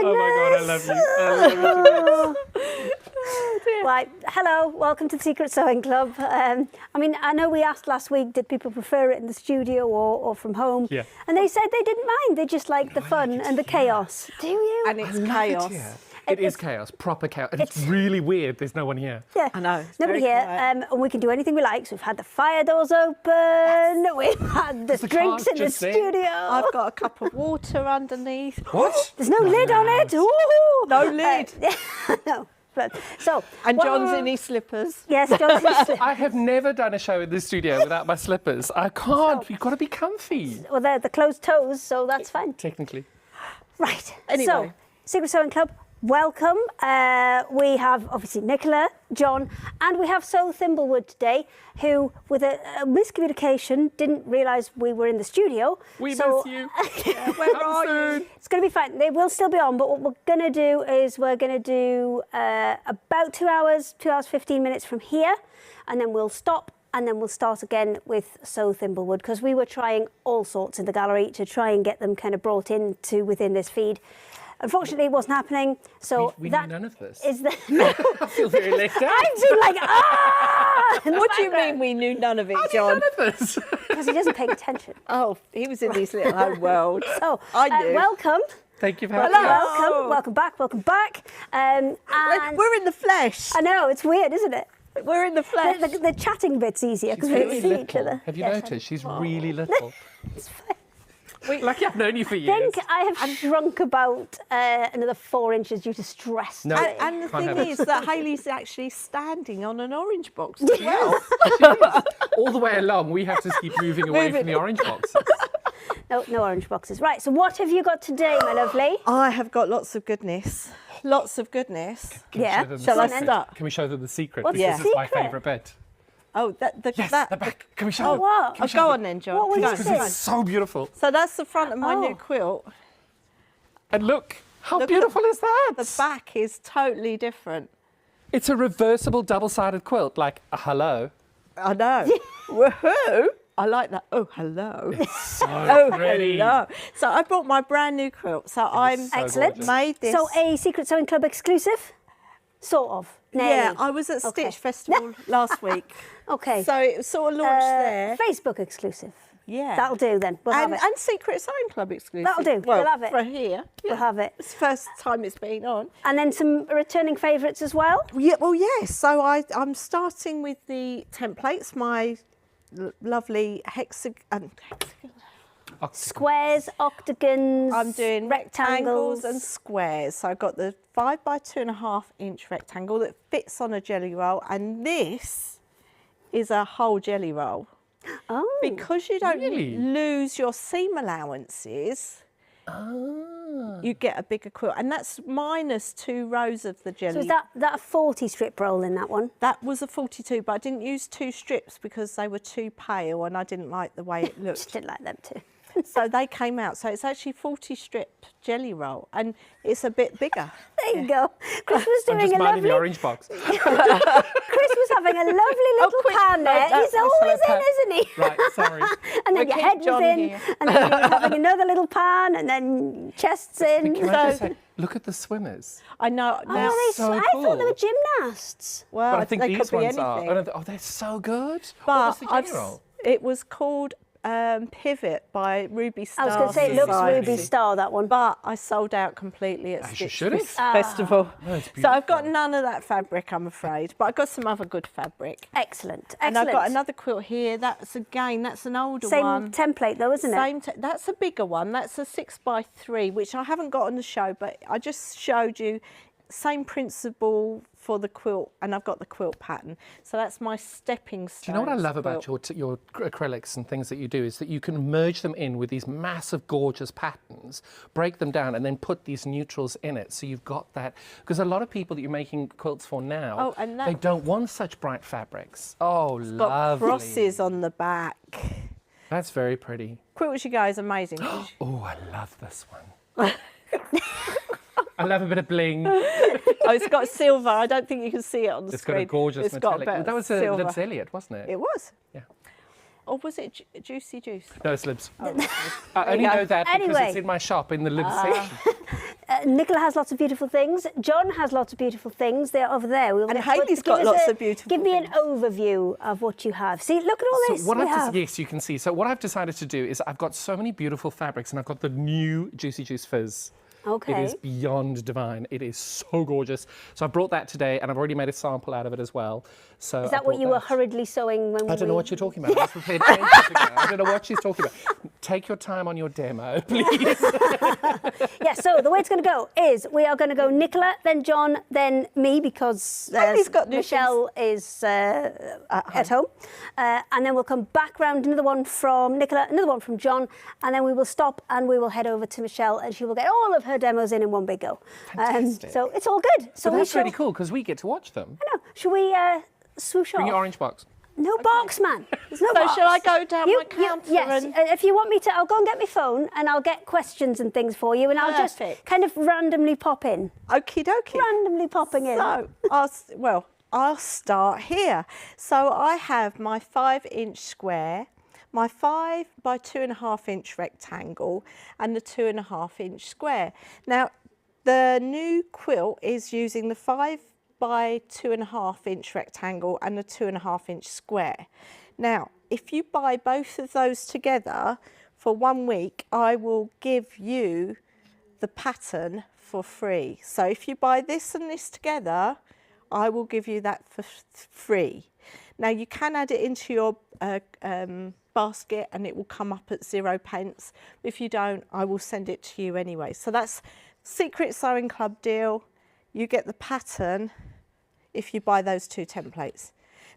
Oh my God, I love you. I love you. Right, hello, welcome to the Secret Sewing Club. I mean, I know we asked last week, did people prefer it in the studio or from home? Yeah. And they said they didn't mind, they just like the fun and the chaos. Do you? And it's I love chaos. it here. It is chaos, proper chaos. And it's really weird, there's no one here. Yeah, I know. It's nobody very here, quiet. and we can do anything we like. So we've had the fire doors open, we've had the the drinks cars in the just there? studio. I've got a cup of water underneath. What? There's no lid on it. Ooh. No lid. No. But, so, And John's well, in his slippers. Yes, John's in his slippers. I have never done a show in the studio without my slippers. I can't. You've got to be comfy. Well, they're the closed toes, so that's fine. Technically. Right. Anyway. So, Secret Sewing Club, welcome. We have obviously Nicola, John, and we have Sew Thimblewood today, who, with a miscommunication, didn't realise we were in the studio. We miss you. Where are you? It's going to be fine. They will still be on, but what we're going to do is we're going to do about 2 hours, 2 hours, 15 minutes from here, and then we'll stop, and then we'll start again with Sew Thimblewood, because we were trying all sorts in the gallery to try and get them kind of brought into within this feed. Unfortunately, it wasn't happening. So We that knew none of this. is the. I feel very let out. I've been like, ah! What do you mean we knew none of it, I knew John? none of this. Because he doesn't pay attention. Oh, he was in his little own world. So, I knew. welcome. Thank you for having us. Welcome. Welcome back. Welcome back. And We're in the flesh. I know, it's weird, isn't it? We're in the flesh. The chatting bit's easier because She's we very can see each little. other. Have you Yes, noticed? She's really little. It's fine. Lucky I've known you for I years. think I have shrunk about another 4 inches due to stress. No. today. And the Can't have thing it. is that Hayley's actually standing on an orange box as well. All the way along, we have to keep moving away from the orange boxes. No orange boxes. Right, so what have you got today, my lovely? I have got lots of goodness. Lots of goodness. Can we Yeah. show them the Shall I secret? start? Can we show them the secret? What's Because the this is my secret? favourite bit. Oh, Yes, that the back. Can we show Oh, them? what? Can we show go them? on then, John. What was Go. this? Because it's so beautiful. So that's the front of my Oh. new quilt. And look, how Look beautiful is that? The back is totally different. It's a reversible double-sided quilt, like a hello. I know. Woohoo! I like that. Oh, hello. So Oh, pretty. hello. So I brought my brand new quilt. So I'm so Excellent. gorgeous. made this. So a Secret Sewing Club exclusive? Sort of. Nearly. yeah, I was at Okay. Stitch Festival last week. Okay. So it was sort of launched there. Facebook exclusive. Yeah. That'll do then. We'll have and, it. and Secret Sewing Club exclusive. That'll do. Well, We'll have it. For here. We'll have it. It's the first time it's been on. And then some returning favourites as well. Yeah, well, yes. So I'm starting with the templates, my lovely hexagon. Squares, octagons. I'm doing rectangles and squares. So I've got the 5 by 2.5 inch rectangle that fits on a jelly roll, and this is a whole jelly roll. Oh. Because you don't Really? lose your seam allowances, you get a bigger quilt, and that's minus 2 rows of the jelly. So is that a 40 strip roll in that one? That was a 42, but I didn't use 2 strips because they were too pale and I didn't like the way it Just looked. didn't like them too. So they came out. So it's actually 40 strip jelly roll, and it's a bit bigger. There you go. Chris was I'm doing just a minding lovely. the orange box. Chris was having a lovely little quick, pan there. that He's was always hello, in, isn't he? Right, sorry. And then We'll your keep head was John in, here. and then you were having another little pan, and then chests in. Can I just say, look at the swimmers. I know. Oh, Now, they, so I thought they were cool. gymnasts. well, But I think they these could be ones anything. are. Oh, they're so good. What But was the jelly roll? it was called Pivot by Ruby Star. I was going to say it looks Society. Ruby Star, that one. But I sold out completely at As you Stitch should have. Festival. No, it's So I've got beautiful. none of that fabric, I'm afraid. But I've got some other good fabric. Excellent. And Excellent. I've got another quilt here. That's an older Same one. template though, isn't it? Same. That's a bigger one. That's a 6 by 3, which I haven't got on the show, but I just showed you. Same principle for the quilt, and I've got the quilt pattern. So that's my stepping stone. Do you know what I love about quilt. your acrylics and things that you do is that you can merge them in with these massive, gorgeous patterns, break them down, and then put these neutrals in it. So you've got that. Because a lot of people that you're making quilts for now, Oh, and that- they don't want such bright fabrics. Oh, Got lovely. crosses on the back. That's very pretty. Quilters-you-go is amazing. Oh, I love this one. I love a bit of bling. Oh, it's got silver. I don't think you can see it on the It's got screen. a gorgeous It's got metallic. a bit That of was a silver. Libbs Elliot, wasn't it? It was. Yeah. Or was it Juicy Juice? No, it's libs. Oh, I only know that because Anyway. it's in my shop in the libs section. Nicola has lots of beautiful things. John has lots of beautiful things. They're over there. We'll And get- Hayley's give got us lots of beautiful Give me an things. overview of what you have. See, look at all So this what we I've have. yes, you can see. So what I've decided to do is I've got so many beautiful fabrics, and I've got the new Juicy Juice Fizz. Okay. It is beyond divine. It is so gorgeous. So I brought that today, and I've already made a sample out of it as well. So Is that what you were hurriedly sewing when I don't know we... what you're talking about. I was prepared to change it again. I don't know what she's talking about. Take your time on your demo, please. Yeah, so the way it's going to go is we are going to go Nicola, then John, then me, because Hayley's got new Michelle is at home. And then we'll come back round, another one from Nicola, another one from John, and then we will stop and we will head over to Michelle, and she will get all of her demos in one big go. Fantastic. So it's all good. So But we that's shall, really cool because we get to watch them. I know. Shall we swoosh Bring off? your orange box. No box, man. There's no So box. shall I go down my counter yes. and- If you want me to, I'll go and get my phone and I'll get questions and things for you, and I'll just Perfect. kind of randomly pop in. Okie dokie. Randomly popping in. So, I'll start here. So I have my 5-inch square, my 5 by 2.5 inch rectangle, and the 2.5 inch square. Now, the new quilt is using the 5 by 2.5 inch rectangle and the 2.5 inch square. Now, if you buy both of those together for 1 week, I will give you the pattern for free. So if you buy this and this together, I will give you that for free. Now you can add it into your basket and it will come up at 0 pence. If you don't, I will send it to you anyway. So that's Secret Sewing Club deal. You get the pattern if you buy those 2 templates.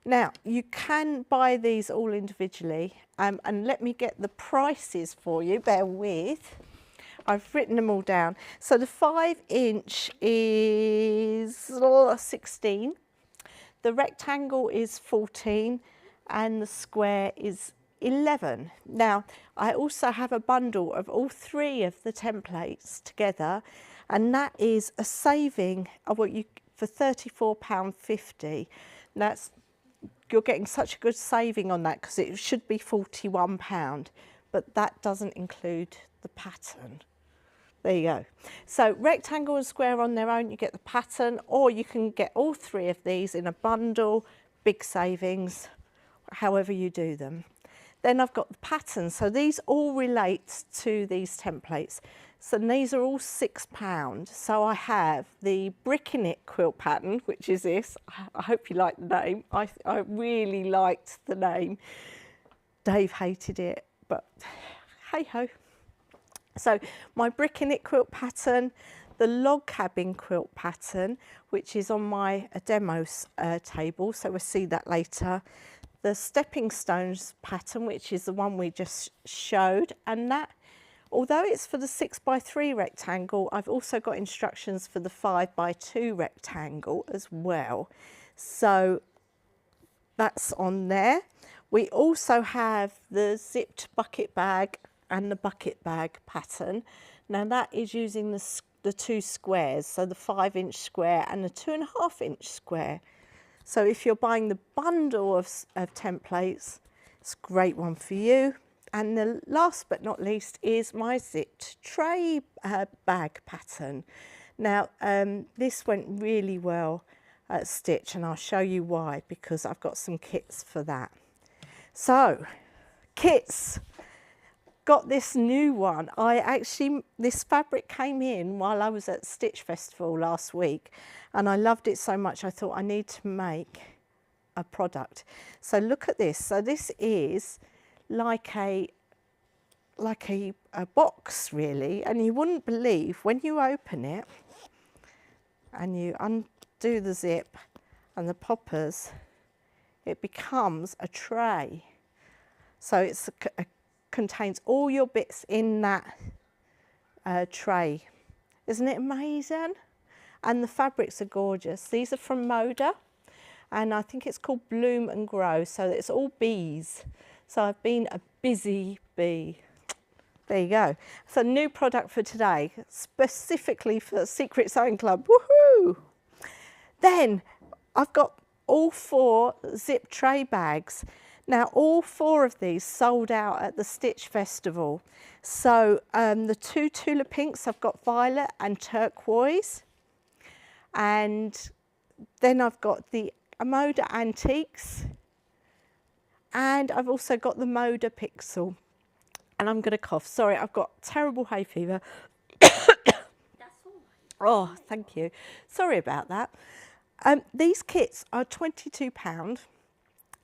Now you can buy these all individually, and let me get the prices for you, bear with. I've written them all down. So the 5-inch is 16, the rectangle is 14, and the square is 11. Now, I also have a bundle of all 3 of the templates together, and that is a saving of what you for £34.50. That's, you're getting such a good saving on that because it should be £41, but that doesn't include the pattern. There you go. So rectangle and square on their own, you get the pattern, or you can get all 3 of these in a bundle, big savings, however you do them. Then I've got the pattern. So these all relate to these templates. So these are all £6. So I have the Brick in It quilt pattern, which is this. I hope you like the name. I really liked the name. Dave hated it, but hey ho. So my Brick in It quilt pattern, the log cabin quilt pattern, which is on my demo table, so we'll see that later. The stepping stones pattern, which is the one we just showed, and that, although it's for the 6 by 3 rectangle, I've also got instructions for the 5 by 2 rectangle as well. So that's on there. We also have the zipped bucket bag and the bucket bag pattern. Now that is using the 2 squares, so the 5-inch square and the 2.5-inch square. So if you're buying the bundle of templates, it's a great one for you. And the last but not least is my zipped tray bag pattern. Now this went really well at Stitch, and I'll show you why, because I've got some kits for that. So kits. Got this new one. This fabric came in while I was at Stitch Festival last week, and I loved it so much I thought I need to make a product. So look at this. So this is like a box really, and you wouldn't believe when you open it and you undo the zip and the poppers, it becomes a tray. So it's contains all your bits in that tray. Isn't it amazing? And the fabrics are gorgeous. These are from Moda, and I think it's called Bloom and Grow, so it's all bees. So I've been a busy bee. There you go. So new product for today, specifically for Secret Sewing Club. Woohoo! Then I've got all 4 zip tray bags. Now, all 4 of these sold out at the Stitch Festival. So the 2 Tula Pinks, I've got violet and turquoise. And then I've got the Moda Antiques. And I've also got the Moda Pixel. And I'm going to cough. Sorry, I've got terrible hay fever. Oh, thank you. Sorry about that. These kits are £22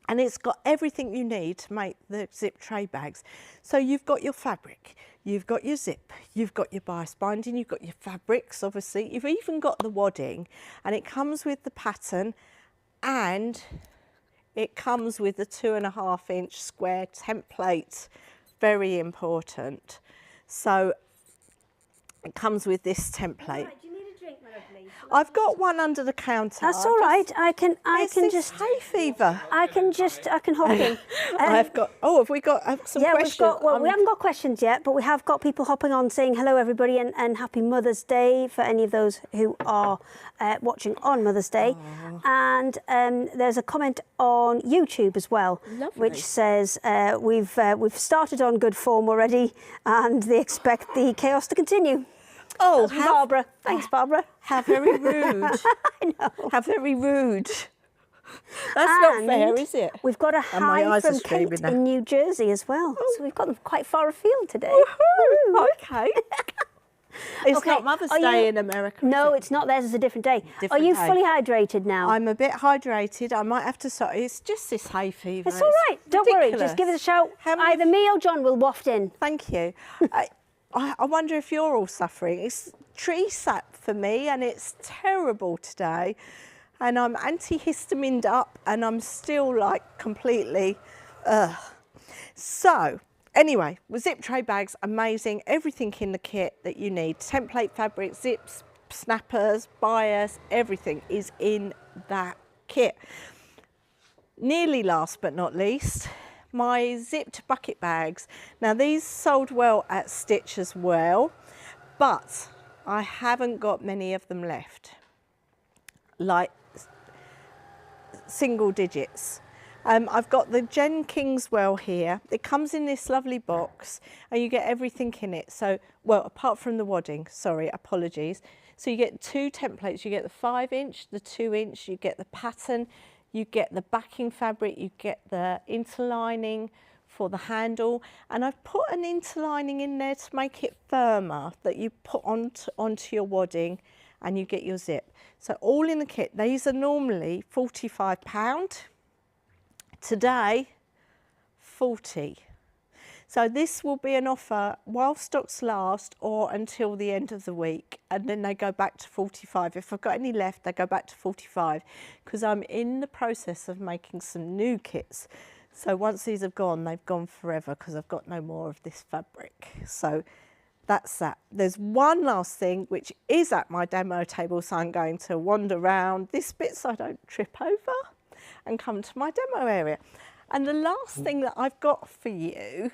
and it's got everything you need to make the zip tray bags. So you've got your fabric, you've got your zip, you've got your bias binding, you've got your fabrics, obviously. You've even got the wadding, and it comes with the pattern, and it comes with the 2.5-inch square template. Very important. So it comes with this template. Right, do you need a drink, my lovely? I've got one under the counter. That's all right. I can just hay fever. I can hop in. I've got. Oh, have we got some questions? We haven't got questions yet, but we have got people hopping on saying hello, everybody, and happy Mother's Day for any of those who are watching on Mother's Day. And there's a comment on YouTube as well, which says we've started on good form already, and they expect the chaos to continue. Oh, Barbara. Thanks, Barbara. How very rude. I know. How very rude. That's not fair, is it? We've got a hi from Kate in New Jersey as well. So we've got them quite far afield today. Woohoo! Okay. It's not Mother's Day in America. No, it's not. Theirs is a different day. Are you fully hydrated now? I'm a bit hydrated. I might have to start. It's just this hay fever. It's all right. Don't worry. Just give us a shout. Either me or John will waft in. Thank you. I wonder if you're all suffering. It's tree sap for me, and it's terrible today. And I'm antihistamined up, and I'm still like completely. So anyway, with zip tray bags, amazing. Everything in the kit that you need: template fabric, zips, snappers, bias, everything is in that kit. Nearly last but not least, my zipped bucket bags. Now these sold well at Stitch as well, but I haven't got many of them left, like single digits. I've got the Jen Kingswell here. It comes in this lovely box and you get everything in it. So, well, apart from the wadding, sorry, apologies. So you get 2 templates. You get the 5-inch, the 2-inch, you get the pattern, you get the backing fabric, you get the interlining for the handle, and I've put an interlining in there to make it firmer that you put onto your wadding, and you get your zip. So all in the kit. These are normally £45. Today, £40. So this will be an offer while stocks last or until the end of the week, and then they go back to £45. If I've got any left, they go back to £45 because I'm in the process of making some new kits. So once these have gone, they've gone forever because I've got no more of this fabric. So that's that. There's one last thing which is at my demo table, so I'm going to wander around this bit so I don't trip over and come to my demo area. And the last thing that I've got for you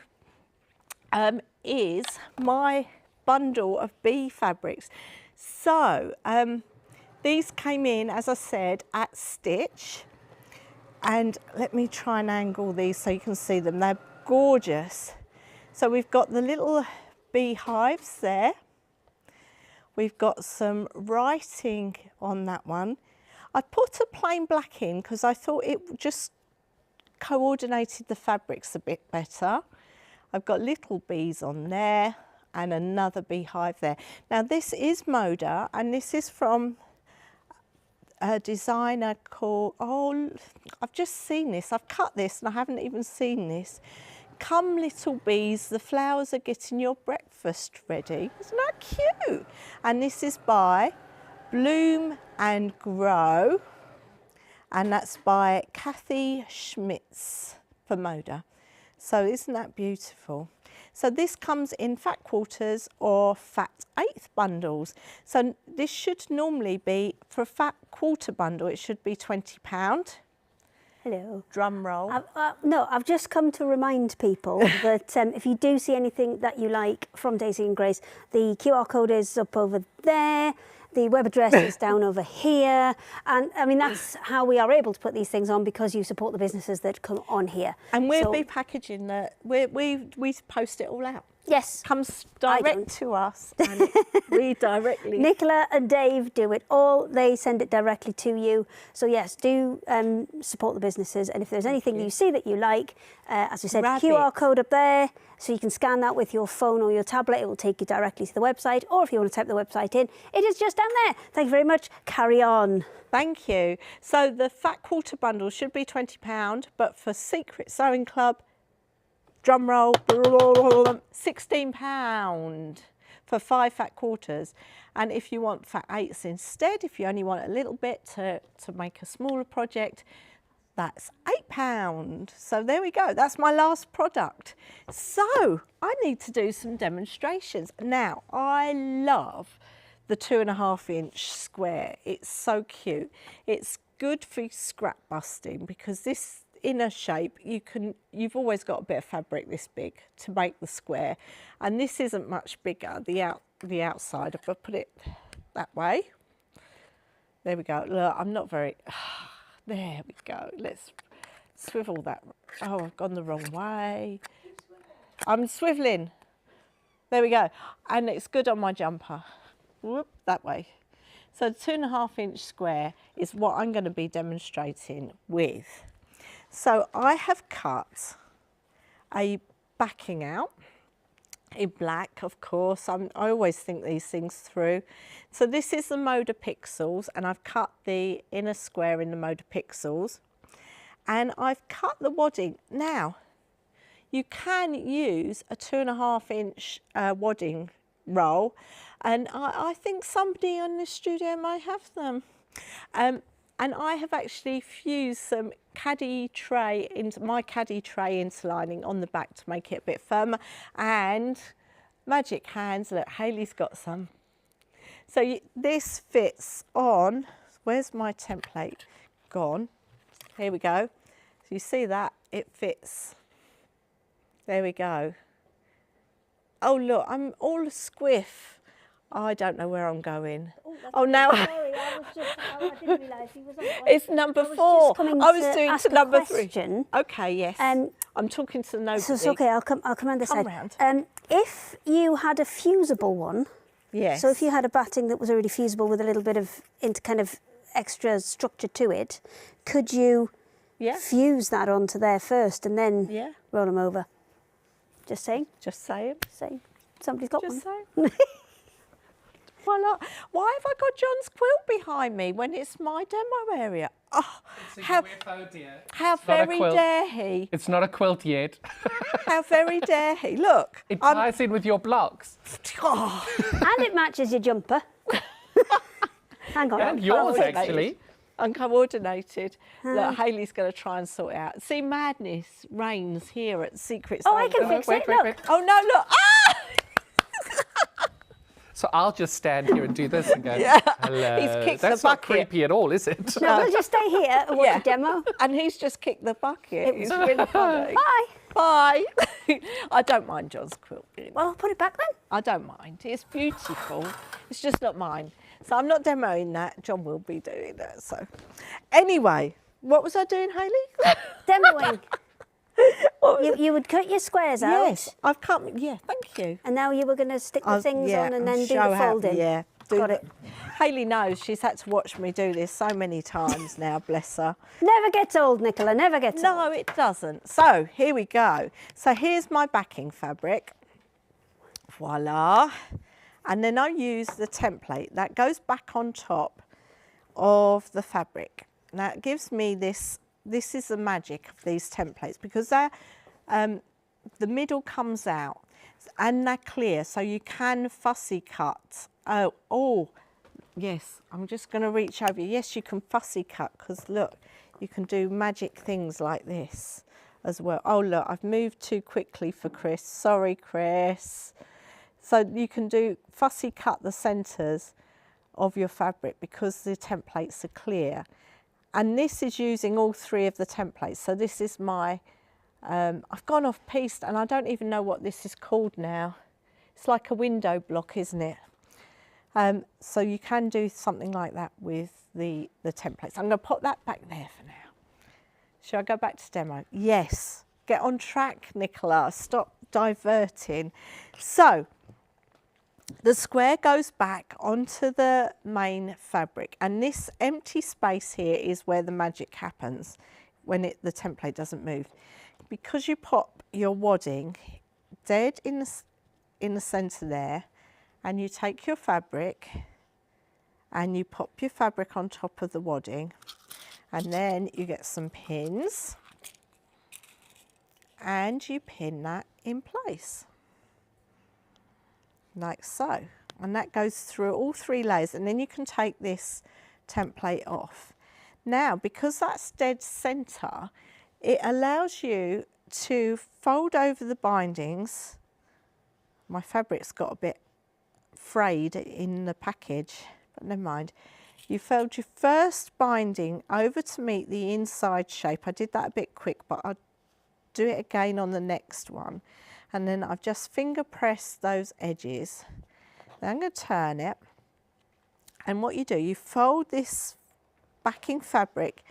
is my bundle of bee fabrics. So these came in, as I said, at Stitch, and let me try and angle these so you can see them. They're gorgeous. So we've got the little beehives there. We've got some writing on that one. I put a plain black in because I thought it just coordinated the fabrics a bit better. I've got little bees on there and another beehive there. Now this is Moda, and this is from a designer called, oh, I've just seen this. I've cut this and I haven't even seen this. Come little bees, the flowers are getting your breakfast ready. Isn't that cute? And this is by Bloom and Grow, and that's by Kathy Schmitz for Moda. So isn't that beautiful? So this comes in fat quarters or fat 1/8 bundles. So this should normally be, for a fat quarter bundle, it should be £20. Hello. Drum roll. No, I've just come to remind people that if you do see anything that you like from Daisy and Grace, the QR code is up over there. The web address is down over here. And I mean, that's how we are able to put these things on, because you support the businesses that come on here. And we'll be packaging that. We post it all out. Yes. Comes direct to us and we directly. Nicola and Dave do it all. They send it directly to you. So yes, do support the businesses. And if there's anything you see that you like, as we said, QR code up there, so you can scan that with your phone or your tablet. It will take you directly to the website. Or if you want to type the website in, it is just down there. Thank you very much. Carry on. Thank you. So the fat quarter bundle should be £20, but for Secret Sewing Club, drum roll, £16 for 5 fat quarters. And if you want fat 8s instead, if you only want a little bit to make a smaller project, that's £8. So there we go. That's my last product. So I need to do some demonstrations. Now, I love the 2.5-inch square. It's so cute. It's good for scrap busting, because this inner shape, you've always got a bit of fabric this big to make the square, and this isn't much bigger, the outside. If I put it that way, there we go. Look, I'm not very, there we go. Let's swivel that. Oh, I've gone the wrong way. I'm swiveling. There we go. And it's good on my jumper. Whoop, that way. So the 2.5-inch square is what I'm going to be demonstrating with. So I have cut a backing out in black, of course. I always think these things through. So this is the Moda Pixels, and I've cut the inner square in the Moda Pixels, and I've cut the wadding. Now, you can use a 2.5-inch wadding roll, and I think somebody in the studio might have them. And I have actually fused some caddy tray into my caddy tray interlining on the back to make it a bit firmer. And magic hands, look, Hayley's got some. So this fits on, where's my template gone? Here we go. So you see that, it fits. There we go. Oh look, I'm all squiff. I don't know where I'm going. Oh, now. Sorry, I didn't realise he was on. It's number 4. I was doing to number 3. Okay, yes. I'm talking to nobody. So it's okay. I'll come on this side. Round. If you had a fusible one, yes. So if you had a batting that was already fusible with a little bit of kind of extra structure to it, could you fuse that onto there first and then roll them over? Just saying. Just saying. Saying. Somebody's got Just one. saying. Why have I got John's quilt behind me when it's my demo area? Oh, how very dare he? It's not a quilt yet. How very dare he? Look. It ties in with your blocks. Oh. And it matches your jumper. Hang on. And yours, actually. Uncoordinated. Look, Hayley's going to try and sort it out. See, madness reigns here at Secret Sewing. Oh, I can fix it. Look. Oh, no, look. Ah! So I'll just stand here and do this and go, hello. He's kicked That's the not bucket. creepy at all, is it? No, we'll just stay here and watch a demo. And he's just kicked the bucket. It's really funny. Bye. Bye. I don't mind John's quilt. Well, I'll put it back then. I don't mind. It's beautiful. It's just not mine. So I'm not demoing that. John will be doing that. So anyway, what was I doing, Hayley? Demoing. You would cut your squares out. Yes, I've cut. Yeah, thank you. And now you were going to stick the things on and then do the folding. Got it. Hayley knows. She's had to watch me do this so many times now, bless her. Never gets old, Nicola, never gets old. No, it doesn't. So here we go. So here's my backing fabric. Voila. And then I use the template that goes back on top of the fabric. Now it gives me this. This is the magic of these templates, because they're, the middle comes out and they're clear, so you can fussy cut. Oh, yes, I'm just going to reach over. Yes, you can fussy cut, because look, you can do magic things like this as well. Oh, look, I've moved too quickly for Chris. Sorry, Chris. So you can do fussy cut the centres of your fabric because the templates are clear. And this is using all 3 of the templates. So this is my, I've gone off piece and I don't even know what this is called now. It's like a window block, isn't it? So you can do something like that with the templates. I'm going to put that back there for now. Shall I go back to demo? Yes. Get on track, Nicola. Stop diverting. So the square goes back onto the main fabric, and this empty space here is where the magic happens when the template doesn't move. Because you pop your wadding dead in the centre there, and you take your fabric and you pop your fabric on top of the wadding, and then you get some pins and you pin that in place like so, and that goes through all 3 layers, and then you can take this template off. Now, because that's dead centre, it allows you to fold over the bindings. My fabric's got a bit frayed in the package, but never mind. You fold your first binding over to meet the inside shape. I did that a bit quick, but I'll do it again on the next one. And then I've just finger pressed those edges. Then I'm going to turn it. And what you do, you fold this backing fabric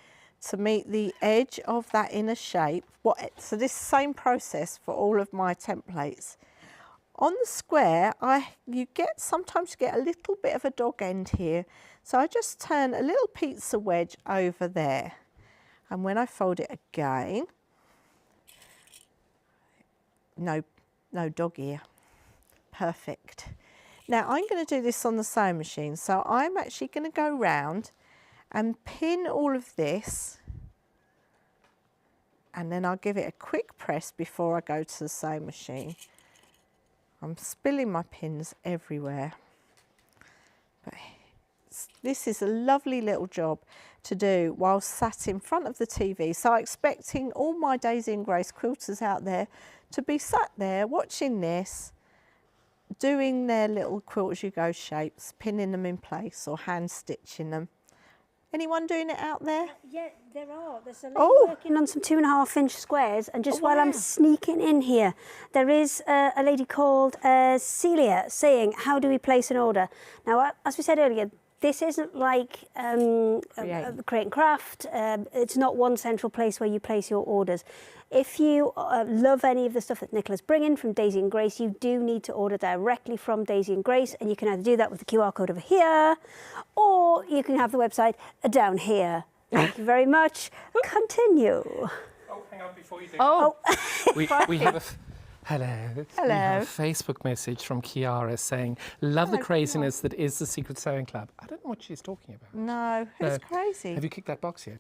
to meet the edge of that inner shape. So this same process for all of my templates. On the square, sometimes you get a little bit of a dog end here. So I just turn a little pizza wedge over there. And when I fold it again, no dog ear, perfect. Now I'm going to do this on the sewing machine. So I'm actually going to go round and pin all of this, and then I'll give it a quick press before I go to the sewing machine. I'm spilling my pins everywhere. But this is a lovely little job to do while sat in front of the TV. So I'm expecting all my Daisy and Grace quilters out there to be sat there watching this, doing their little quilt-as-you-go shapes, pinning them in place or hand stitching them. Anyone doing it out there? Yeah, there are. There's a lady working on some 2.5-inch squares, and just while I'm sneaking in here, there is a lady called Celia saying, how do we place an order? Now, as we said earlier, this isn't like Create and Craft. It's not one central place where you place your orders. If you love any of the stuff that Nicola's bringing from Daisy and Grace, you do need to order directly from Daisy and Grace, and you can either do that with the QR code over here, or you can have the website down here. Thank you very much. Continue. Oh, hang on before you do. Oh, We have a hello. We have a Facebook message from Kiara saying, "Love the craziness that is the Secret Sewing Club." I don't know what she's talking about. No, it's crazy. Have you kicked that box yet?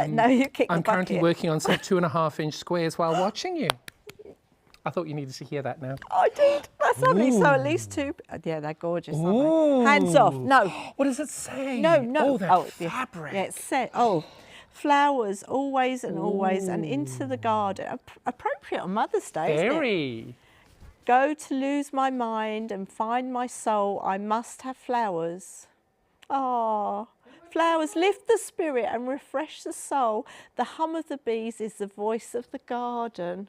No, you kicked the I'm bucket. currently working on some 2.5-inch squares while watching you. I thought you needed to hear that now. I did. That's lovely. So at least 2. Yeah, they're gorgeous, aren't they? Hands off. No. What does it say? No. Oh, that yeah. fabric. Yeah, it said, flowers always and always, and into the garden. Appropriate on Mother's Day, isn't it? Very. Go to lose my mind and find my soul. I must have flowers. Ah, flowers lift the spirit and refresh the soul. The hum of the bees is the voice of the garden.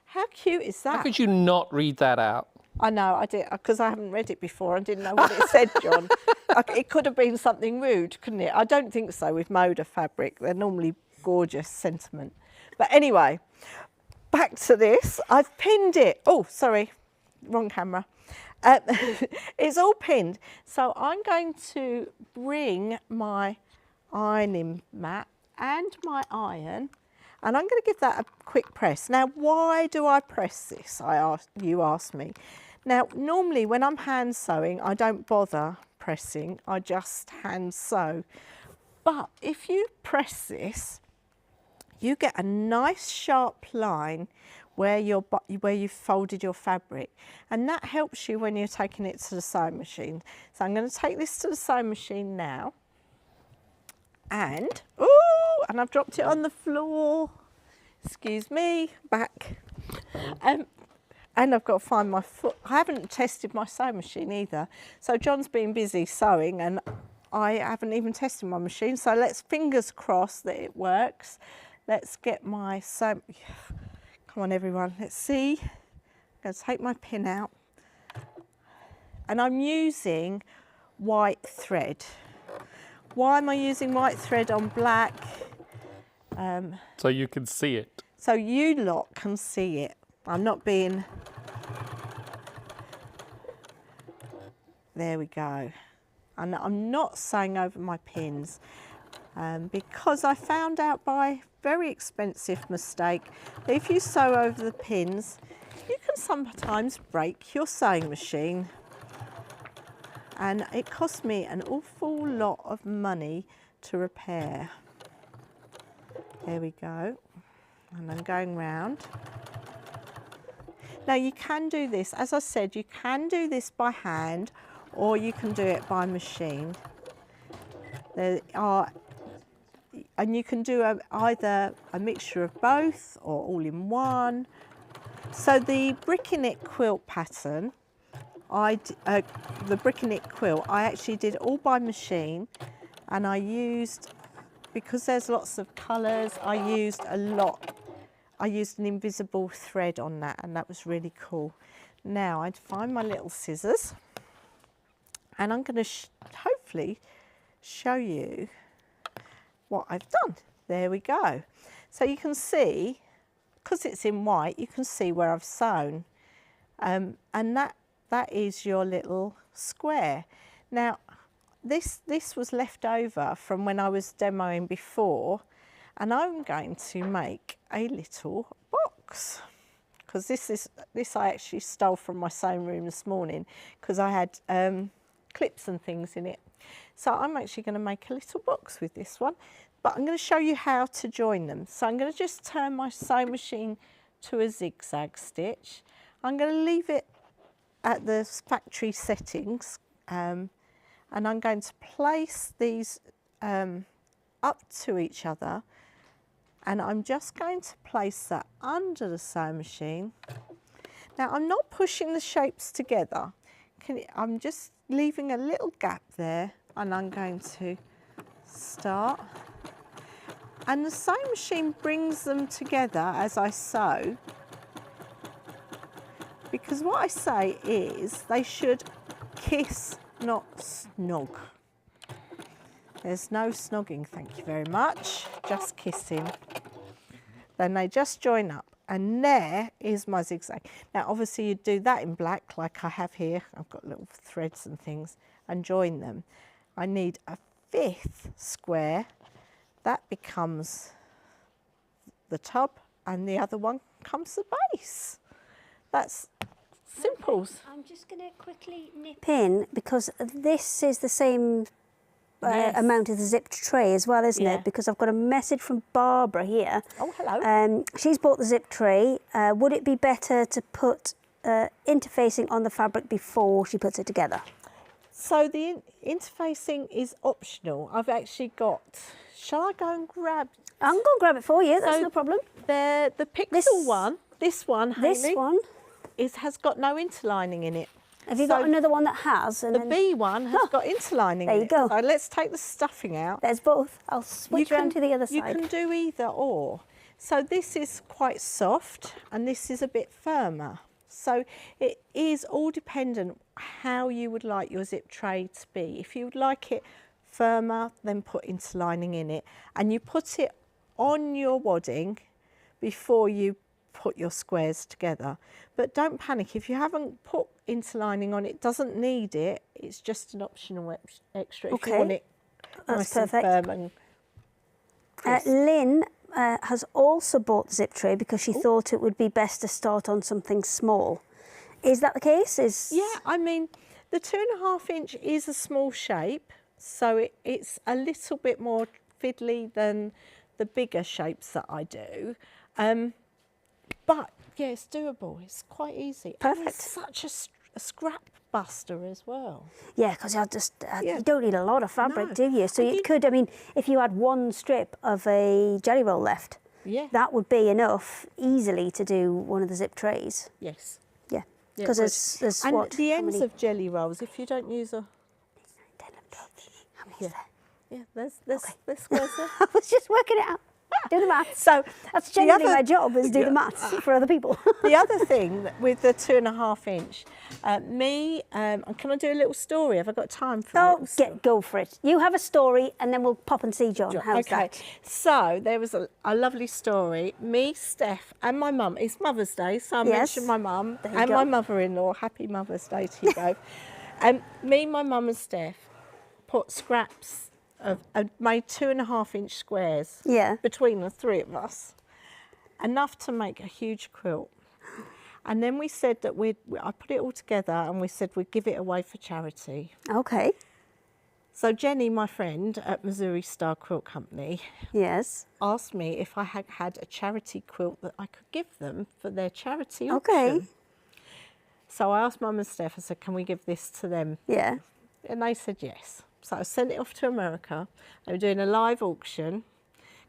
How cute is that? How could you not read that out? I know, I did, because I haven't read it before and didn't know what it said, John. It could have been something rude, couldn't it? I don't think so with Moda fabric. They're normally gorgeous sentiment. But anyway, back to this. I've pinned it. Oh, sorry, wrong camera. It's all pinned. So I'm going to bring my ironing mat and my iron, and I'm going to give that a quick press. Now, why do I press this? You asked me. Now, normally when I'm hand sewing, I don't bother pressing. I just hand sew. But if you press this, you get a nice sharp line where you've folded your fabric, and that helps you when you're taking it to the sewing machine. So I'm going to take this to the sewing machine now. And, and I've dropped it on the floor. Excuse me, back. And I've got to find my foot. I haven't tested my sewing machine either. So John's been busy sewing and I haven't even tested my machine. So let's fingers crossed that it works. Let's get my sewing. Come on everyone, let's see. I'm going to take my pin out. And I'm using white thread. Why am I using white thread on black? So you can see it. So you lot can see it. I'm not being... There we go. And I'm not sewing over my pins because I found out by very expensive mistake that if you sew over the pins, you can sometimes break your sewing machine. And it cost me an awful lot of money to repair. There we go. And I'm going round. Now you can do this, as I said, you can do this by hand or you can do it by machine. There are, and you can do either a mixture of both or all in one. So the brick and knit quilt pattern, the brick and knit quilt, I actually did all by machine, and I used, because there's lots of colours, I used an invisible thread on that, and that was really cool. Now I'd find my little scissors, and I'm going to hopefully show you what I've done. There we go. So you can see, because it's in white, you can see where I've sewn, and that is your little square. Now this was left over from when I was demoing before, and I'm going to make a little box, because this I actually stole from my sewing room this morning because I had clips and things in it. So I'm actually going to make a little box with this one, but I'm going to show you how to join them. So I'm going to just turn my sewing machine to a zigzag stitch. I'm going to leave it at the factory settings, and I'm going to place these up to each other, and I'm just going to place that under the sewing machine. Now I'm not pushing the shapes together, I'm just leaving a little gap there, and I'm going to start, and the sewing machine brings them together as I sew, because what I say is they should kiss, not snog. There's no snogging, thank you very much, just kissing. Then they just join up, and there is my zigzag. Now obviously you'd do that in black like I have here. I've got little threads and things, and join them. I need a 5th square. That becomes the tub, and the other one comes the base. That's simple. I'm just going to quickly nip in, because this is the same amount of the zipped tray as well, isn't it? Because I've got a message from Barbara here. Oh, hello. She's bought the zip tray. Would it be better to put interfacing on the fabric before she puts it together? So the interfacing is optional. I've actually got, shall I go and grab? I'm going to grab it for you, that's no problem. The pixel one, this one, Hayley, has got no interlining in it. Have you got another one that has? And the B one has got interlining in it. There you go. So let's take the stuffing out. There's both. I'll switch around to the other side. You can do either or. So this is quite soft, and this is a bit firmer. So it is all dependent how you would like your zip tray to be. If you would like it firmer, then put interlining in it, and you put it on your wadding before you put your squares together. But don't panic if you haven't put interlining on, it doesn't need it. It's just an optional extra if you want it nice and firm and crisp. Lynn has also bought the zip tray because she thought it would be best to start on something small. Is that the case? Yeah, I mean, the 2.5 inch is a small shape, so it's a little bit more fiddly than the bigger shapes that I do. But yeah, it's doable. It's quite easy. Perfect. And it's such a scrap buster as well. Yeah, because you don't need a lot of fabric, do you? So you could, I mean, if you had one strip of a jelly roll left, that would be enough easily to do one of the zip trays. Yes. Yeah, because there's and what? the ends of jelly rolls, if you don't use a... 10, 12, how many is there? Yeah, there's squares there. I was just working it out. Do the maths. So That's the generally other- my job, is do the maths for other people. The other thing with the 2.5 inch, can I do a little story? Have I got time for it? Go for it. You have a story and then we'll pop and see John. How's that? So there was a lovely story. Me, Steph and my mum. It's Mother's Day, so I mentioned my mum There you and go. my mother-in-law. Happy Mother's Day to you both. And me, my mum and Steph put scraps made 2.5 inch squares between the three of us, enough to make a huge quilt. And then we said that I put it all together and we said we'd give it away for charity. Okay. So Jenny, my friend at Missouri Star Quilt Company, asked me if I had a charity quilt that I could give them for their charity auction. Okay. So I asked Mum and Steph, I said, can we give this to them? Yeah. And they said yes. So I sent it off to America. They were doing a live auction.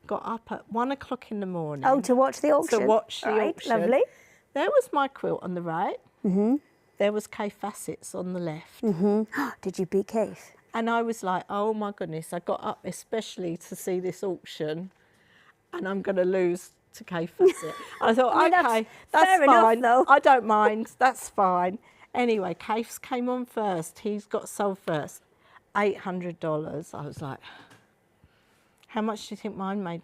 Got up at 1 o'clock in the morning. Oh, to watch the auction. To watch the auction. Lovely. There was my quilt on the right. There was Kay Fassett's on the left. Did you beat Kate? And I was like, oh my goodness, I got up especially to see this auction and I'm going to lose to Kay Fassett. I thought, I mean, okay, that's that's fair enough, fine. though. I don't mind, that's fine. Anyway, Kay's came on first. He's got sold first. $800. I was like, how much do you think mine made?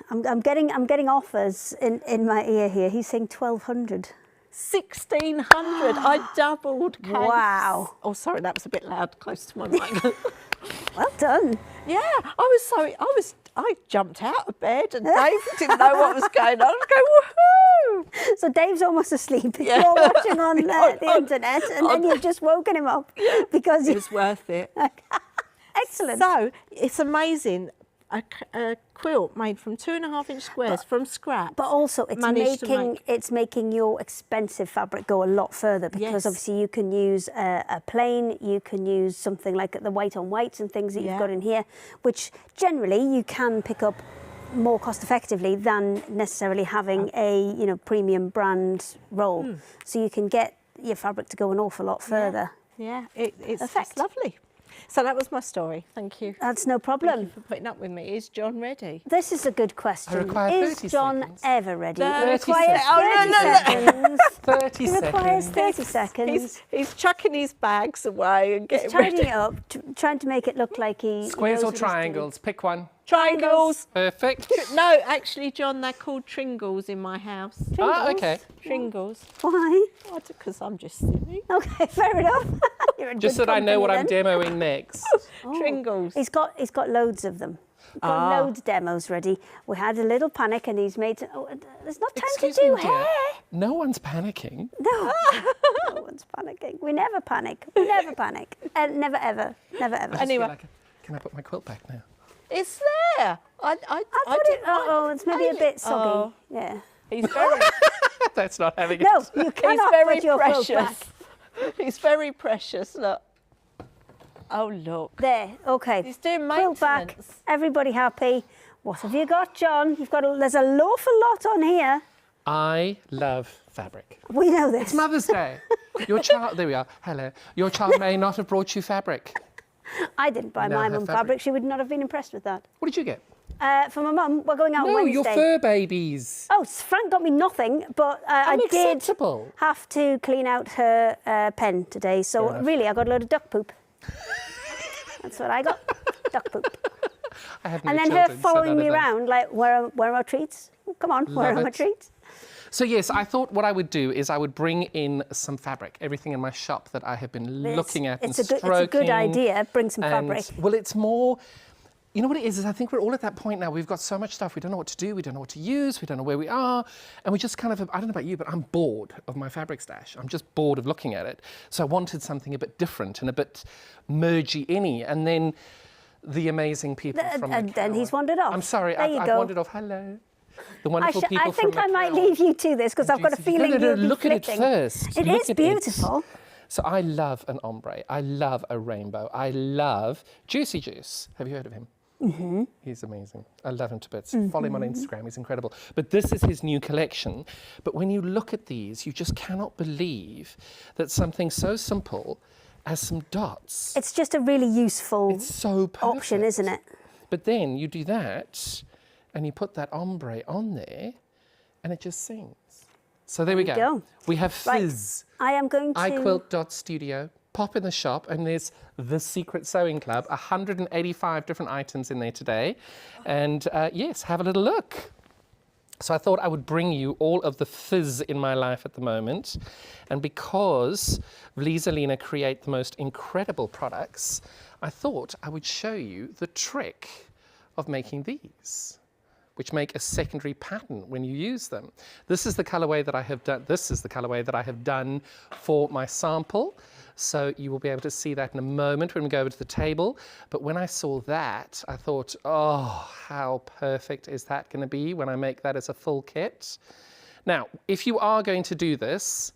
I'm getting offers in my ear here. He's saying 1,200. 1,600. I doubled Kay's. Wow. Oh, sorry, that was a bit loud, close to my mic. Well done. Yeah, I jumped out of bed and Dave didn't know what was going on. I go, woohoo! So Dave's almost asleep. Yeah. You're watching on the internet, and then you've just woken him up because It was worth it. Excellent. So it's amazing. A quilt made from 2.5 inch squares from scrap. But also, managed it's making your expensive fabric go a lot further because obviously you can use a plain, you can use something like the white on whites and things that you've got in here, which generally you can pick up more cost effectively than necessarily having a premium brand roll. So you can get your fabric to go an awful lot further. Yeah, it's just lovely. So that was my story. Thank you. That's no problem. Thank you for putting up with me. Is John ready? This is a good question. I require Is 30 John seconds. ever ready? 30 He requires seconds. 30 seconds. 30 He requires seconds. 30 seconds. He's chucking his bags away and getting He's tidying ready. it up, trying to make it look like he Squares knows or what he's doing. triangles? Pick one. Triangles. Perfect. No, actually, John, they're called tringles in my house. Ah, okay. Tringles. Why? Because I'm just silly. Okay, fair enough. You're in Just so good that I know what I'm company then. demoing next. Tringles. He's got loads of them. He's got loads of demos ready. We had a little panic and he's made... there's not time Excuse to do me, dear. hair. No one's panicking. No. No one's panicking. We never panic. We never panic. Never ever. Never ever. I just Anyway. feel like can I put my quilt back now? It's there. I thought it... Oh, it's maybe a bit soggy. Yeah. He's very, That's not having it. No, you he's cannot very put your quilt back. precious. He's very precious. Look. Oh, look. There, okay. He's doing Quilt back. maintenance. Everybody happy. What have you got, John? There's an awful lot on here. I love fabric. We know this. It's Mother's Day. Your child, there we are. Hello. Your child may not have brought you fabric. I didn't buy No, my her mum fabric. fabric. She would not have been impressed with that. What did you get? For my mum, we're going out No, Wednesday. your fur babies. Oh, Frank got me nothing, but I did Unacceptable. have to clean out her pen today. So Fair enough. really, I got a load of duck poop. That's what I got, duck poop. I have no And then children, her so following none me of that. around, like, where are my treats? Come on, where Love are my it. treats? So yes, I thought what I would do is I would bring in some fabric, everything in my shop that I have been looking at and It's a stroking. good idea. Bring some and- fabric. Well, it's more, you know what it is I think we're all at that point now. We've got so much stuff. We don't know what to do. We don't know what to use. We don't know where we are. And we just kind of, I don't know about you, but I'm bored of my fabric stash. I'm just bored of looking at it. So I wanted something a bit different and a bit mergy-inny. And then the amazing people from And then he's wandered off. I'm sorry, There you I've go. wandered off. Hello. The wonderful people I think from I might Mackerel. leave you to this because I've got a Juicy. feeling No, you'll be look at it flitting. first. It Look is at beautiful. So I love an ombre. I love a rainbow. I love Juicy Juice. Have you heard of him? Mm-hmm. He's amazing. I love him to bits. Follow him on Instagram. He's incredible. But this is his new collection. But when you look at these, you just cannot believe that something so simple as some dots. It's just a really useful It's so perfect. option, isn't it? But then you do that and you put that ombre on there and it just sings. So there we go. We have fizz. Right. I am going to... iquilt.studio. Pop in the shop and there's the Secret Sewing Club, 185 different items in there today. And yes, have a little look. So I thought I would bring you all of the fizz in my life at the moment. And because Vlieselina create the most incredible products, I thought I would show you the trick of making these, which make a secondary pattern when you use them. This is the colorway that I have done. This is the colorway that I have done for my sample. So you will be able to see that in a moment when we go over to the table. But when I saw that, I thought, oh, how perfect is that going to be when I make that as a full kit? Now, if you are going to do this,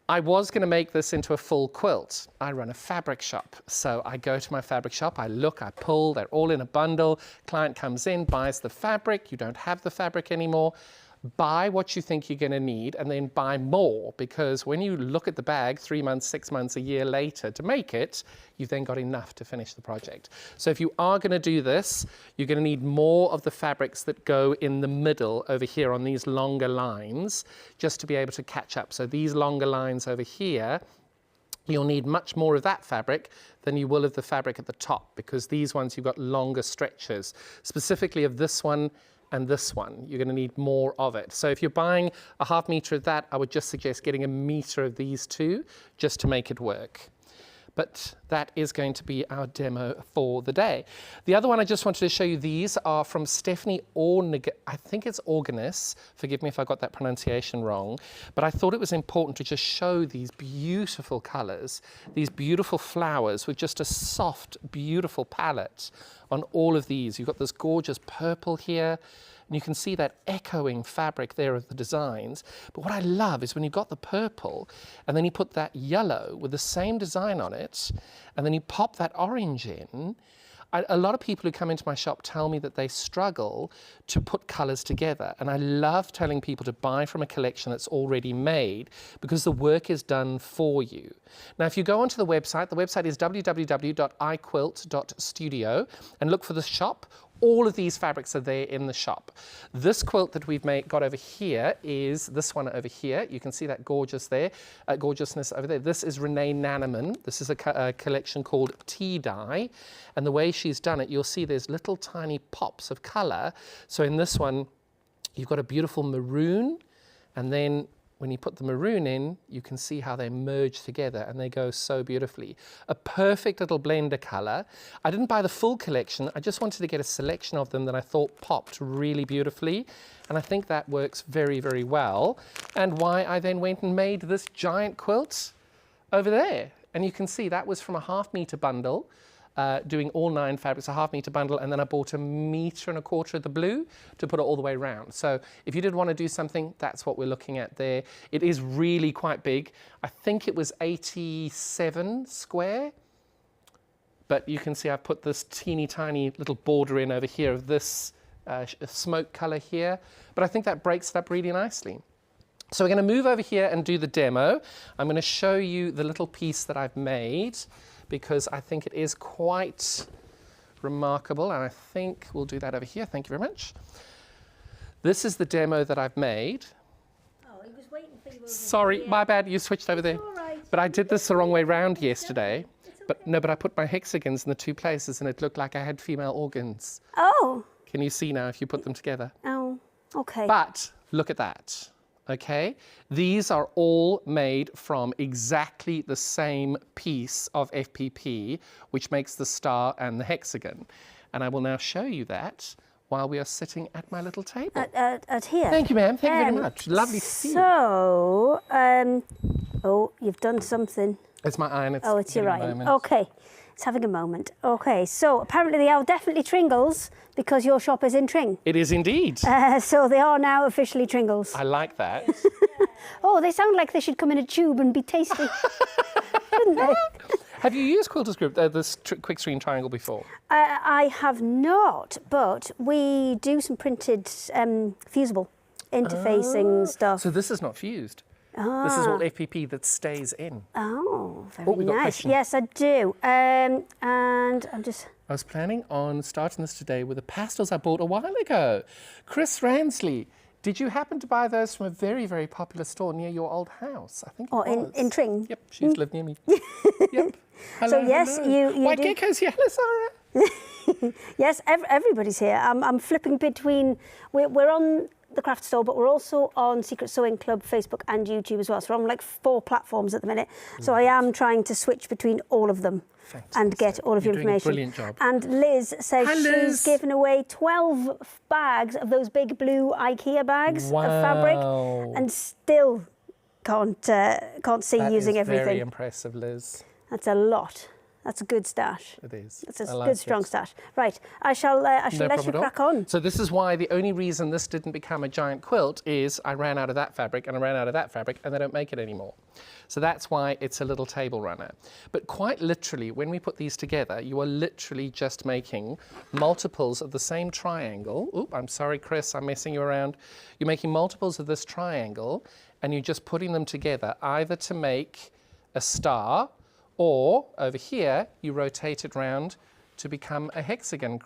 I was going to make this into a full quilt. I run a fabric shop. So I go to my fabric shop, I look, I pull, they're all in a bundle. Client comes in, buys the fabric. You don't have the fabric anymore. Buy what you think you're going to need and then buy more, because when you look at the bag 3 months, 6 months, a year later to make it, you've then got enough to finish the project. So if you are going to do this, you're going to need more of the fabrics that go in the middle over here on these longer lines just to be able to catch up. So these longer lines over here, you'll need much more of that fabric than you will of the fabric at the top, because these ones you've got longer stretches, specifically of this one and this one. You're going to need more of it. So if you're buying a ½ meter of that, I would just suggest getting 1 meter of these two just to make it work. But that is going to be our demo for the day. The other one I just wanted to show you, these are from Stephanie I think it's Organis. Forgive me if I got that pronunciation wrong. But I thought it was important to just show these beautiful colors, these beautiful flowers with just a soft, beautiful palette on all of these. You've got this gorgeous purple here. And you can see that echoing fabric there of the designs. But what I love is when you've got the purple and then you put that yellow with the same design on it, and then you pop that orange in. A lot of people who come into my shop tell me that they struggle to put colors together. And I love telling people to buy from a collection that's already made, because the work is done for you. Now, if you go onto the website is www.iquilt.studio, and look for the shop. All of these fabrics are there in the shop. This quilt that we've got over here is this one over here. You can see that gorgeousness over there. This is Renee Nanneman. This is a collection called Tea Dye. And the way she's done it, you'll see there's little tiny pops of color. So in this one, you've got a beautiful maroon, and then when you put the maroon in, you can see how they merge together and they go so beautifully. A perfect little blender color. I didn't buy the full collection. I just wanted to get a selection of them that I thought popped really beautifully. And I think that works very, very well. And why I then went and made this giant quilt over there. And you can see that was from a ½ meter bundle. Doing all 9 fabrics, a ½ meter bundle, and then I bought 1.25 meters of the blue to put it all the way around. So if you did want to do something, that's what we're looking at there. It is really quite big. I think it was 87 square, but you can see I've put this teeny tiny little border in over here of this smoke color here, but I think that breaks it up really nicely. So we're going to move over here and do the demo. I'm going to show you the little piece that I've made, because I think it is quite remarkable, and I think we'll do that over here. Thank you very much. This is the demo that I've made. Oh, he was waiting for you over Sorry, here. my bad, you switched over there. All right. But I did this the wrong way round yesterday. But no, but I put my hexagons in the 2 places and it looked like I had female organs. Oh. Can you see now if you put them together? Oh, okay. But look at that. Okay, these are all made from exactly the same piece of FPP, which makes the star and the hexagon. And I will now show you that while we are sitting at my little table. At here? Thank you, ma'am. Thank you very much. Lovely to see you. So, oh, you've done something. It's my iron. Oh, it's your iron. Okay, it's having a moment. Okay, so apparently they are definitely Tringles because your shop is in Tring. It is indeed. So they are now officially Tringles. I like that. Oh, they sound like they should come in a tube and be tasty. Shouldn't they? Have you used Quilters Grid, this quick screen triangle before? I have not, but we do some printed fusible interfacing stuff. So this is not fused. This is all FPP that stays in. Oh, very Oh, we got a nice. question. Yes, I do. And I'm just... I was planning on starting this today with the pastels I bought a while ago. Chris Ransley, did you happen to buy those from a very, very popular store near your old house? I think it was. in Tring? Yep, she's lived near me. Yep. Hello, So yes, hello. you White do... geckos here. Hello, Sarah. Yes, everybody's here. I'm flipping between... We're on the craft store, but we're also on Secret Sewing Club, Facebook and YouTube as well. So we're on like 4 platforms at the minute. So I am trying to switch between all of them. Fantastic. And get all of your You're doing a information. brilliant job. And Liz says Hi, she's Liz. given away 12 bags of those big blue IKEA bags of fabric, Wow. and still can't see That using is everything. very impressive, Liz. That's a lot. That's a good stash. It is. That's a I like good, strong it. stash. Right, I shall No let you problem at all. crack on. So this is why the only reason this didn't become a giant quilt is I ran out of that fabric and I ran out of that fabric and they don't make it anymore. So that's why it's a little table runner. But quite literally, when we put these together, you are literally just making multiples of the same triangle. Oop, I'm sorry, Chris, I'm messing you around. You're making multiples of this triangle and you're just putting them together either to make a star, or over here, you rotate it round to become a hexagon.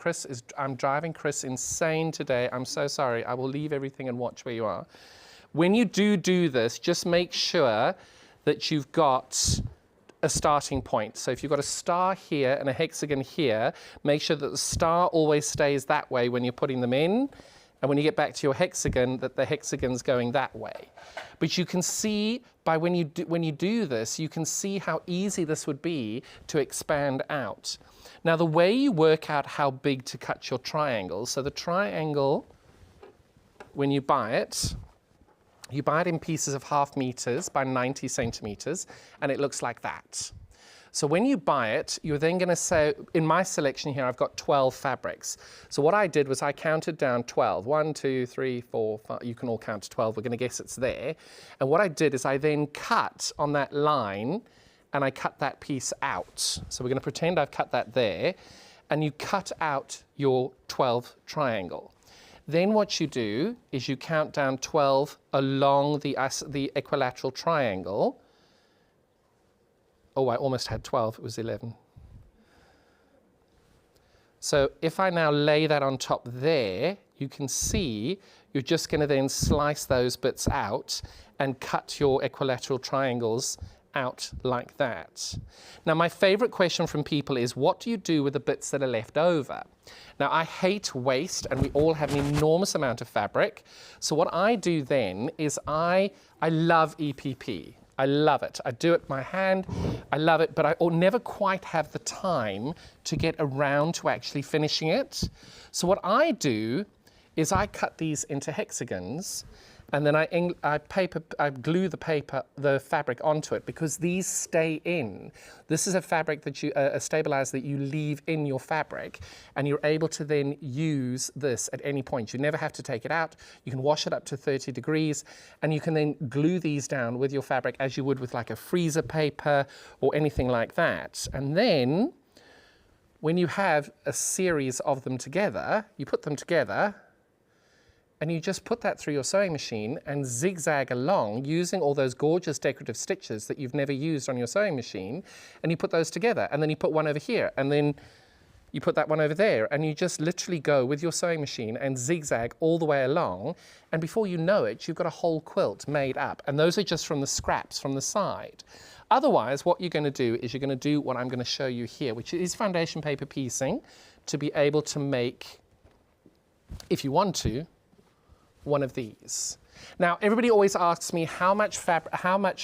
I'm driving Chris insane today. I'm so sorry. I will leave everything and watch where you are. When you do this, just make sure that you've got a starting point. So if you've got a star here and a hexagon here, make sure that the star always stays that way when you're putting them in. And when you get back to your hexagon, that the hexagon's going that way. But you can see by when you do this, you can see how easy this would be to expand out. Now the way you work out how big to cut your triangle, so the triangle, when you buy it in pieces of 0.5 meters by 90 centimeters, and it looks like that. So when you buy it, you're then going to say, in my selection here, I've got 12 fabrics. So what I did was I counted down 12. 1, 2, 3, 4, 5. You can all count to 12. We're going to guess it's there. And what I did is I then cut on that line, and I cut that piece out. So we're going to pretend I've cut that there, and you cut out your 12 triangle. Then what you do is you count down 12 along the equilateral triangle. Oh, I almost had 12, it was 11. So if I now lay that on top there, you can see you're just going to then slice those bits out and cut your equilateral triangles out like that. Now my favorite question from people is, what do you do with the bits that are left over? Now I hate waste, and we all have an enormous amount of fabric. So what I do then is I love EPP. I love it. I do it by hand. I love it, but I never quite have the time to get around to actually finishing it. So what I do is I cut these into hexagons, and then I glue the fabric onto it, because these stay in. This is a fabric that a stabilizer that you leave in your fabric, and you're able to then use this at any point. You never have to take it out. You can wash it up to 30 degrees, and you can then glue these down with your fabric as you would with like a freezer paper or anything like that. And then when you have a series of them together, you put them together, and you just put that through your sewing machine and zigzag along using all those gorgeous decorative stitches that you've never used on your sewing machine, and you put those together, and then you put one over here, and then you put that one over there, and you just literally go with your sewing machine and zigzag all the way along, and before you know it, you've got a whole quilt made up. And those are just from the scraps from the side. Otherwise, what you're going to do is you're going to do what I'm going to show you here, which is foundation paper piecing, to be able to make, if you want to, one of these. Now, everybody always asks me how much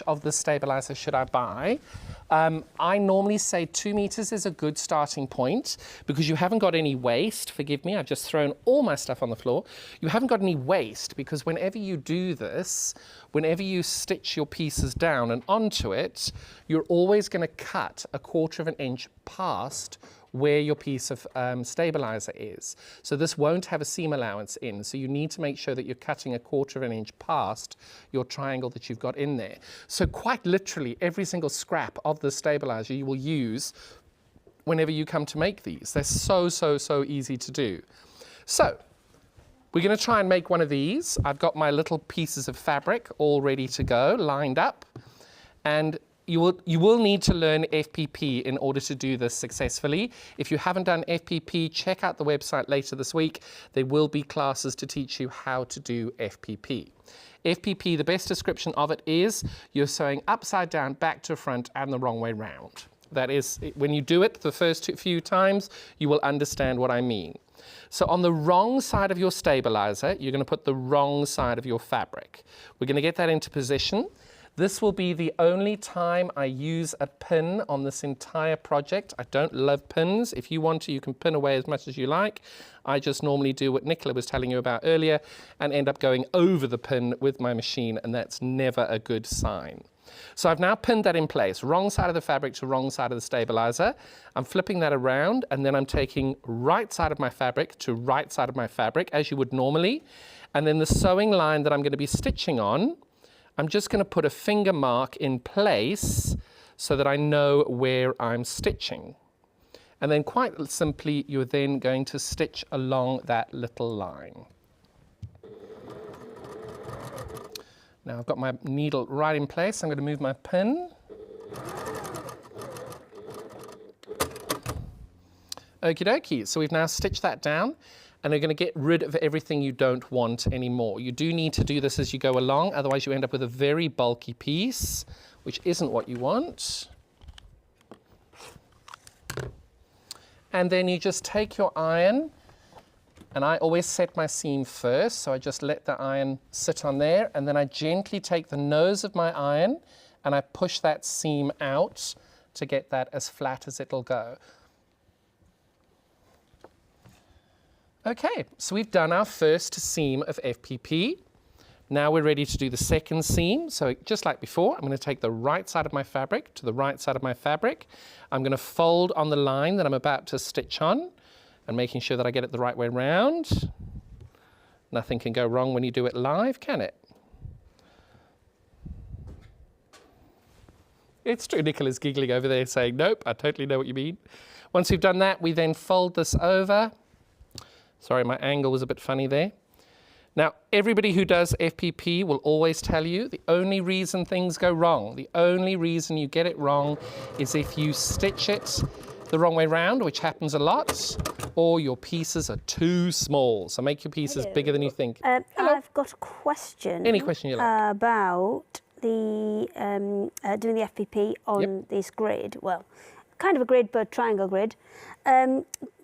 of the stabilizer should I buy? I normally say 2 meters is a good starting point, because you haven't got any waste. Forgive me, I've just thrown all my stuff on the floor. You haven't got any waste, because whenever you do this, whenever you stitch your pieces down and onto it, you're always going to cut 1/4 inch past where your piece of stabilizer is. So this won't have a seam allowance in, so you need to make sure that you're cutting 1/4 inch past your triangle that you've got in there. So quite literally every single scrap of the stabilizer you will use whenever you come to make these. They're so easy to do. So We're going to try and make one of these. I've got my little pieces of fabric all ready to go, lined up. And you will need to learn FPP in order to do this successfully. If you haven't done FPP, check out the website later this week. There will be classes to teach you how to do FPP. FPP, the best description of it is you're sewing upside down, back to front, and the wrong way round. That is, when you do it the first few times, you will understand what I mean. So on the wrong side of your stabilizer, you're going to put the wrong side of your fabric. We're going to get that into position. This will be the only time I use a pin on this entire project. I don't love pins. If you want to, you can pin away as much as you like. I just normally do what Nicola was telling you about earlier and end up going over the pin with my machine, and that's never a good sign. So I've now pinned that in place, wrong side of the fabric to wrong side of the stabilizer. I'm flipping that around, and then I'm taking right side of my fabric to right side of my fabric, as you would normally. And then the sewing line that I'm going to be stitching on, I'm just going to put a finger mark in place so that I know where I'm stitching. And then quite simply, you're then going to stitch along that little line. Now I've got my needle right in place. I'm going to move my pin. Okie dokie. So we've now stitched that down. And they're going to get rid of everything you don't want anymore. You do need to do this as you go along, otherwise you end up with a very bulky piece, which isn't what you want. And then you just take your iron, and I always set my seam first, so I just let the iron sit on there, and then I gently take the nose of my iron and I push that seam out to get that as flat as it'll go. Okay, so we've done our first seam of FPP. Now we're ready to do the second seam. So just like before, I'm going to take the right side of my fabric to the right side of my fabric. I'm going to fold on the line that I'm about to stitch on and making sure that I get it the right way round. Nothing can go wrong when you do it live, can it? It's true, Nicola's giggling over there saying, nope, I totally know what you mean. Once we've done that, we then fold this over. Sorry, my angle was a bit funny there. Now, everybody who does FPP will always tell you the only reason things go wrong, the only reason you get it wrong is if you stitch it the wrong way round, which happens a lot, or your pieces are too small. So make your pieces bigger than you think. I've got a question. Any question you like. About the doing the FPP on this grid. Well, kind of a grid, but triangle grid.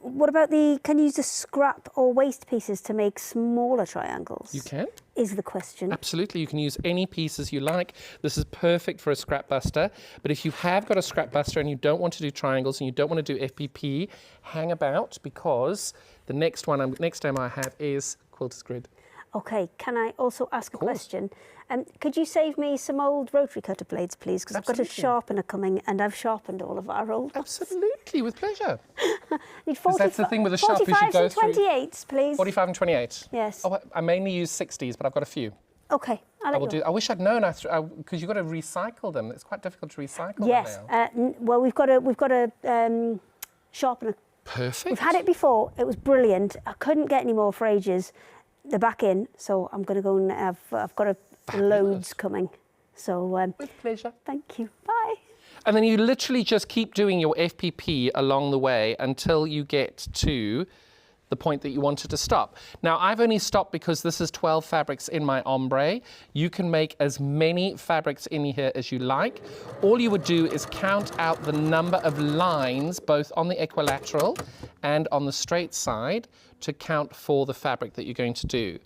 What about can you use the scrap or waste pieces to make smaller triangles? You can. Is the question. Absolutely, you can use any pieces you like. This is perfect for a scrap buster, but if you have got a scrap buster and you don't want to do triangles and you don't want to do FPP, hang about, because the next demo I have is Quilters Grid. Okay, can I also ask a question? Could you save me some old rotary cutter blades, please? Because I've got a sharpener coming, and I've sharpened all of our old. Absolutely, with pleasure. Need 40, that's the thing with the sharp, we should go through. 28s, please. 45 and 28. Yes. Oh, I mainly use 60s, but I've got a few. Okay, I wish I'd known, because you've got to recycle them. It's quite difficult to recycle them now. Well, we've got a sharpener. Perfect. We've had it before. It was brilliant. I couldn't get any more for ages. They're back in, so I'm going to go and I've got loads coming. So with pleasure. Thank you. Bye. And then you literally just keep doing your FPP along the way until you get to the point that you wanted to stop. Now, I've only stopped because this is 12 fabrics in my ombre. You can make as many fabrics in here as you like. All you would do is count out the number of lines, both on the equilateral and on the straight side, to count for the fabric that you're going to do.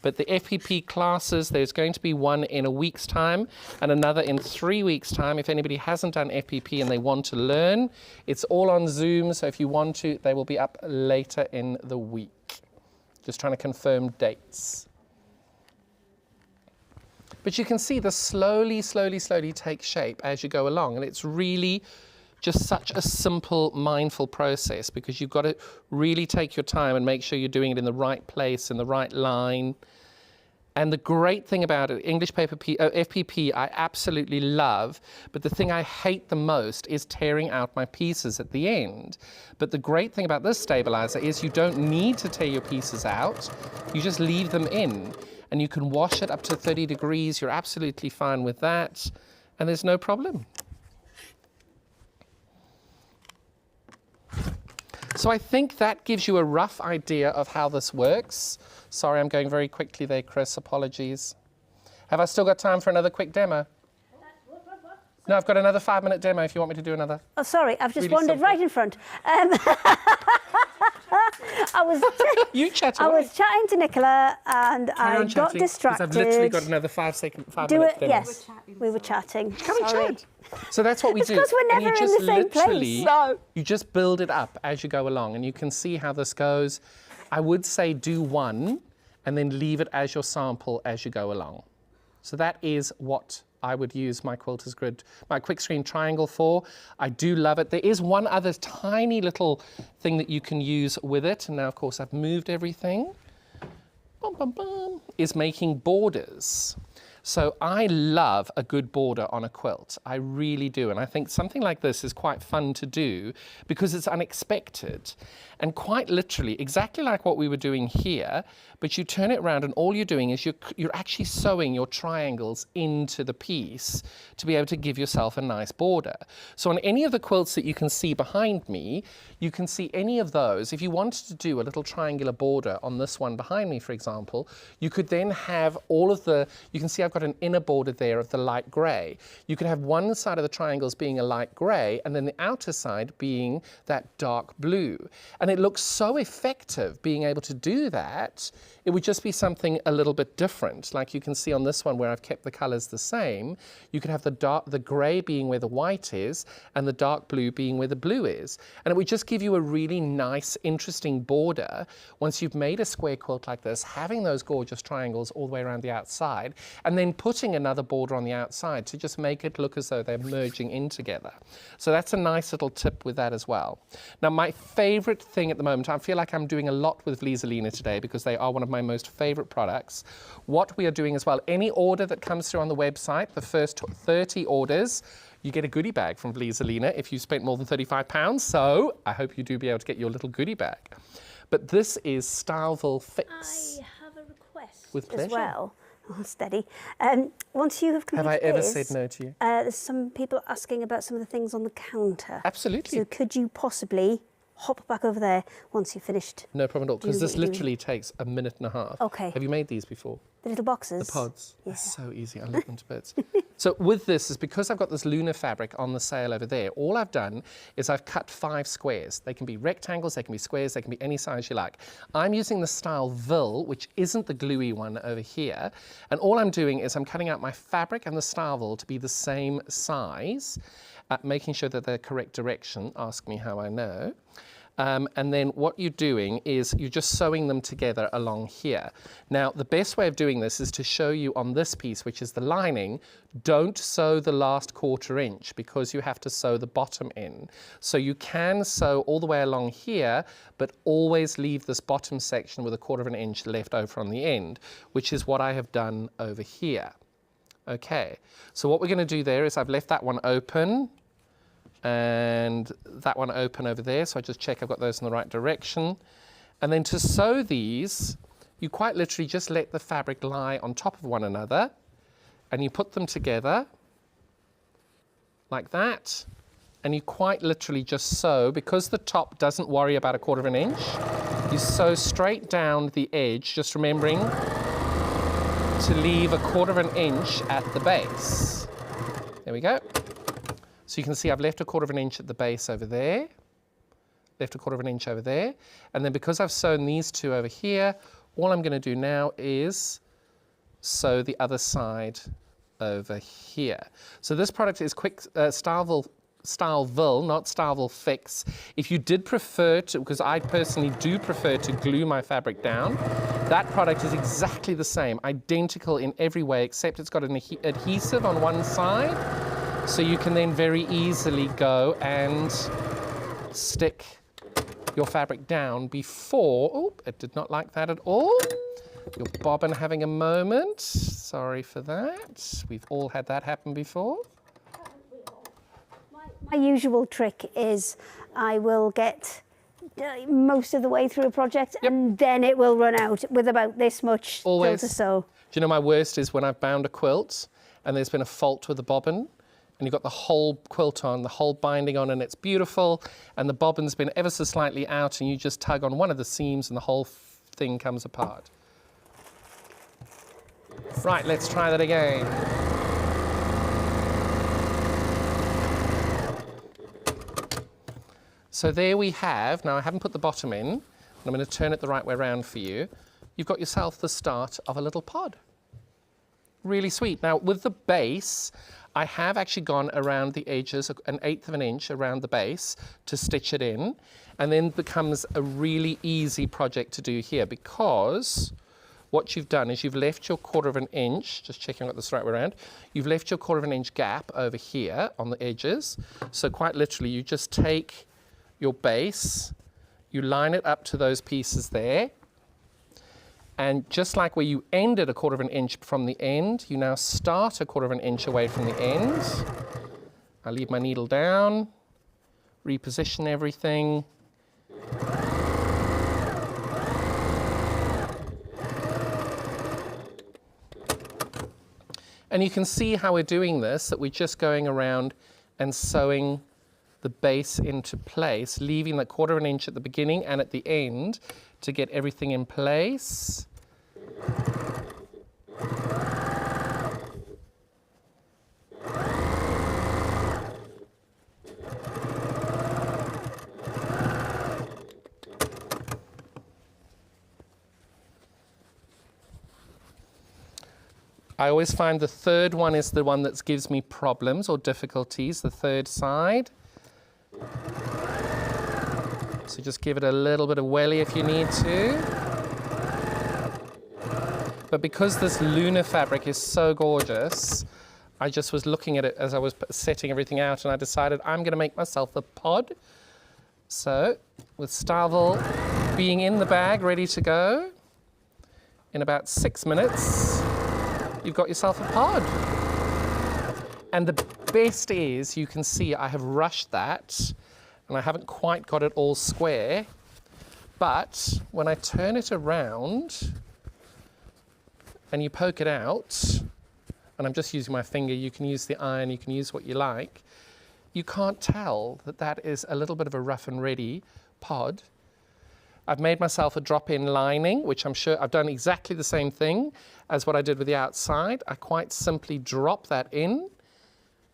But the FPP classes, there's going to be one in a week's time and another in 3 weeks' time. If anybody hasn't done FPP and they want to learn, it's all on Zoom. So if you want to, they will be up later in the week. Just trying to confirm dates. But you can see this slowly takes shape as you go along. And it's really just such a simple, mindful process, because you've got to really take your time and make sure you're doing it in the right place, in the right line. And the great thing about it, English paper FPP, I absolutely love, but the thing I hate the most is tearing out my pieces at the end. But the great thing about this stabilizer is you don't need to tear your pieces out, you just leave them in, and you can wash it up to 30 degrees, you're absolutely fine with that, and there's no problem. So I think that gives you a rough idea of how this works. Sorry, I'm going very quickly there, Chris. Apologies. Have I still got time for another quick demo? No, I've got another 5-minute demo if you want me to do another. Oh, sorry, I've just Really wandered simple. right in front. I was You chat I away. was chatting to Nicola and Carry I on got chatting, 'cause distracted. I've literally got another 5-minute Do it, demo. yes. We were chatting. Come and Sorry. chat. So that's what we do. 'cause we're And you never in just the same place. literally- No. You just build it up as you go along, and you can see how this goes. I would say do one, and then leave it as your sample as you go along. So that is what I would use my Quilters Grid, my quick screen triangle for. I do love it. There is one other tiny little thing that you can use with it, and now of course I've moved everything, bum, bum, bum, is making borders. So I love a good border on a quilt. I really do. And I think something like this is quite fun to do because it's unexpected. And quite literally, exactly like what we were doing here, but you turn it around and all you're doing is you're actually sewing your triangles into the piece to be able to give yourself a nice border. So on any of the quilts that you can see behind me, you can see any of those. If you wanted to do a little triangular border on this one behind me, for example, you could then have all of the, you can see I've got an inner border there of the light grey. You could have one side of the triangles being a light grey and then the outer side being that dark blue. And it looks so effective being able to do that. It would just be something a little bit different. Like you can see on this one where I've kept the colours the same, you could have the grey being where the white is and the dark blue being where the blue is. And it would just give you a really nice, interesting border. Once you've made a square quilt like this, having those gorgeous triangles all the way around the outside, and then putting another border on the outside to just make it look as though they're merging in together. So that's a nice little tip with that as well. Now, my favourite thing at the moment, I feel like I'm doing a lot with Vlisolina today because they are one of my most favourite products. What we are doing as well, any order that comes through on the website, the first 30 orders, you get a goodie bag from Vlisolina if you spent more than £35. So I hope you do be able to get your little goodie bag. But this is Styleville Fix. I have a request With as pleasure. well. Oh, steady. Once you have completed Have I ever this, said no to you? There's some people asking about some of the things on the counter. Absolutely. So could you possibly hop back over there once you've finished No problem at all, because do this what you do. literally takes a minute and a half. Okay. Have you made these before? the little boxes? The pods. Yeah. They're so easy. I love them to bits. So with this, is because I've got this Luna fabric on the sale over there, all I've done is I've cut 5 squares. They can be rectangles, they can be squares, they can be any size you like. I'm using the Styleville, which isn't the gluey one over here. And all I'm doing is I'm cutting out my fabric and the Styleville to be the same size, making sure that they're the correct direction. Ask me how I know. And then what you're doing is you're just sewing them together along here. Now, the best way of doing this is to show you on this piece, which is the lining, don't sew the last 1/4 inch because you have to sew the bottom in. So you can sew all the way along here, but always leave this bottom section with a 1/4 inch left over on the end, which is what I have done over here. Okay, so what we're going to do there is I've left that one open, and that one open over there, so I just check I've got those in the right direction. And then to sew these, you quite literally just let the fabric lie on top of one another, and you put them together like that, and you quite literally just sew, because the top doesn't worry about a 1/4 inch, you sew straight down the edge, just remembering to leave a 1/4 inch at the base. There we go. So you can see I've left a 1/4 inch at the base over there, left a 1/4 inch over there, and then because I've sewn these two over here, all I'm going to do now is sew the other side over here. So this product is Styleville, not Styleville Fix. If you did prefer to, because I personally do prefer to glue my fabric down, that product is exactly the same, identical in every way, except it's got an adhesive on one side. So you can then very easily go and stick your fabric down before, oh, it did not like that at all. Your bobbin having a moment. Sorry for that. We've all had that happen before. My usual trick is I will get most of the way through a project and then it will run out with about this much still to sew. Do you know my worst is when I've bound a quilt and there's been a fault with the bobbin and you've got the whole quilt on, the whole binding on, and it's beautiful, and the bobbin's been ever so slightly out and you just tug on one of the seams and the whole thing comes apart. Right, let's try that again. So there we have, now I haven't put the bottom in, and I'm going to turn it the right way around for you. You've got yourself the start of a little pod. Really sweet. Now with the base, I have actually gone around the edges, 1/8 of an inch around the base to stitch it in, and then it becomes a really easy project to do here, because what you've done is you've left your 1/4 of an inch, just checking I got this right way around, you've left your 1/4 of an inch gap over here on the edges. So quite literally you just take your base, you line it up to those pieces there, and just like where you ended 1/4 of an inch from the end, you now start 1/4 of an inch away from the end. I leave my needle down, reposition everything. And you can see how we're doing this, that we're just going around and sewing the base into place, leaving that 1/4 of an inch at the beginning and at the end to get everything in place. I always find the third one is the one that gives me problems or difficulties, the third side. So just give it a little bit of welly if you need to. But because this Luna fabric is so gorgeous, I just was looking at it as I was setting everything out, and I decided I'm going to make myself a pod. So with Starville being in the bag, ready to go, in about 6 minutes, you've got yourself a pod. And the best is, you can see I have rushed that, and I haven't quite got it all square, but when I turn it around and you poke it out, and I'm just using my finger, you can use the iron, you can use what you like, you can't tell that that is a little bit of a rough and ready pod. I've made myself a drop-in lining, which I'm sure I've done exactly the same thing as what I did with the outside. I quite simply drop that in.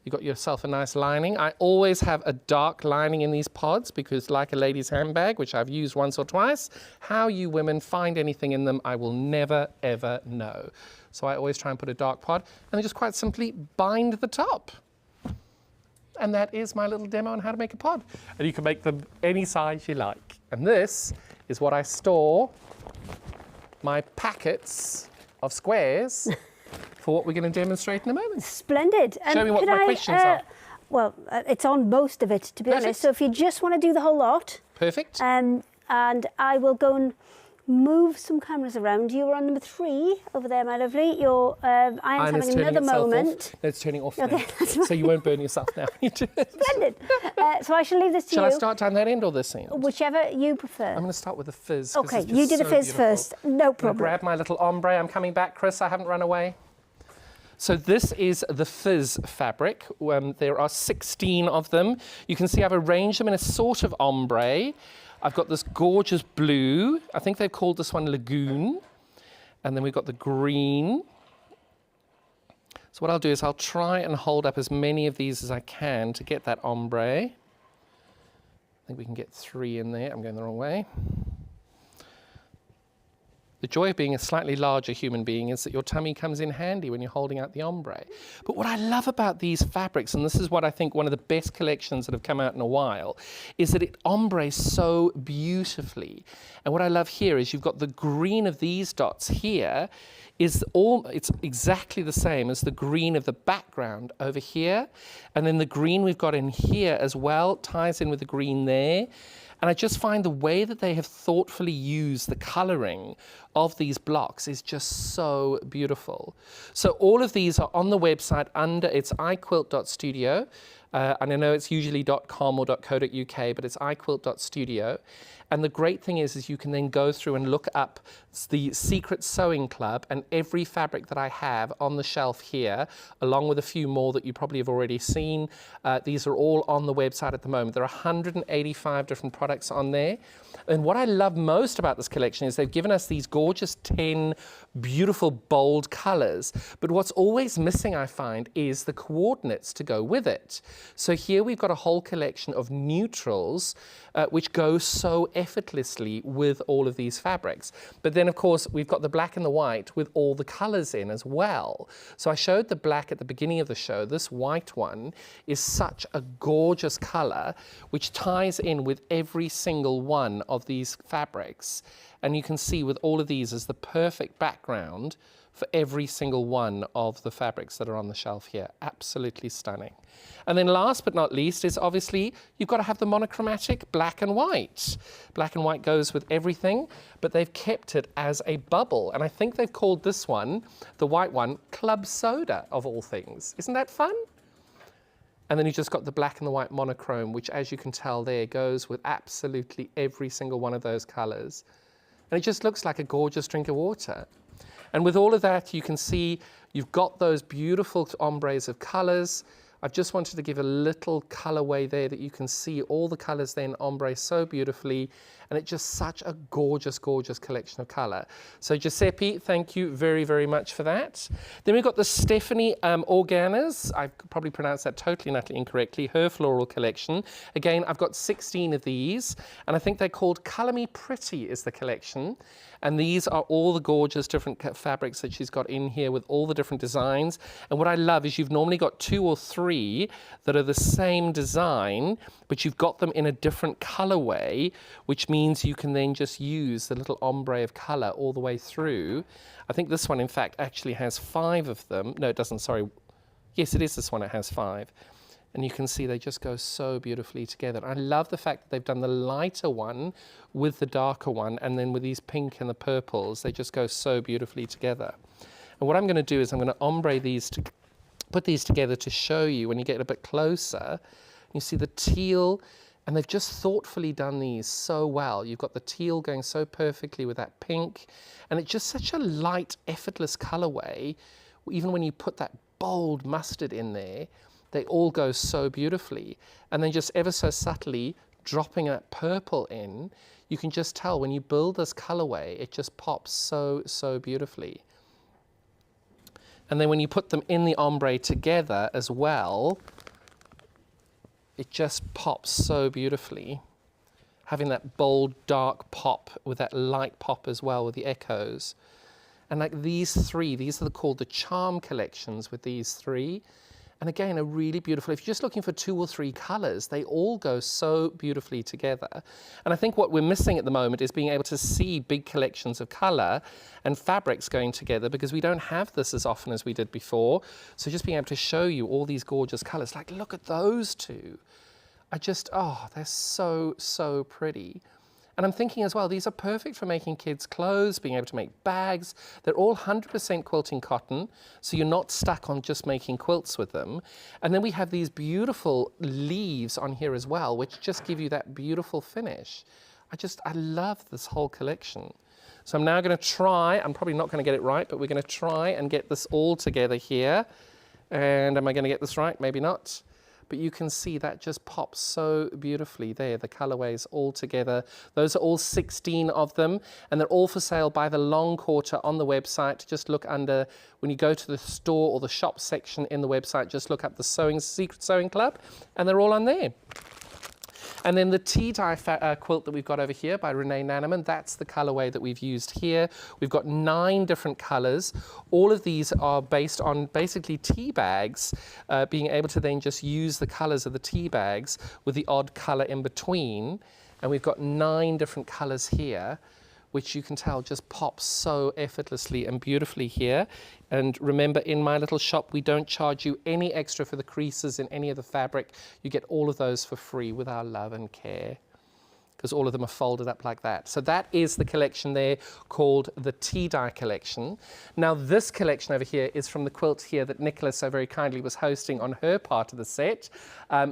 You've got yourself a nice lining. I always have a dark lining in these pods because, like a lady's handbag, which I've used once or twice, how you women find anything in them, I will never, ever know. So I always try and put a dark pod and then just quite simply bind the top. And that is my little demo on how to make a pod. And you can make them any size you like. And this is what I store my packets of squares for what we're going to demonstrate in a moment. Splendid. Show me what my questions are. Well, it's on most of it, to be honest. So if you just want to do the whole lot. Perfect. And I will go and move some cameras around. You were on number 3 over there, my lovely. Your iron's having another moment. No, it's turning off Okay, now. that's fine. So you won't burn yourself now. Splendid. So I shall leave this to Shall you. I start down that end or this end? Whichever you prefer. I'm going to start with the fizz. 'cause Okay, it's just you do the so fizz beautiful. first. No I'm going to problem. grab my little ombre. I'm coming back, Chris. I haven't run away. So this is the fizz fabric. There are 16 of them. You can see I've arranged them in a sort of ombre. I've got this gorgeous blue. I think they've called this one Lagoon. And then we've got the green. So what I'll do is I'll try and hold up as many of these as I can to get that ombre. I think we can get 3 in there. I'm going the wrong way. The joy of being a slightly larger human being is that your tummy comes in handy when you're holding out the ombre. But what I love about these fabrics, and this is what I think one of the best collections that have come out in a while, is that it ombres so beautifully. And what I love here is you've got the green of these dots here it's exactly the same as the green of the background over here. And then the green we've got in here as well ties in with the green there. And I just find the way that they have thoughtfully used the coloring of these blocks is just so beautiful. So all of these are on the website under, it's iquilt.studio. And I know it's usually .com or .co.uk, but it's iquilt.studio. And the great thing is you can then go through and look up the Secret Sewing Club and every fabric that I have on the shelf here, along with a few more that you probably have already seen. These are all on the website at the moment. There are 185 different products on there. And what I love most about this collection is they've given us these gorgeous 10 beautiful, bold colors. But what's always missing, I find, is the coordinates to go with it. So here we've got a whole collection of neutrals, which go so effortlessly with all of these fabrics. But then, of course, we've got the black and the white with all the colors in as well. So I showed the black at the beginning of the show. This white one is such a gorgeous color, which ties in with every single one of these fabrics. And you can see with all of these as the perfect background for every single one of the fabrics that are on the shelf here. Absolutely stunning. And then last but not least is obviously you've got to have the monochromatic black and white. Black and white goes with everything, but they've kept it as a bubble. And I think they've called this one, the white one, Club Soda of all things. Isn't that fun? And then you've just got the black and the white monochrome, which as you can tell there goes with absolutely every single one of those colors. And it just looks like a gorgeous drink of water. And with all of that, you can see you've got those beautiful ombres of colors. I've just wanted to give a little colorway there that you can see all the colors then ombre so beautifully, and it's just such a gorgeous, gorgeous collection of color. So Giuseppe, thank you very, very much for that. Then we've got the Stephanie Organas. I probably pronounced that totally and utterly incorrectly, her floral collection. Again, I've got 16 of these, and I think they're called Color Me Pretty is the collection. And these are all the gorgeous different fabrics that she's got in here with all the different designs. And what I love is you've normally got 2 or 3 that are the same design, but you've got them in a different colorway, which means you can then just use the little ombre of color all the way through. I think this one, in fact, actually has 5 of them. No, it doesn't, sorry. Yes, it is this one, it has 5. And you can see they just go so beautifully together. I love the fact that they've done the lighter one with the darker one, and then with these pink and the purples, they just go so beautifully together. And what I'm going to do is I'm going to ombre these, put these together to show you when you get a bit closer. You see the teal, and they've just thoughtfully done these so well. You've got the teal going so perfectly with that pink, and it's just such a light, effortless colorway. Even when you put that bold mustard in there, they all go so beautifully. And then just ever so subtly dropping that purple in, you can just tell when you build this colorway, it just pops so, so beautifully. And then when you put them in the ombre together as well, it just pops so beautifully. Having that bold, dark pop with that light pop as well with the echoes. And like these 3, these are called the Charm collections with these 3. And again, a really beautiful, if you're just looking for 2 or 3 colors, they all go so beautifully together. And I think what we're missing at the moment is being able to see big collections of color and fabrics going together, because we don't have this as often as we did before. So just being able to show you all these gorgeous colors, like look at those 2. Oh, they're so, so pretty. And I'm thinking as well, these are perfect for making kids' clothes, being able to make bags. They're all 100% quilting cotton, so you're not stuck on just making quilts with them. And then we have these beautiful leaves on here as well, which just give you that beautiful finish. I love this whole collection. So I'm now going to try, I'm probably not going to get it right, but we're going to try and get this all together here. And am I going to get this right? Maybe not. But you can see that just pops so beautifully there, the colorways all together. Those are all 16 of them, and they're all for sale by the long quarter on the website. Just look under, when you go to the store or the shop section in the website, just look up the Secret Sewing Club, and they're all on there. And then the tea dye quilt that we've got over here by Renee Nanneman, that's the colorway that we've used here. We've got 9 different colors. All of these are based on basically tea bags, being able to then just use the colors of the tea bags with the odd color in between. And we've got 9 different colors here, which you can tell just pops so effortlessly and beautifully here. And remember, in my little shop, we don't charge you any extra for the creases in any of the fabric. You get all of those for free with our love and care, because all of them are folded up like that. So that is the collection there called the Tea Dye collection. Now this collection over here is from the quilt here that Nicola so very kindly was hosting on her part of the set.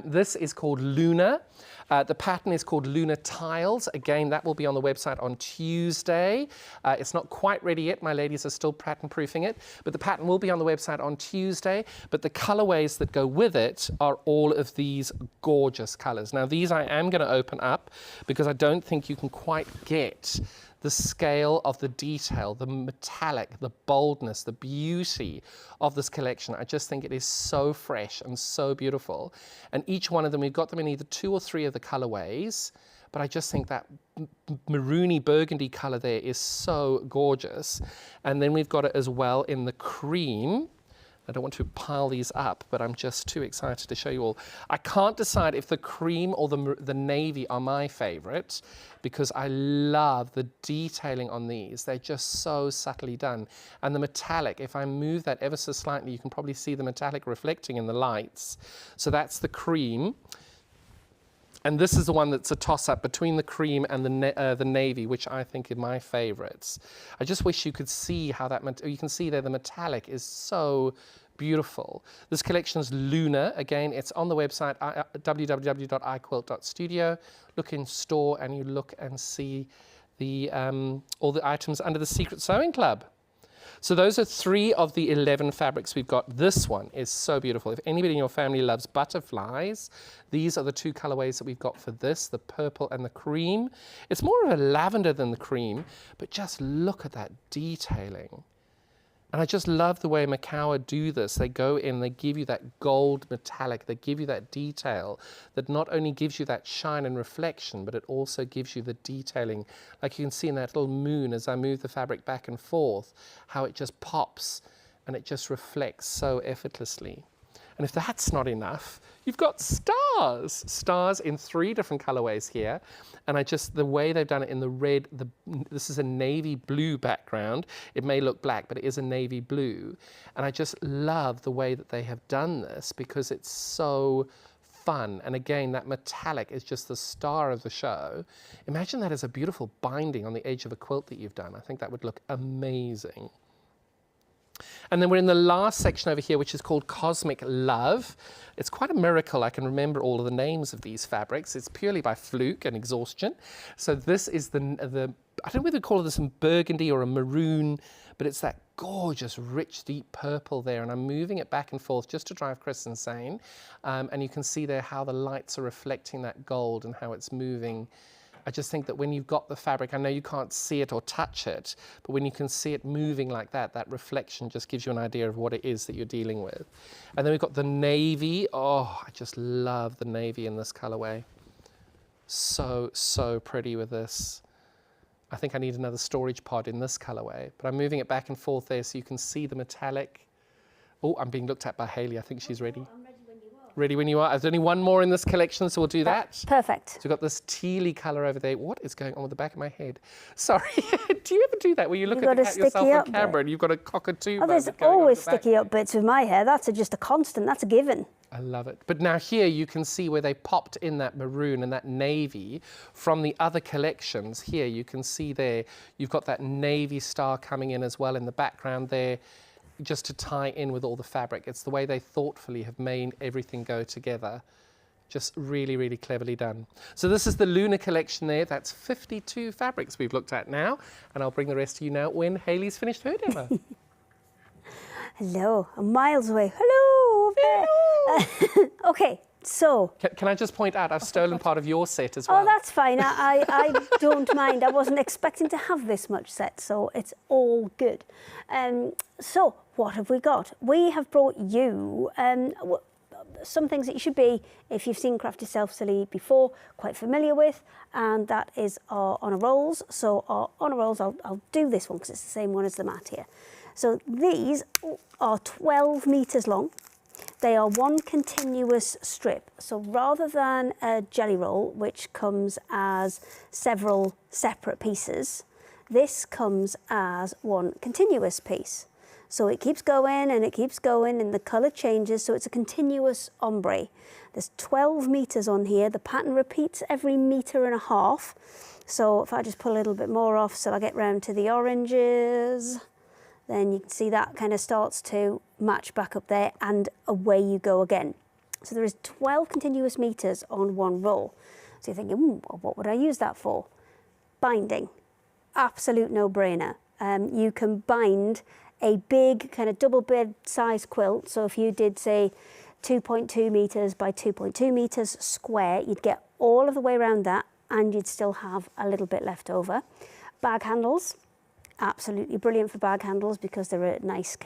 This is called Luna. The pattern is called Luna Tiles. Again, that will be on the website on Tuesday. It's not quite ready yet. My ladies are still pattern proofing it, but the pattern will be on the website on Tuesday. But the colorways that go with it are all of these gorgeous colors. Now these I am going to open up because I don't think you can quite get the scale of the detail, the metallic, the boldness, the beauty of this collection. I just think it is so fresh and so beautiful. And each one of them, we've got them in either 2 or 3 of the colorways, but I just think that maroony burgundy color there is so gorgeous. And then we've got it as well in the cream. I don't want to pile these up, but I'm just too excited to show you all. I can't decide if the cream or the navy are my favorite, because I love the detailing on these. They're just so subtly done. And the metallic, if I move that ever so slightly, you can probably see the metallic reflecting in the lights. So that's the cream. And this is the one that's a toss-up between the cream and the navy, which I think are my favorites. I just wish you could see how that, you can see there the metallic is so beautiful. This collection is Luna. Again, it's on the website, www.iquilt.studio. Look in store and you look and see the, all the items under the Secret Sewing Club. So those are 3 of the 11 fabrics we've got. This one is so beautiful. If anybody in your family loves butterflies, these are the 2 colorways that we've got for this, the purple and the cream. It's more of a lavender than the cream, but just look at that detailing. And I just love the way Makawa do this. They go in, they give you that gold metallic, they give you that detail that not only gives you that shine and reflection, but it also gives you the detailing. Like you can see in that little moon as I move the fabric back and forth, how it just pops and it just reflects so effortlessly. And if that's not enough, you've got stars. Stars in 3 different colorways here. And the way they've done it in the red, this is a navy blue background. It may look black, but it is a navy blue. And I just love the way that they have done this because it's so fun. And again, that metallic is just the star of the show. Imagine that as a beautiful binding on the edge of a quilt that you've done. I think that would look amazing. And then we're in the last section over here, which is called Cosmic Love. It's quite a miracle I can remember all of the names of these fabrics. It's purely by fluke and exhaustion. So this is I don't know whether to call this a burgundy or a maroon, but it's that gorgeous, rich, deep purple there. And I'm moving it back and forth just to drive Chris insane. And you can see there how the lights are reflecting that gold and how it's moving. I just think that when you've got the fabric, I know you can't see it or touch it, but when you can see it moving like that, that reflection just gives you an idea of what it is that you're dealing with. And then we've got the navy. Oh, I just love the navy in this colorway. So, so pretty with this. I think I need another storage pod in this colorway, but I'm moving it back and forth there so you can see the metallic. Oh, I'm being looked at by Hayley. I think she's ready. Ready when you are. There's only one more in this collection, so we'll do that. Perfect. So we've got this tealy colour over there. What is going on with the back of my head? Sorry. Do you ever do that where you look at yourself on camera and you've got a cockatoo? Oh, there's always sticky up bits with my hair. That's just a constant. That's a given. I love it. But now here you can see where they popped in that maroon and that navy from the other collections. Here you can see there, you've got that navy star coming in as well in the background there, just to tie in with all the fabric. It's the way they thoughtfully have made everything go together. Just really, really cleverly done. So this is the Luna collection there. That's 52 fabrics we've looked at now. And I'll bring the rest to you now when Hayley's finished her demo. Hello, I'm miles away. Hello. Hello. Okay, so. Can I just point out, I've stolen part of your set as well. Oh, that's fine. I don't mind. I wasn't expecting to have this much set, so it's all good. So what have we got? We have brought you some things that you should be, if you've seen Craft Yourself Silly before, quite familiar with, and that is our honour rolls. So our honour rolls, I'll do this one because it's the same one as the mat here. So these are 12 metres long. They are one continuous strip. So rather than a jelly roll, which comes as several separate pieces, this comes as one continuous piece. So it keeps going and it keeps going and the colour changes, so it's a continuous ombre. There's 12 metres on here. The pattern repeats every 1.5 metres. So if I just pull a little bit more off, so I get round to the oranges, then you can see that kind of starts to match back up there, and away you go again. So there is 12 continuous metres on one roll. So you're thinking, what would I use that for? Binding, absolute no-brainer. You can bind a big kind of double bed size quilt. So if you did say 2.2 metres by 2.2 metres square, you'd get all of the way around that and you'd still have a little bit left over. Bag handles, absolutely brilliant for bag handles because they're a nice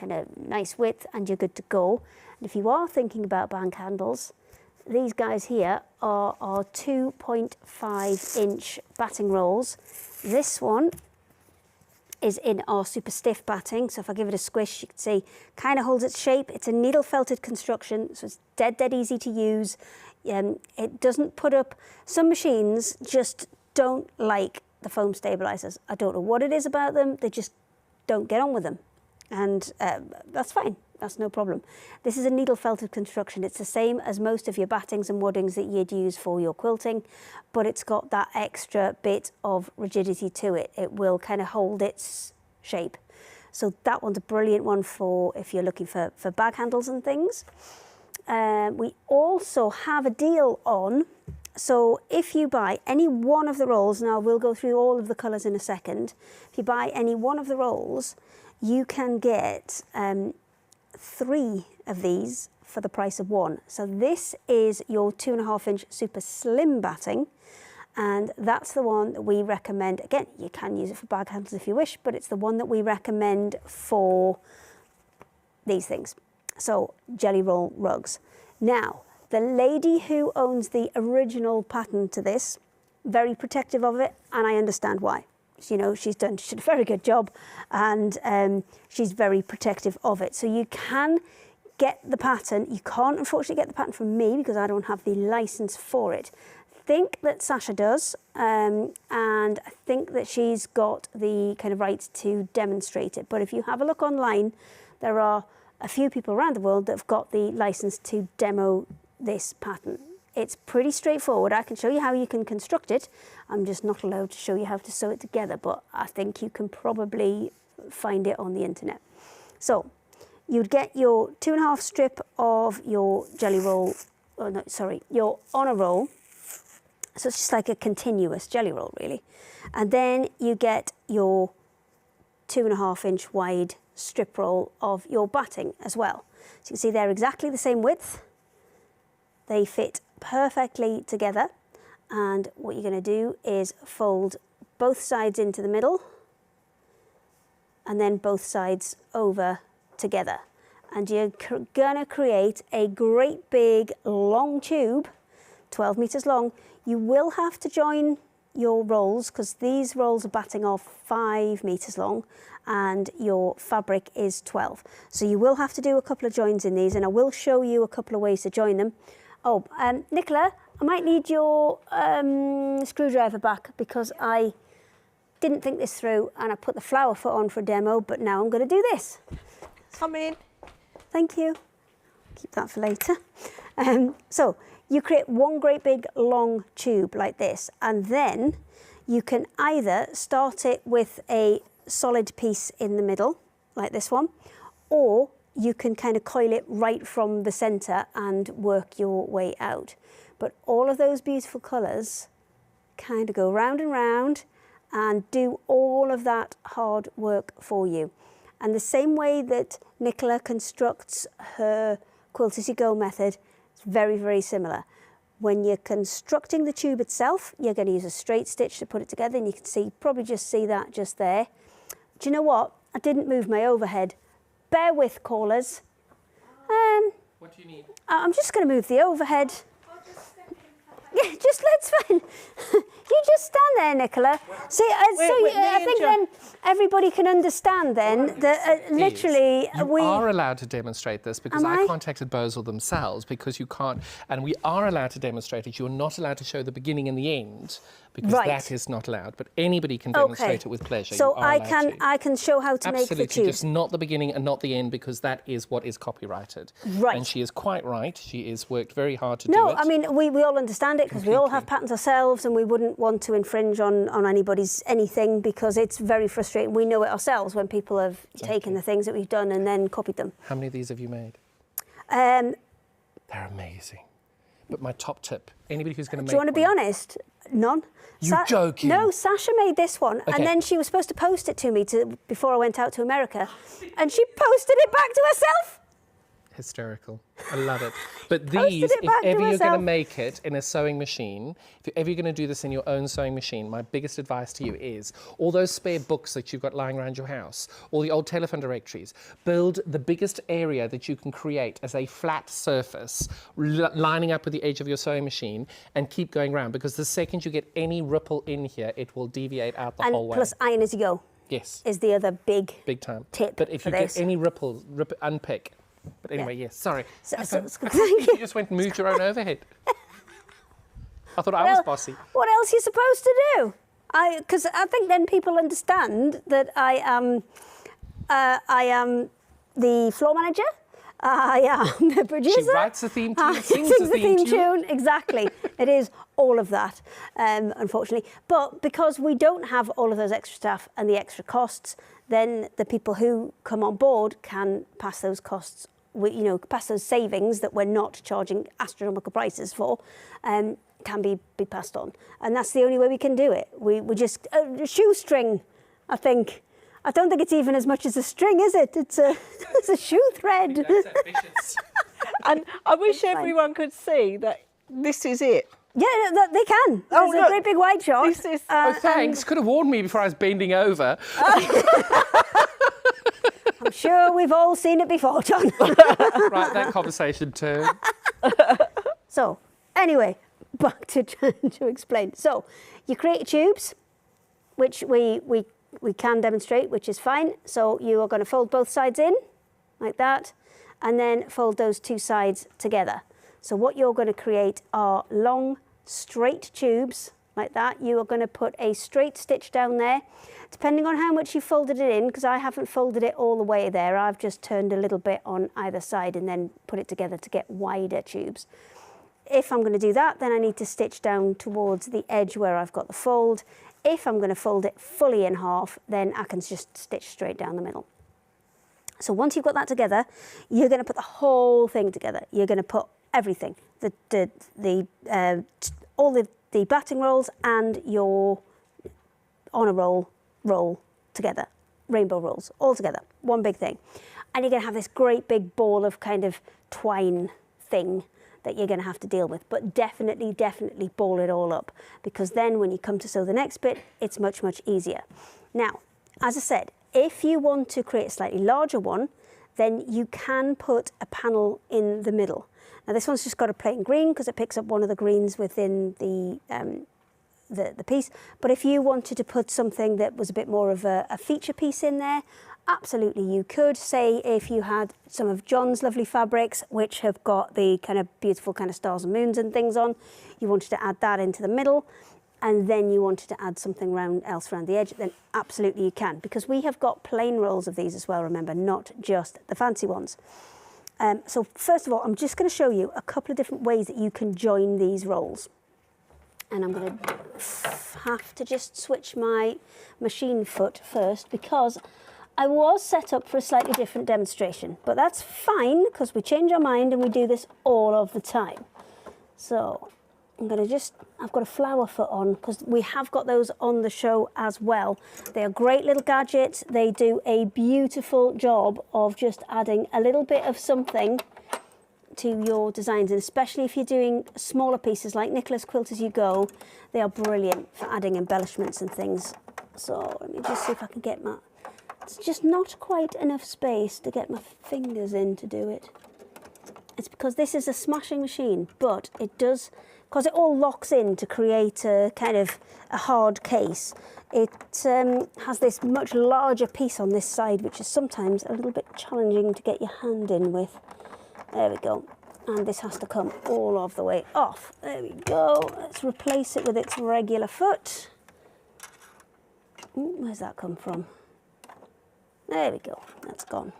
width and you're good to go. And if you are thinking about bag handles, these guys here are our 2.5 inch batting rolls. This one is in our super stiff batting, so if I give it a squish, you can see kind of holds its shape. It's a needle felted construction, so it's dead easy to use. It doesn't put up, some machines just don't like the foam stabilizers. I don't know what it is about them, they just don't get on with them, and that's fine. That's no problem. This is a needle felted construction. It's the same as most of your battings and waddings that you'd use for your quilting, but it's got that extra bit of rigidity to it. It will kind of hold its shape. So that one's a brilliant one for if you're looking for bag handles and things. We also have a deal on, so if you buy any one of the rolls, now we'll go through all of the colours in a second, if you buy any one of the rolls, you can get 3 of these for the price of 1. So this is your 2.5 inch super slim batting, and that's the one that we recommend. Again, you can use it for bag handles if you wish, but it's the one that we recommend for these things. So jelly roll rugs. Now, the lady who owns the original pattern to this, very protective of it, and I understand why. You know, she did a very good job, and she's very protective of it. So you can get the pattern. You can't unfortunately get the pattern from me because I don't have the license for it. I think that Sasha does, and I think that she's got the kind of rights to demonstrate it. But if you have a look online, there are a few people around the world that have got the license to demo this pattern. It's pretty straightforward. I can show you how you can construct it. I'm just not allowed to show you how to sew it together, but I think you can probably find it on the internet. So you'd get your 2.5 strip of your jelly roll, oh no, sorry, your honor roll. So it's just like a continuous jelly roll really. And then you get your 2.5 inch wide strip roll of your batting as well. So you can see they're exactly the same width. They fit perfectly together, and what you're going to do is fold both sides into the middle and then both sides over together, and you're going to create a great big long tube, 12 meters long. You will have to join your rolls because these rolls are batting off 5 meters long and your fabric is 12, so you will have to do a couple of joins in these, and I will show you a couple of ways to join them. Oh, Nicola, I might need your screwdriver back because I didn't think this through and I put the flower foot on for a demo, but now I'm going to do this. Come in. Thank you. Keep that for later. So you create one great big long tube like this, and then you can either start it with a solid piece in the middle, like this one, or you can kind of coil it right from the centre and work your way out. But all of those beautiful colours kind of go round and round and do all of that hard work for you. And the same way that Nicola constructs her Quilt-as-you-go method, it's very, very similar. When you're constructing the tube itself, you're going to use a straight stitch to put it together, and you can see, probably just see that just there. Do you know what? I didn't move my overhead. Bear with, callers. What do you need? I'm just going to move the overhead. Yeah, just that's fine. You just stand there, Nicola. See, I think then everybody can understand then that literally we are allowed to demonstrate this because I contacted Bozel themselves because you can't, and we are allowed to demonstrate it. You're not allowed to show the beginning and the end because Right. that is not allowed. But anybody can demonstrate it with pleasure. So You are allowed to. I can show how to make the Absolutely, tubes. just not the beginning and not the end, because that is what is copyrighted. Right. And she is quite right. She has worked very hard to do No, it. I mean, we all understand it because we all have patents ourselves, and we wouldn't want to infringe on anybody's anything, because it's very frustrating. We know it ourselves when people have taken the things that we've done and then copied them. How many of these have you made? Um, They're amazing. But my top tip, anybody who's going to make do you want to be one- honest? None. You're joking. No, Sasha made this one, Okay. and then she was supposed to post it to me before I went out to America, and she posted it back to herself. Hysterical. I love it. But Posted these, it if back to ever you're going to herself. make it in a sewing machine, if you're ever going to do this in your own sewing machine, my biggest advice to you is all those spare books that you've got lying around your house, all the old telephone directories, build the biggest area that you can create as a flat surface, lining up with the edge of your sewing machine, and keep going round, because the second you get any ripple in here, it will deviate out the whole And way. plus, iron as you go Yes, is the other big time. tip But if for you get this. any ripples, unpick. But anyway, yes, sorry. So- I so- can't- so- you just went and moved your own overhead. I thought I was bossy. What else are you supposed to do? Because I think then people understand that I am the floor manager. I am the producer. She writes the theme tune, I sings the theme tune. Exactly. It is all of that, unfortunately. But because we don't have all of those extra staff and the extra costs, then the people who come on board can pass those costs, pass those savings that we're not charging astronomical prices for, can be passed on. And that's the only way we can do it. We just, a shoestring, I think. I don't think it's even as much as a string, is it? It's a, it's a shoe thread. That's ambitious. And I wish fine. everyone could see that this is it. Yeah, they can. Oh, There's a look. great big wide shot. This is- Oh, thanks. Could have warned me before I was bending over. I'm sure we've all seen it before, John. Right, that conversation turned. So, anyway, back to trying to explain. So, you create tubes, which we can demonstrate, which is fine. So, you are going to fold both sides in, like that, and then fold those two sides together. So, what you're going to create are long, straight tubes, like that. You are going to put a straight stitch down there, depending on how much you folded it in, because I haven't folded it all the way there. I've just turned a little bit on either side and then put it together to get wider tubes. If I'm going to do that, then I need to stitch down towards the edge where I've got the fold. If I'm going to fold it fully in half, then I can just stitch straight down the middle. So once you've got that together, you're going to put the whole thing together. You're going to put everything, all the batting rolls and your on a roll together, rainbow rolls, all together, one big thing. And you're going to have this great big ball of kind of twine thing that you're going to have to deal with. But definitely ball it all up, because then when you come to sew the next bit, it's much, much easier. Now, as I said, if you want to create a slightly larger one, then you can put a panel in the middle. Now this one's just got a plain green because it picks up one of the greens within the piece. But if you wanted to put something that was a bit more of a feature piece in there, absolutely you could. Say if you had some of John's lovely fabrics, which have got the kind of beautiful kind of stars and moons and things on, you wanted to add that into the middle, and then you wanted to add something else around the edge, then absolutely you can, because we have got plain rolls of these as well, remember, not just the fancy ones. So first of all, I'm just going to show you a couple of different ways that you can join these rolls. And I'm going to have to just switch my machine foot first, because I was set up for a slightly different demonstration, but that's fine because we change our mind and we do this all of the time. So I'm going to I've got a flower foot on because we have got those on the show as well. They are great little gadgets. They do a beautiful job of just adding a little bit of something to your designs, and especially if you're doing smaller pieces like Nicola's Quilt-as-you-go, they are brilliant for adding embellishments and things. So let me just see if I can get it's just not quite enough space to get my fingers in to do it. It's because this is a smashing machine, but it does, because it all locks in to create a kind of a hard case. It has this much larger piece on this side, which is sometimes a little bit challenging to get your hand in with. There we go. and this has to come all of the way off. There we go. Let's replace it with its regular foot. Ooh, where's that come from? There we go, that's gone.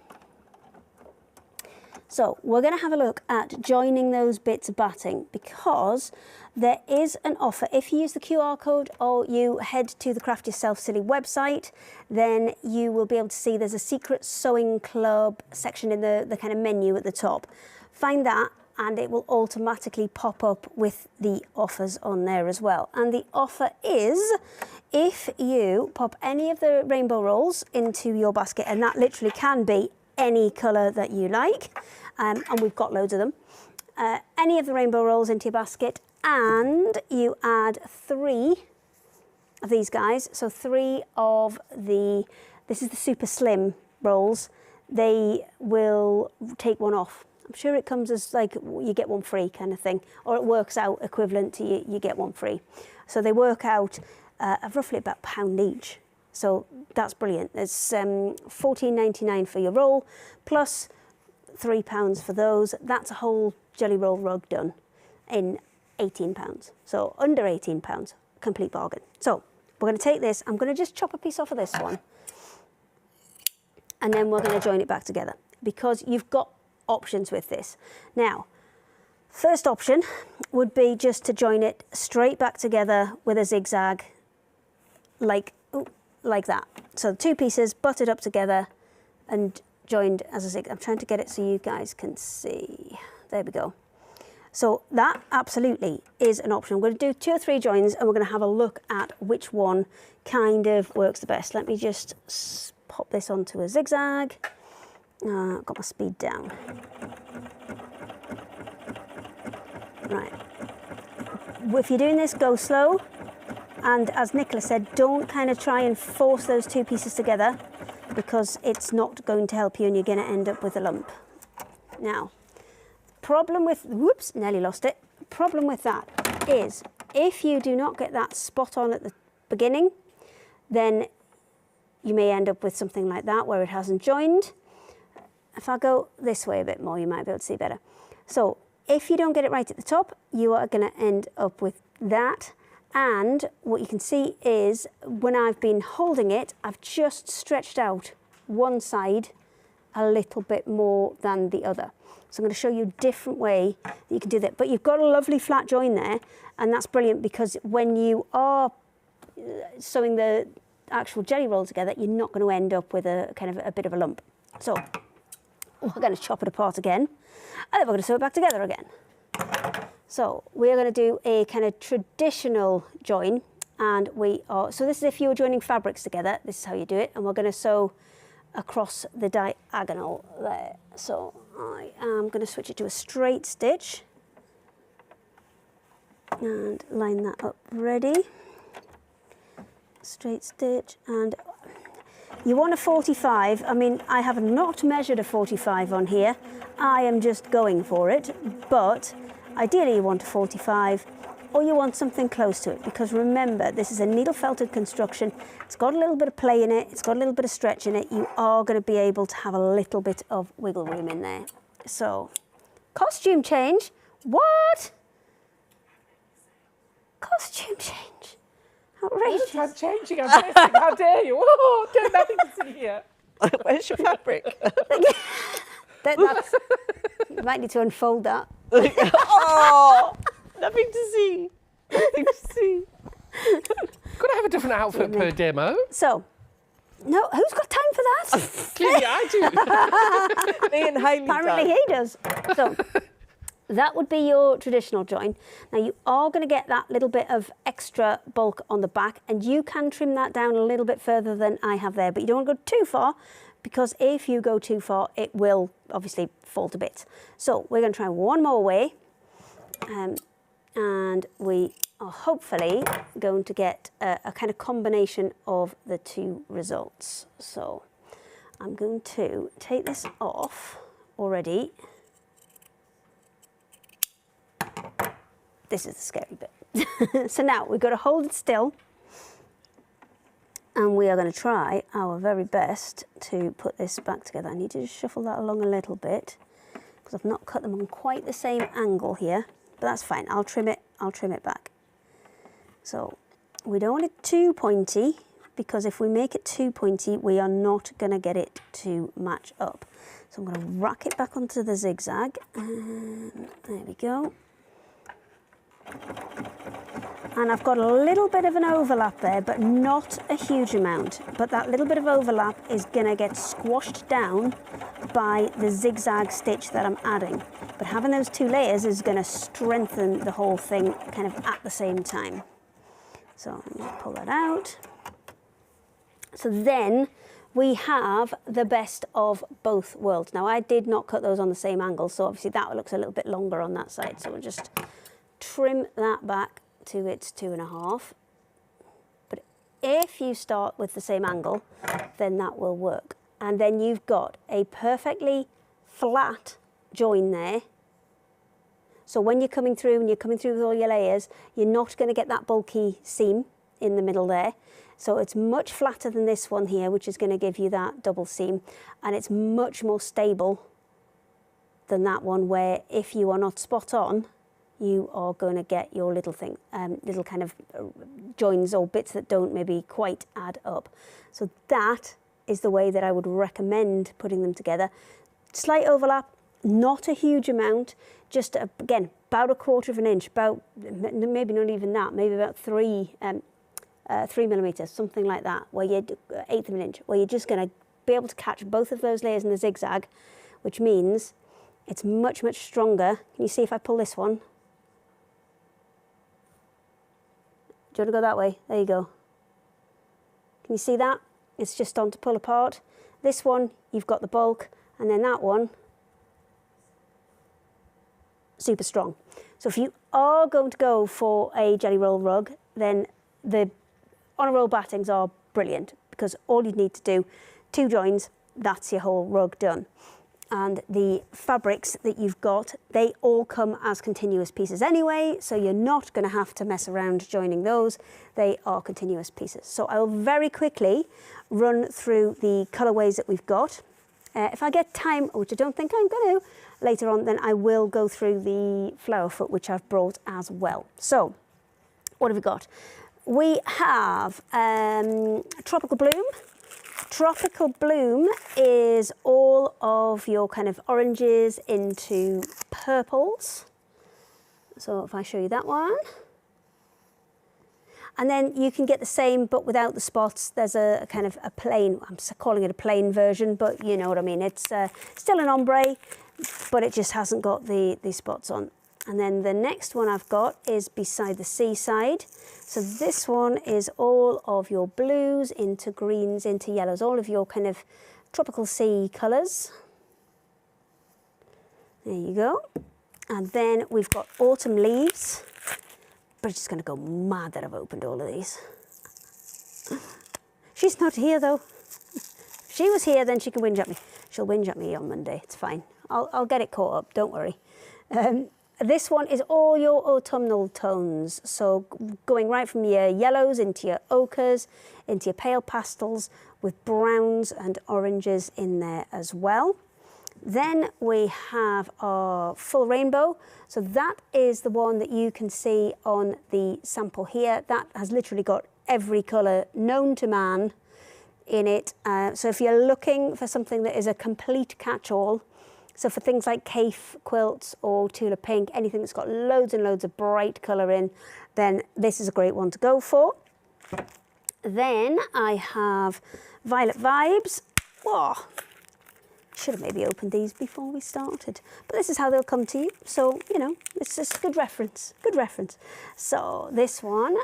So we're going to have a look at joining those bits of batting, because there is an offer. If you use the QR code or you head to the Craft Yourself Silly website, then you will be able to see there's a secret sewing club section in the kind of menu at the top. Find that and it will automatically pop up with the offers on there as well. And the offer is, if you pop any of the rainbow rolls into your basket, and that literally can be any colour that you like, and we've got loads of them, any of the rainbow rolls into your basket, and you add 3 of these guys, so 3 of the, this is the super slim rolls, they will take one off. I'm sure it comes as like you get one free kind of thing, or it works out equivalent to you get one free. So they work out roughly about £1 each. So that's brilliant. It's $14.99 for your roll, plus £3 for those. That's a whole jelly roll rug done in £18. So under £18, complete bargain. So we're going to take this. I'm going to just chop a piece off of this one, and then we're going to join it back together, because you've got options with this. Now, first option would be just to join it straight back together with a zigzag, like that. So 2 pieces butted up together and joined as a zigzag. I'm trying to get it so you guys can see. There we go. So that absolutely is an option. I'm going to do 2 or 3 joins, and we're going to have a look at which one kind of works the best. Let me just pop this onto a zigzag. Got my speed down. Right. If you're doing this, go slow. And as Nicola said, don't kind of try and force those 2 pieces together, because it's not going to help you and you're going to end up with a lump. Now, problem with, whoops, nearly lost it. Problem with that is, if you do not get that spot on at the beginning, then you may end up with something like that where it hasn't joined. If I go this way a bit more, you might be able to see better. So if you don't get it right at the top, you are going to end up with that. And what you can see is, when I've been holding it, I've just stretched out one side a little bit more than the other. So I'm going to show you a different way that you can do that. But you've got a lovely flat join there, and that's brilliant, because when you are sewing the actual jelly roll together, you're not going to end up with a kind of a bit of a lump. So we're going to chop it apart again, and then we're going to sew it back together again. So we're going to do a kind of traditional join, and so this is if you're joining fabrics together, this is how you do it, and we're going to sew across the diagonal there. So I am going to switch it to a straight stitch and line that up ready. Straight stitch, and you want a 45. I mean, I have not measured a 45 on here. I am just going for it, but ideally you want a 45, or you want something close to it, because remember, this is a needle felted construction. It's got a little bit of play in it, it's got a little bit of stretch in it. You are going to be able to have a little bit of wiggle room in there. So, costume change. What? Costume change. Outrageous. I'm changing, I'm testing. How dare you? Oh, there's nothing to see here. Where's your fabric? That's, you might need to unfold that. Oh, nothing to see. Nothing to see. Could I have a different outfit per demo? So, no, who's got time for that? Clearly I do. Me and Hayley Apparently he does. So, that would be your traditional join. Now you are going to get that little bit of extra bulk on the back, and you can trim that down a little bit further than I have there, but you don't want to go too far, because if you go too far, it will obviously fall to bits. So we're going to try one more way, and we are hopefully going to get a kind of combination of the 2 results. So I'm going to take this off already. This is the scary bit. So now we've got to hold it still, and we are going to try our very best to put this back together. I need to just shuffle that along a little bit because I've not cut them on quite the same angle here, but that's fine. I'll trim it back. So we don't want it too pointy, because if we make it too pointy, we are not going to get it to match up. So I'm going to rack it back onto the zigzag, and there we go. And I've got a little bit of an overlap there, but not a huge amount. But that little bit of overlap is going to get squashed down by the zigzag stitch that I'm adding. But having those two layers is going to strengthen the whole thing kind of at the same time. So I'm going to pull that out. So then we have the best of both worlds. Now I did not cut those on the same angle, so obviously that looks a little bit longer on that side. So we'll just trim that back to its 2.5. But if you start with the same angle, then that will work. And then you've got a perfectly flat join there. So when you're coming through and you're coming through with all your layers, you're not going to get that bulky seam in the middle there. So it's much flatter than this one here, which is going to give you that double seam. And it's much more stable than that one, where if you are not spot on, you are going to get your little thing, little kind of joins or bits that don't maybe quite add up. So that is the way that I would recommend putting them together. Slight overlap, not a huge amount, just again, about 1/4 inch, about maybe not even that, maybe about 3 millimeters, something like that, where you're 1/8 of an inch, where you're just going to be able to catch both of those layers in the zigzag, which means it's much, much stronger. Can you see if I pull this one? Do you want to go that way? There you go. Can you see that? It's just on to pull apart. This one, you've got the bulk, and then that one, super strong. So if you are going to go for a jelly roll rug, then the on a roll battings are brilliant, because all you need to do, 2 joins, that's your whole rug done. And the fabrics that you've got, they all come as continuous pieces anyway, so you're not going to have to mess around joining those. They are continuous pieces. So I'll very quickly run through the colourways that we've got. If I get time, which I don't think I'm going to, later on, then I will go through the flower foot, which I've brought as well. So what have we got? We have Tropical Bloom. Tropical Bloom is all of your kind of oranges into purples. So if I show you that one. And then you can get the same, but without the spots. There's a kind of a plain, I'm calling it a plain version, but you know what I mean. It's still an ombre, but it just hasn't got the spots on. And then the next one I've got is Beside the Seaside. So this one is all of your blues into greens, into yellows, all of your kind of tropical sea colours. There you go. And then we've got Autumn Leaves. But it's just going to go mad that I've opened all of these. She's not here though. If she was here, then she can whinge at me. She'll whinge at me on Monday, it's fine. I'll get it caught up, don't worry. This one is all your autumnal tones. So going right from your yellows into your ochres, into your pale pastels, with browns and oranges in there as well. Then we have our full rainbow. So that is the one that you can see on the sample here. That has literally got every colour known to man in it. So if you're looking for something that is a complete catch-all, so for things like Cafe quilts or Tula Pink, anything that's got loads and loads of bright colour in, then this is a great one to go for. Then I have Violet Vibes. Whoa. Should have maybe opened these before we started, but this is how they'll come to you. So, you know, it's just good reference, good reference. So this one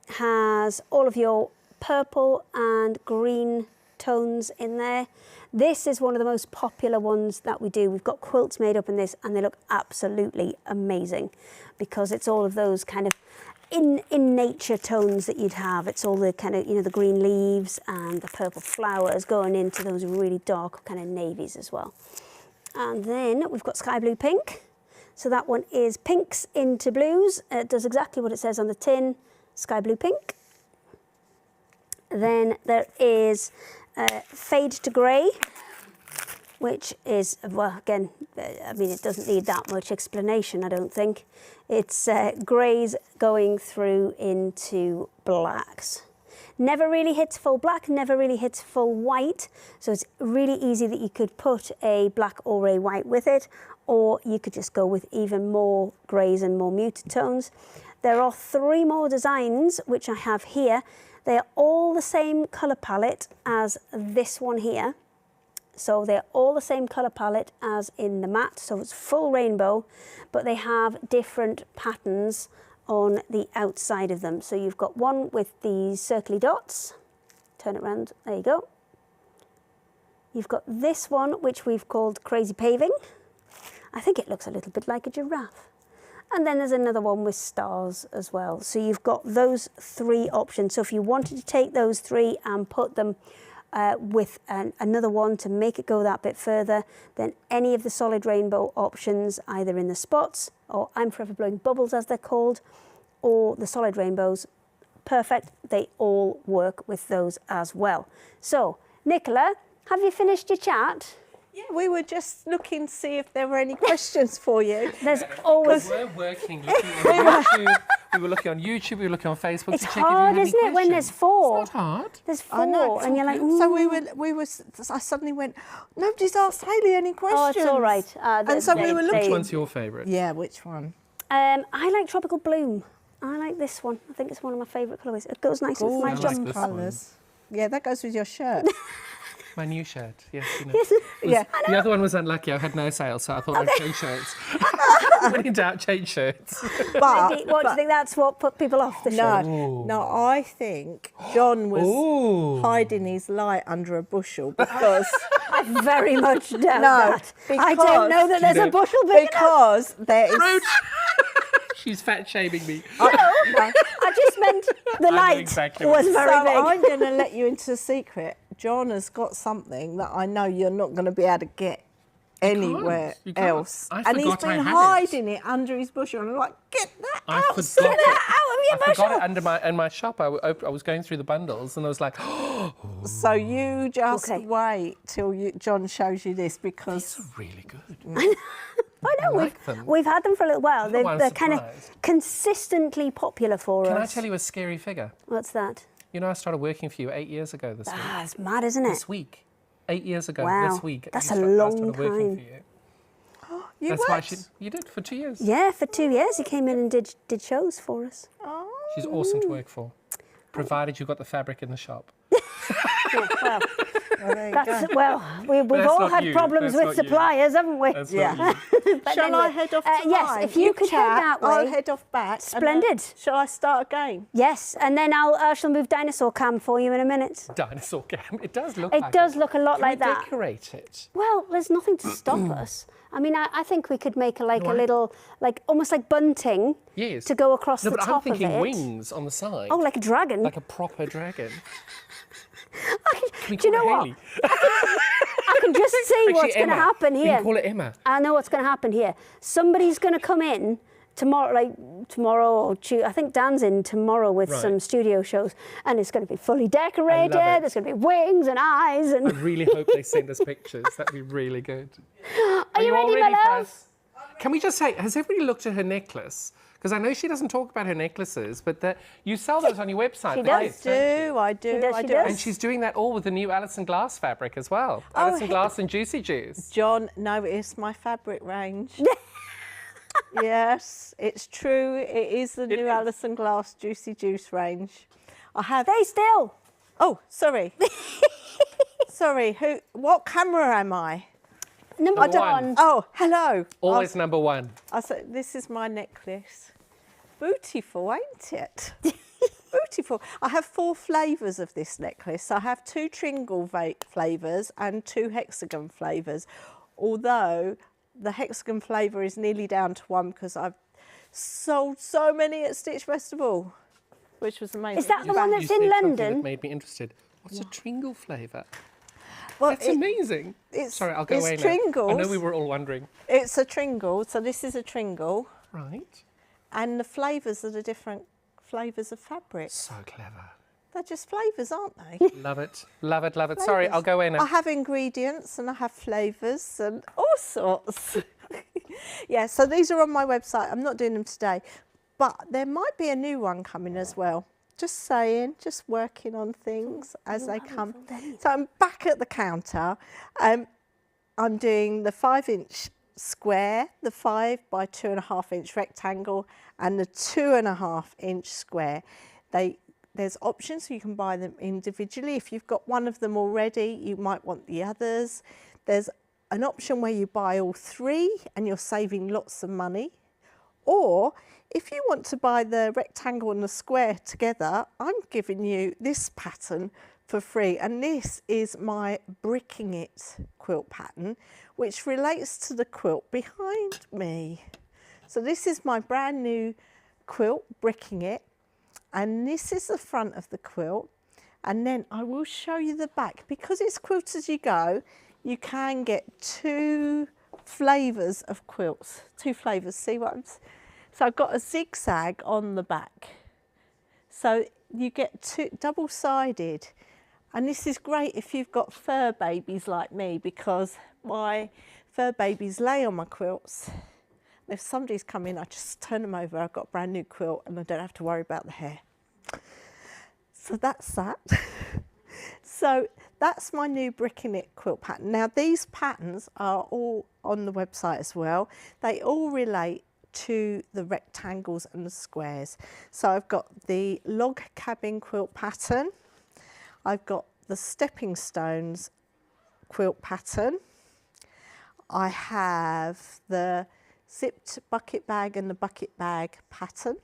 has all of your purple and green tones in there. This is one of the most popular ones that we do. We've got quilts made up in this and they look absolutely amazing because it's all of those kind of in nature tones that you'd have. It's all the kind of, you know, the green leaves and the purple flowers going into those really dark kind of navies as well. And then we've got Sky Blue Pink. So that one is pinks into blues. It does exactly what it says on the tin, Sky Blue Pink. Then there is Fade to Grey. which is, well, again, I mean, it doesn't need that much explanation, I don't think. It's greys going through into blacks. Never really hits full black, never really hits full white, so it's really easy that you could put a black or a white with it, or you could just go with even more greys and more muted tones. There are 3 more designs which I have here. They are all the same colour palette as this one here. So they're all the same colour palette as in the matte, so it's full rainbow, but they have different patterns on the outside of them. So you've got one with these circly dots. Turn it around, there you go. You've got this one, which we've called Crazy Paving. I think it looks a little bit like a giraffe. And then there's another one with stars as well. So you've got those 3 options. So if you wanted to take those 3 and put them with another one to make it go that bit further, then any of the solid rainbow options, either in the spots, or I'm forever blowing bubbles as they're called, or the solid rainbows, perfect. They all work with those as well. So, Nicola, have you finished your chat? Yeah, we were just looking to see if there were any questions for you. There's always... We were working, looking on YouTube. We were looking on YouTube, we were looking on Facebook It's to check if you hard, had any isn't it, when there's 4? It's not hard. There's 4, I know, and you're like, so ooh. I suddenly went, nobody's asked Hayley any questions. Oh, it's all right. And so we were looking. Which one's your favourite? Yeah, which one? I like Tropical Bloom. I like this one. I think it's one of my favourite colourways. It goes nicely with my I like jumper. this Colours. Yeah, that goes with your shirt. My new shirt, yes. You know. Yes. Yeah. The other one was unlucky. I had no sale, so I thought I'd change shirts. When in doubt, change shirts. But, What do you think that's what put people off the shirt? no, I think John was hiding his light under a bushel because I very much doubt No, that. I don't know that there's a bushel big enough. because there is. Rude. She's fat shaming me. No, I just meant the know light exactly what was you very So big. I'm going to let you into a secret. John has got something that I know you're not going to be able to get anywhere You can't. else. I And he's forgot I been had it. hiding it under his bushel. And I'm like, get that I out, forgot sort it. that out of your I forgot bushel. it under my shop. I was going through the bundles and I was like, So you just Okay. wait till John shows you this because these are really good. I know, like them. we've had them for a little while. know why I'm They're kind of surprised. consistently popular for Can I us. tell you a scary figure? What's that? You know, I started working for you 8 years ago this week. Ah, it's mad, isn't it? This week. 8 years ago Wow, this week. that's I a started long working time. for you. you That's why worked. you did for 2 years. Yeah, for 2 years he came in and did shows for us. Oh. She's awesome to work for, provided you got the fabric in the shop. Yeah, well, Well, there you that's, go. well we've That's all not had you. problems That's with not you. suppliers, haven't we? That's Yeah. not you. But Shall I anyway, head off to yes, mine? if you could head that way. I'll head off back. Splendid. Shall I start again? Yes, and then I shall move dinosaur cam for you in a minute. Dinosaur cam. It does look It like does look a lot Can like we that. decorate it? Well, there's nothing to stop us. I mean, I think we could make a Why? little, almost like bunting Yes. to go across No, the but top I'm thinking of it. wings on the side. Oh, like a dragon. Like a proper dragon. Can we Do you call know her what? Hayley? I can just see Actually, what's going to Emma. happen We here. can call it Emma. I know what's going to happen here. Somebody's going to come in tomorrow, or Tuesday. I think Dan's in tomorrow with Right. some studio shows, and it's going to be fully decorated. it. There's going to be wings and eyes. I And really hope they send us pictures. That'd be really good. are you all ready, my for love? us? Can we just say, has everybody looked at her necklace? Because I know she doesn't talk about her necklaces, but you sell those on your website. She the does. kits, don't you? I do. She does, I she do. does. And she's doing that all with the new Alison Glass fabric as well. Oh, Alison Glass and Juicy Juice. John, no, it's my fabric range. Yes, it's true. It is the new Alison Glass Juicy Juice range. I have. Stay still. Oh, sorry. Sorry. What camera am I? Number Number one. one. Oh, hello. Always number one. I said, this is my necklace. Beautiful, ain't it? Beautiful. I have 4 flavours of this necklace. I have 2 Tringle flavours and 2 hexagon flavours. Although the hexagon flavour is nearly down to 1 because I've sold so many at Stitch Festival, which was amazing. Is that the one You that's said in something London? That made me interested. What's a Tringle flavour? Well, That's amazing. it's- Sorry, I'll go it's away now. I know Tringles. we were all wondering. It's a Tringle, so this is a Tringle. Right. And the flavours are the different flavours of fabric. So clever. They're just flavours, aren't they? Love it, love it, love it. Sorry, I'll go in. I have ingredients and I have flavours and all sorts. Yeah, so these are on my website. I'm not doing them today, but there might be a new one coming as well. Just saying, just working on things as they come. So I'm back at the counter. I'm doing the 5-inch square, the 5 by 2.5 inch rectangle, and the 2.5 inch square. There's options, so you can buy them individually. If you've got one of them already, you might want the others. There's an option where you buy all 3 and you're saving lots of money. Or if you want to buy the rectangle and the square together, I'm giving you this pattern for free. And this is my Bricking It quilt pattern, which relates to the quilt behind me. So this is my brand new quilt, Bricking It. And this is the front of the quilt. And then I will show you the back. Because it's Quilt-as-you-go, you can get 2 flavours of quilts. 2 flavours, see what I'm saying? So I've got a zigzag on the back. So you get 2 double-sided. And this is great if you've got fur babies like me, because my fur babies lay on my quilts. If somebody's come in, I just turn them over. I've got a brand new quilt and I don't have to worry about the hair. So that's that. So that's my new Bricking It quilt pattern. Now these patterns are all on the website as well. They all relate to the rectangles and the squares. So I've got the log cabin quilt pattern. I've got the stepping stones quilt pattern. I have the zipped bucket bag and the bucket bag pattern.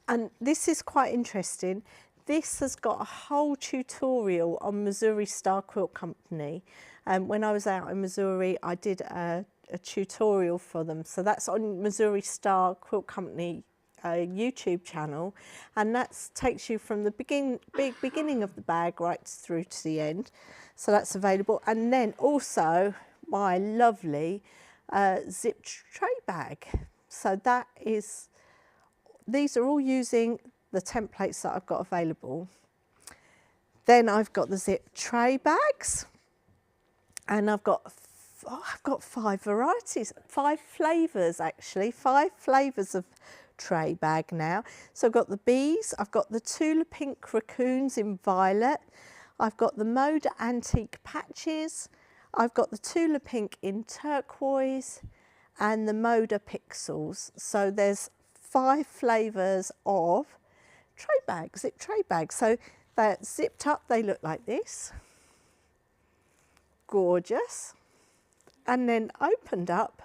And this is quite interesting. This has got a whole tutorial on Missouri Star Quilt Company. When I was out in Missouri, I did a tutorial for them. So that's on Missouri Star Quilt Company YouTube channel. And that takes you from the beginning of the bag right through to the end. So that's available. And then also my lovely zipped tray bag. So that is, these are all using the templates that I've got available. Then I've got the zipped tray bags, and I've got 5 varieties, 5 flavours actually, 5 flavours of tray bag now. So I've got the bees, I've got the Tula Pink raccoons in violet, I've got the Moda Antique patches, I've got the Tula Pink in turquoise, and the Moda Pixels. So there's 5 flavours of tray bags, zipped tray bags. So they're zipped up, they look like this. Gorgeous. And then opened up,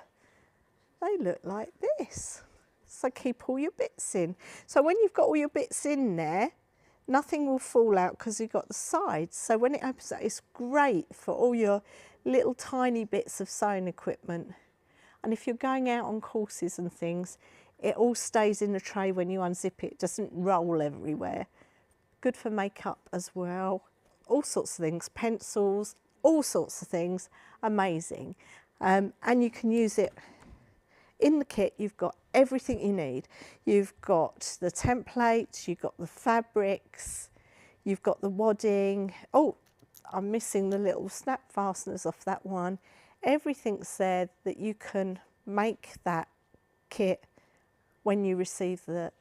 they look like this. So keep all your bits in. So when you've got all your bits in there, nothing will fall out because you've got the sides. So when it opens up, it's great for all your little tiny bits of sewing equipment. And if you're going out on courses and things, it all stays in the tray when you unzip it. It doesn't roll everywhere. Good for makeup as well. All sorts of things, pencils, all sorts of things. Amazing. And you can use it in the kit. You've got everything you need. You've got the templates, you've got the fabrics, you've got the wadding. Oh, I'm missing the little snap fasteners off that one. Everything's there that you can make that kit when you receive it.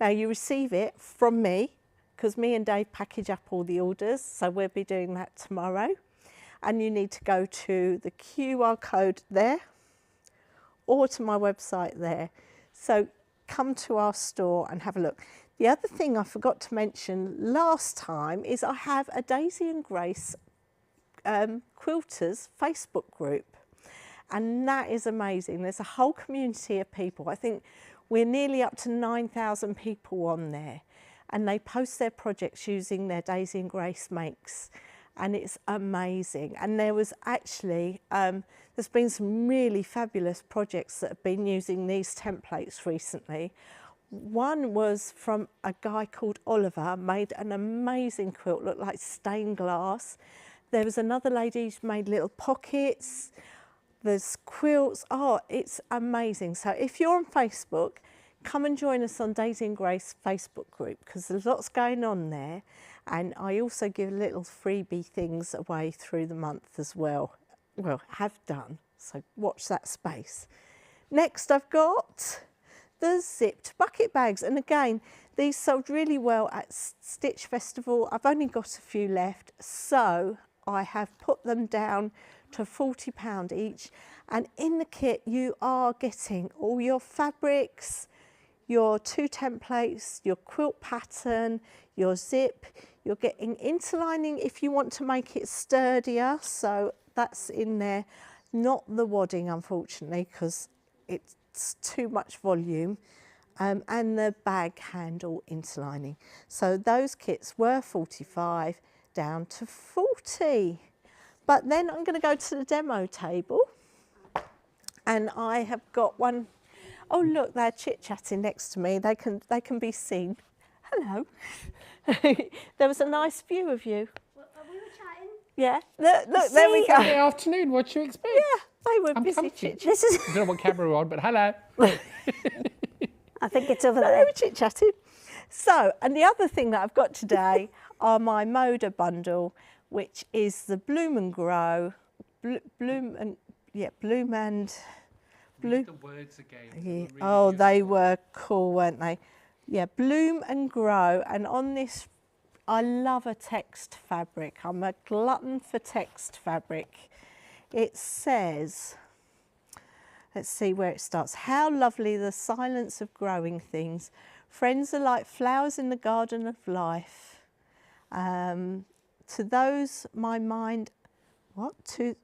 Now you receive it from me, because me and Dave package up all the orders, so we'll be doing that tomorrow. And you need to go to the QR code there or to my website there. So come to our store and have a look. The other thing I forgot to mention last time is I have a Daisy and Grace Quilters Facebook group. And that is amazing. There's a whole community of people. I think we're nearly up to 9,000 people on there. And they post their projects using their Daisy and Grace makes. And it's amazing. And there was actually, there's been some really fabulous projects that have been using these templates recently. One was from a guy called Oliver, made an amazing quilt, looked like stained glass. There was another lady who's made little pockets. There's quilts. Oh, it's amazing. So if you're on Facebook, come and join us on Daisy and Grace Facebook group, because there's lots going on there, and I also give little freebie things away through the month as well. Well, have done, so watch that space. Next I've got the zipped bucket bags, and again these sold really well at Stitch Festival. I've only got a few left, so I have put them down to £40 each, and in the kit you are getting all your fabrics, your 2 templates, your quilt pattern, your zip. You're getting interlining if you want to make it sturdier, so that's in there. Not the wadding, unfortunately, because it's too much volume. And the bag handle interlining. So those kits were 45 down to 40. But then I'm going to go to the demo table, and I have got one. Oh look, they're chit-chatting next to me. They can be seen. Hello. There was a nice view of you. Well, we were chatting. Yeah. Look, there we go. Sunday afternoon, what you expect? Yeah, they were I'm busy comfy. chit-chatting. This is. I don't know what camera we're on, but hello. I think it's over They there. were chit-chatting. So, and the other thing that I've got today are my Moda bundle, which is the Bloom and Grow, Bloom and Read the words again. Yeah. They were really Oh, they beautiful. were cool, weren't they? Yeah, Bloom and Grow. And on this, I love a text fabric. I'm a glutton for text fabric. It says, let's see where it starts. How lovely the silence of growing things. Friends are like flowers in the garden of life. To those my mind, to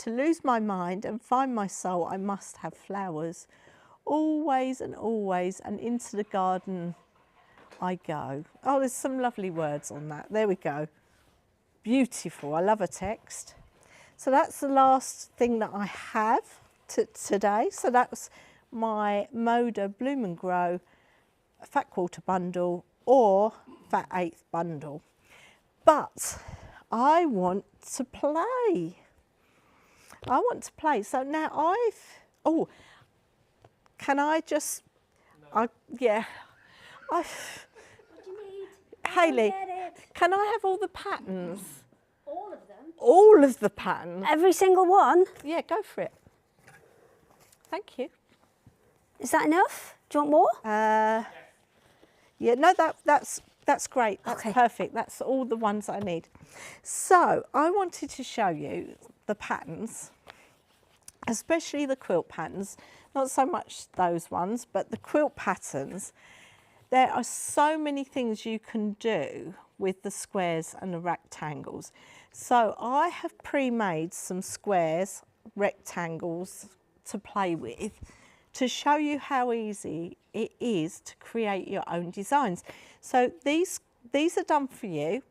lose my mind and find my soul, I must have flowers. Always and always, and into the garden I go. Oh, there's some lovely words on that. There we go. Beautiful. I love a text. So that's the last thing that I have today. So that's my Moda Bloom and Grow Fat Quarter bundle or Fat Eighth bundle. But I want to play. So now can I just, yeah. What do you need? Hayley, Get it. can I have all the patterns? All of them. All of the patterns? Every single one. Yeah, go for it. Thank you. Is that enough? Do you want more? Yeah, no, that's great. That's Okay. perfect. That's all the ones I need. So I wanted to show you the patterns, especially the quilt patterns. Not so much those ones, but the quilt patterns. There are so many things you can do with the squares and the rectangles. So I have pre-made some squares, rectangles to play with, to show you how easy it is to create your own designs. So these are done for you,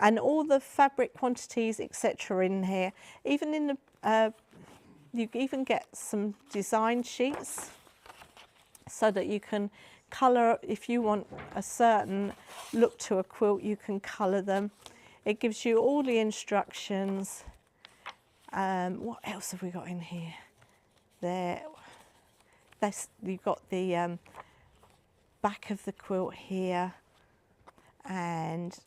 and all the fabric quantities, etc. in here. Even in the you even get some design sheets so that you can colour. If you want a certain look to a quilt, you can colour them. It gives you all the instructions. What else have we got in here? You've got the back of the quilt here, and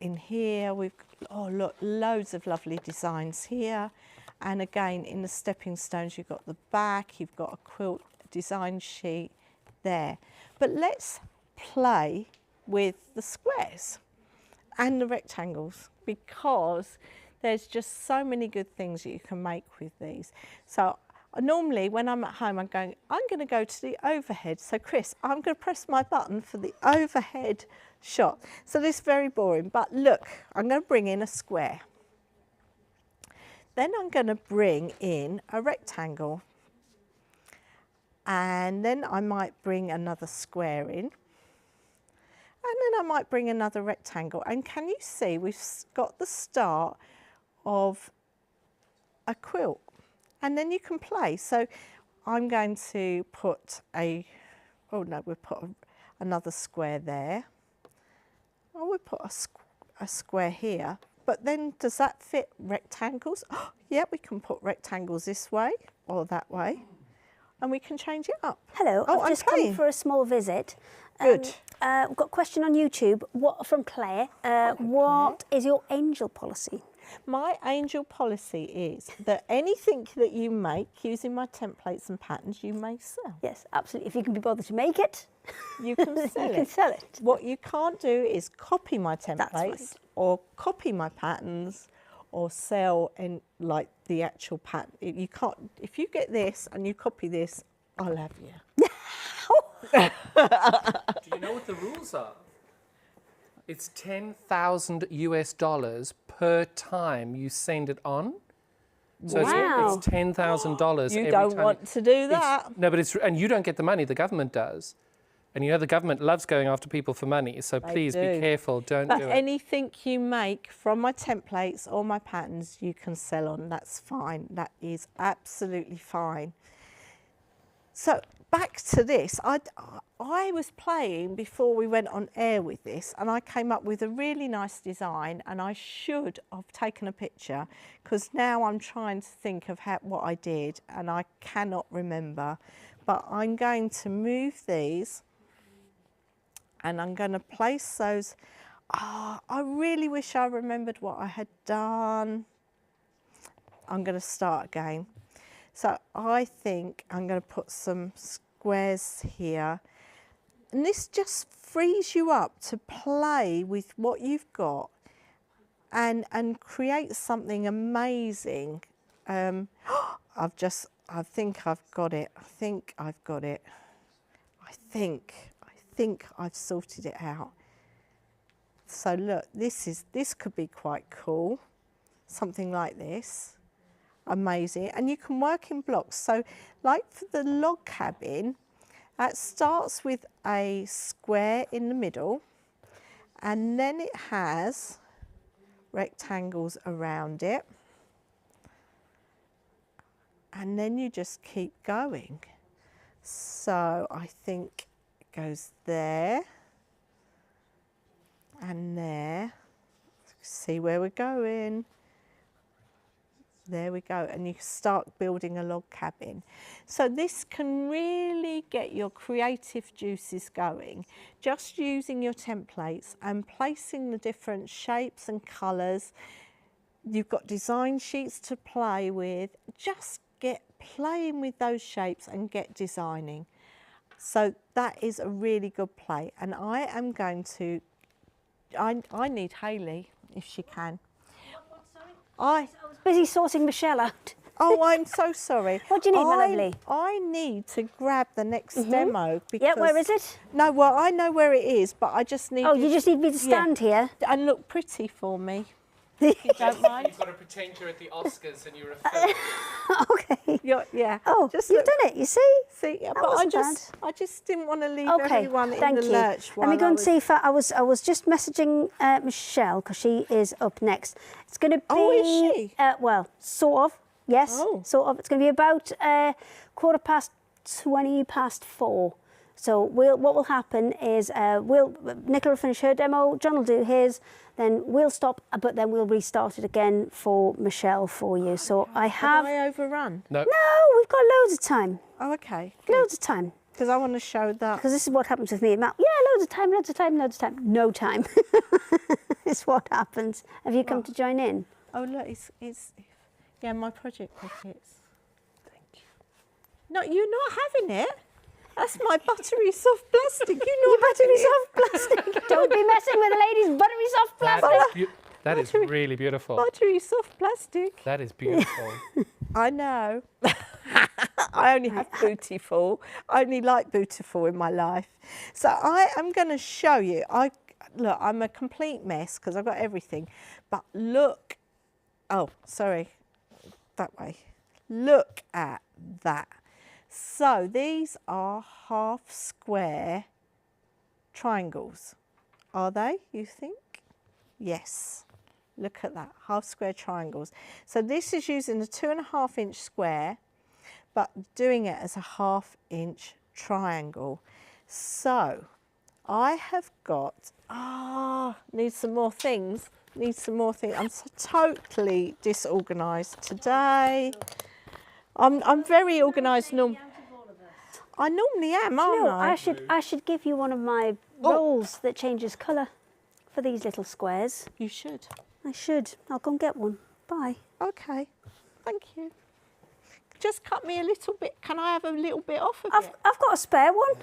in here we've look, loads of lovely designs here. And again, in the stepping stones, you've got the back, you've got a quilt design sheet there. But let's play with the squares and the rectangles, because there's just so many good things that you can make with these. So normally when I'm at home, I'm going to go to the overhead. So Chris, I'm going to press my button for the overhead shot. So this is very boring, but look, I'm going to bring in a square. Then I'm going to bring in a rectangle, and then I might bring another square in, and then I might bring another rectangle. And can you see we've got the start of a quilt, and then you can play. So I'm going to put we'll put another square there. Oh, we'll put a square here. But then does that fit rectangles? Oh, yeah, we can put rectangles this way or that way. and we can change it up. Hello, Oh, I've I'm just playing. come for a small visit. Good. We've got a question on YouTube from Claire. What is your angel policy? My angel policy is that anything that you make using my templates and patterns, you may sell. Yes, absolutely. If you can be bothered to make it, You can sell you it. can sell it. What you can't do is copy my templates right. or copy my patterns or sell in like the actual pattern. You can't. If you get this and you copy this, I'll have you. Do you know what the rules are? It's $10,000 per time you send it on. So Wow. it's $10,000 You every don't time. want to do that. No, but and you don't get the money, the government does. And you know the government loves going after people for money, so They please be do. careful, don't But do it. anything you make from my templates or my patterns, you can sell on. That's fine. That is absolutely fine. So back to this. I was playing before we went on air with this, and I came up with a really nice design, and I should have taken a picture because now I'm trying to think of what I did, and I cannot remember. But I'm going to move these, and I'm going to place those. I really wish I remembered what I had done. I'm going to start again. So I think I'm going to put some squares here. And this just frees you up to play with what you've got and create something amazing. I think I've got it. I think I've sorted it out. So look, this could be quite cool. Something like this. Amazing. And you can work in blocks. So like for the log cabin, that starts with a square in the middle, and then it has rectangles around it. And then you just keep going. So I think it goes there and there. See where we're going. There we go, and you start building a log cabin. So this can really get your creative juices going, just using your templates and placing the different shapes and colours. You've got design sheets to play with. Just get playing with those shapes and get designing. So that is a really good play, and I am going to, I need Hayley if she can. I was busy sorting Michelle out. Oh, I'm so sorry. What do you need, my lovely? I need to grab the next demo because. Yeah, where is it? No, well, I know where it is, but I just need. Oh, you just need me to stand here? And look pretty for me. If you don't mind. You've got to pretend you're at the Oscars and you're a film. Okay. Yeah. Oh, just you've look, done it, you see? See, but wasn't I just didn't want to leave Okay, everyone in thank the you. lurch. Let me go and see if I was just messaging Michelle because she is up next. It's going to be. Oh, is she? Well, sort of. Yes, Oh. sort of. It's going to be about 4:20 So what will happen is Nicola will finish her demo, John will do his, then we'll stop, but then we'll restart it again for Michelle for you. So I have. Have I overrun? No. No, we've got loads of time. Oh, okay. Loads of time. Because I want to show that. Because this is what happens with me and Matt. Yeah, loads of time, loads of time, loads of time. No time. It's what happens. Have you come to join in? Oh, look, it's yeah, my project pockets. Thank you. No, you're not having it. That's my buttery soft plastic. You You're buttery soft plastic. Don't be messing with the ladies' buttery soft plastic. That is really beautiful. buttery soft plastic. That is beautiful. I know. I only have Bootiful. I only like Bootiful in my life. So I am going to show you. Look, I'm a complete mess because I've got everything. But look. Oh, sorry. That way. Look at that. So these are half square triangles. Are they, you think? Yes. Look at that, half square triangles. So this is using a 2.5 inch square, but doing it as a 1/2 inch triangle. So I have got, need some more things. I'm so totally disorganised today. I'm very organised. I normally am, aren't No, I? I should give you one of my rolls that changes colour for these little squares. You should. I should. I'll go and get one. Bye. Okay, thank you. Just cut me a little bit. Can I have a little bit off of it? I've got a spare one.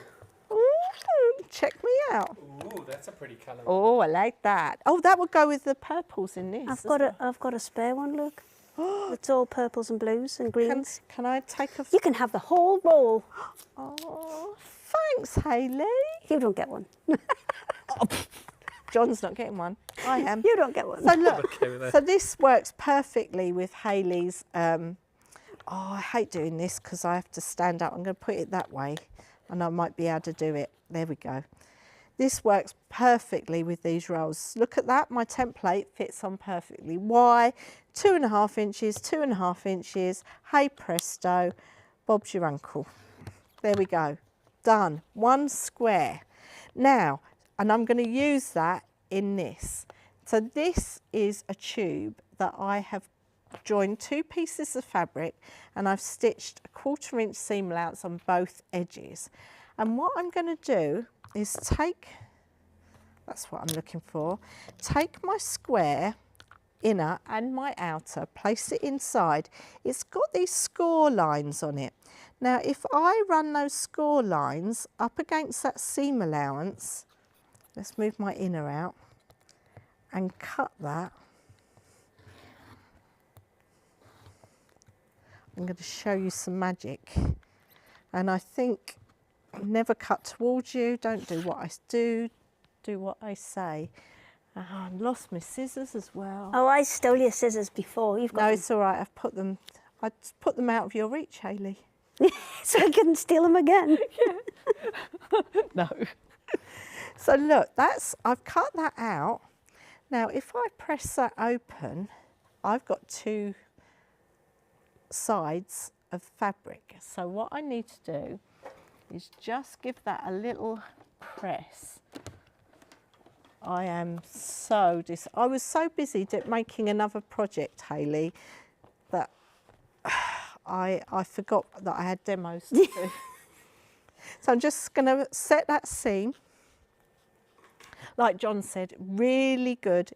Ooh, check me out. Ooh, that's a pretty colour. Oh, I like that. Oh, that would go with the purples in this. I've got a spare one. Look, it's all purples and blues and greens. Can I take a? You can have the whole roll. Oh, thanks, Hayley. You don't get one. John's not getting one. I am. You don't get one. So look, Okay with that. so this works perfectly with Hayley's. Oh, I hate doing this because I have to stand up. I'm going to put it that way, and I might be able to do it. There we go. This works perfectly with these rolls. Look at that. My template fits on perfectly. Why? 2.5 inches, 2.5 inches. Hey presto, Bob's your uncle. There we go. Done. One square. Now, and I'm going to use that in this. So this is a tube that I have joined 2 pieces of fabric, and I've stitched a 1/4 inch seam allowance on both edges. And what I'm going to do is take, that's what I'm looking for, take my square inner and my outer, place it inside. It's got these score lines on it. Now if I run those score lines up against that seam allowance, let's move my inner out and cut that. I'm going to show you some magic. And I think never cut towards you, don't do what I do, do what I say. Oh, I lost my scissors as well. Oh, I stole your scissors before. You've got No, them. it's all right, I put them out of your reach, Hayley. So I couldn't steal them again. No. So look, I've cut that out. Now if I press that open, I've got 2 sides of fabric. So what I need to do is just give that a little press. I was so busy making another project, Hayley, that I forgot that I had demos to do. So I'm just going to set that seam. Like John said, really good.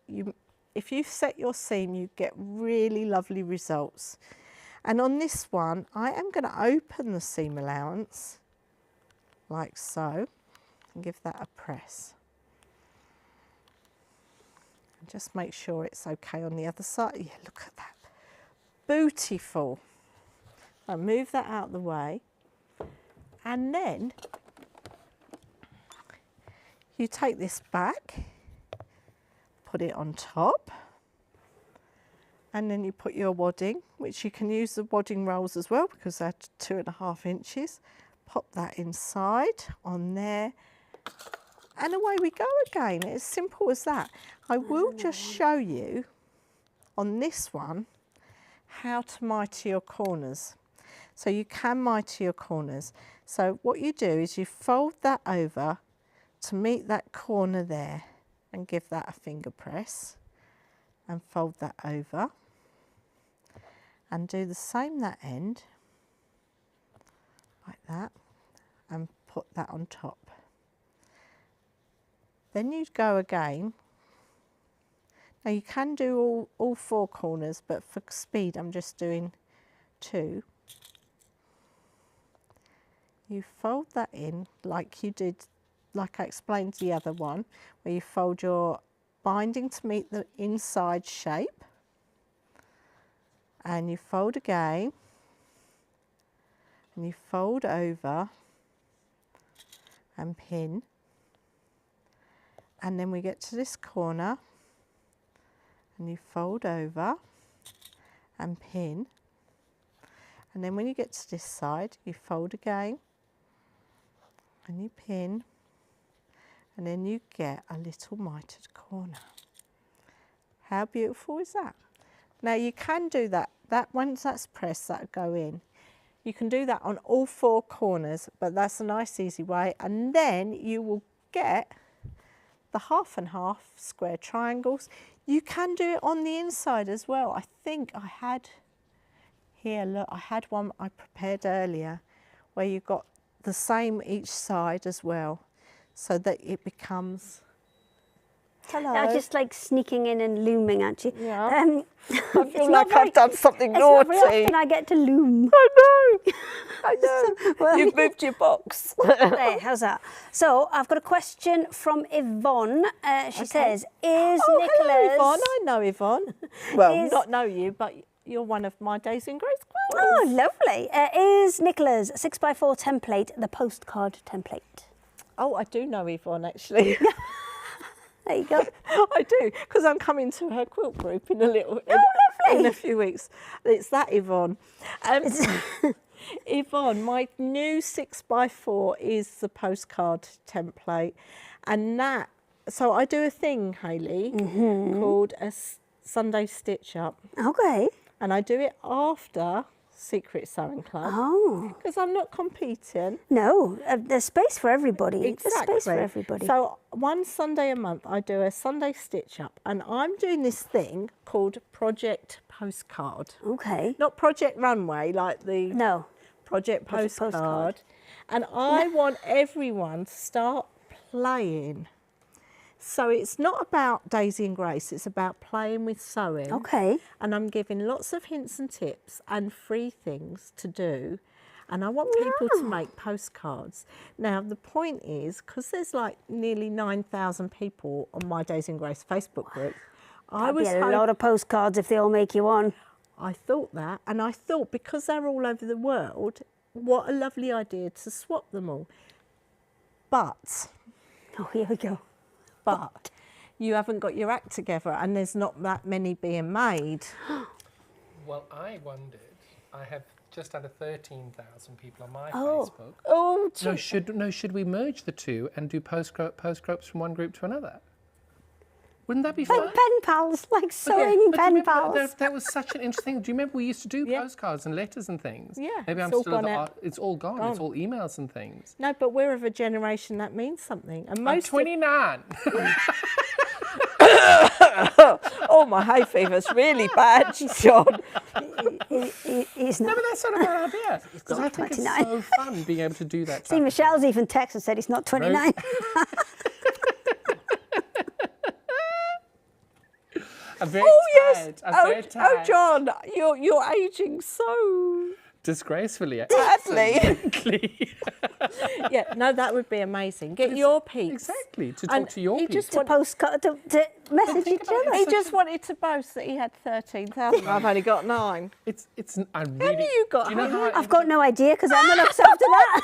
If you set your seam, you get really lovely results. And on this one, I am going to open the seam allowance like so and give that a press. And just make sure it's okay on the other side. Yeah, look at that. Beautiful. I'll move that out of the way. And then you take this back, put it on top, and then you put your wadding, which you can use the wadding rolls as well because they're 2.5 inches. Pop that inside on there, and away we go again. It's as simple as that. I will just show you on this one how to mitre your corners. So you can mitre your corners. So what you do is you fold that over to meet that corner there and give that a finger press and fold that over and do the same that end like that and put that on top. Then you go again. Now you can do all 4 corners, but for speed I'm just doing 2. You fold that in like you did, like I explained the other one, where you fold your binding to meet the inside shape, and you fold again, and you fold over and pin, and then we get to this corner and you fold over and pin, and then when you get to this side you fold again and you pin, and then you get a little mitered corner. How beautiful is that? Now you can do that once that's pressed, that'll go in. You can do that on all 4 corners, but that's a nice easy way, and then you will get the 1/2 and 1/2 square triangles. You can do it on the inside as well. I think I had, here look, I had one I prepared earlier where you got the same each side as well, so that it becomes. Hello. I'm just like sneaking in and looming at you. Yeah. I it's feel not like I've done something It's not naughty. very often I get to loom. I know. I know. Well, You've moved your box. There, how's that? So I've got a question from Yvonne. She says, "Is Oh, Nicola's?" hello, Yvonne. I know Yvonne. Well, Is- not know you, but you're one of my Days in Grace quilters. Oh, lovely. Is Nicola's 6x4 template the postcard template? Oh, I do know Yvonne, actually. There you go. I do, because I'm coming to her quilt group in a little, in a few weeks. It's that Yvonne. Yvonne, my new 6x4 is the postcard template, and that. So I do a thing, Hayley, called a Sunday stitch up, Okay. and I do it after Secret Sewing Club Oh. because I'm not competing. No, there's space for everybody. There's space for everybody. So one Sunday a month, I do a Sunday stitch up, and I'm doing this thing called Project Postcard. Okay. Not Project Runway, like the No. Project Project Postcard. Postcard. And I want everyone to start playing. So it's not about Daisy and Grace, it's about playing with sewing. Okay. And I'm giving lots of hints and tips and free things to do. And I want people to make postcards. Now, the point is, because there's like nearly 9,000 people on my Daisy and Grace Facebook group, That'd be a lot of postcards if they all make you one. I thought that, and I thought because they're all over the world, what a lovely idea to swap them all. But Oh, here we go. you haven't got your act together, and there's not that many being made. Well, I wondered, I have just under 13,000 people on my Oh. Facebook. Oh, Should we merge the two and do post groups from one group to another? Wouldn't that be Like fun? pen pals, like sewing But pen remember, pals. that was such an interesting thing. Do you remember we used to do Yeah. postcards and letters and things? Yeah, Maybe it's I'm all still at gone the out. art. It's all gone. It's Gone. all emails and things. no, but we're of a generation that means something. And I'm most 29. oh, my hay fever's really bad, John. He's No, not. but that's not a bad idea. Because I think 29. it's so fun being able to do that. See, Michelle's even texted and said he's not 29. I'm very Oh, yes. tired. I'm very tired. John, you're aging so Disgracefully. badly. Absolutely. Yeah, no, that would be amazing. Get your piece. Exactly. To And talk to your he people. just to postcard, to message think each about it, other. He just wanted to boast that he had 13,000. I've only got 9. I really. many you got, Do you know how Hayley? I I've got no idea because Emma looks after that.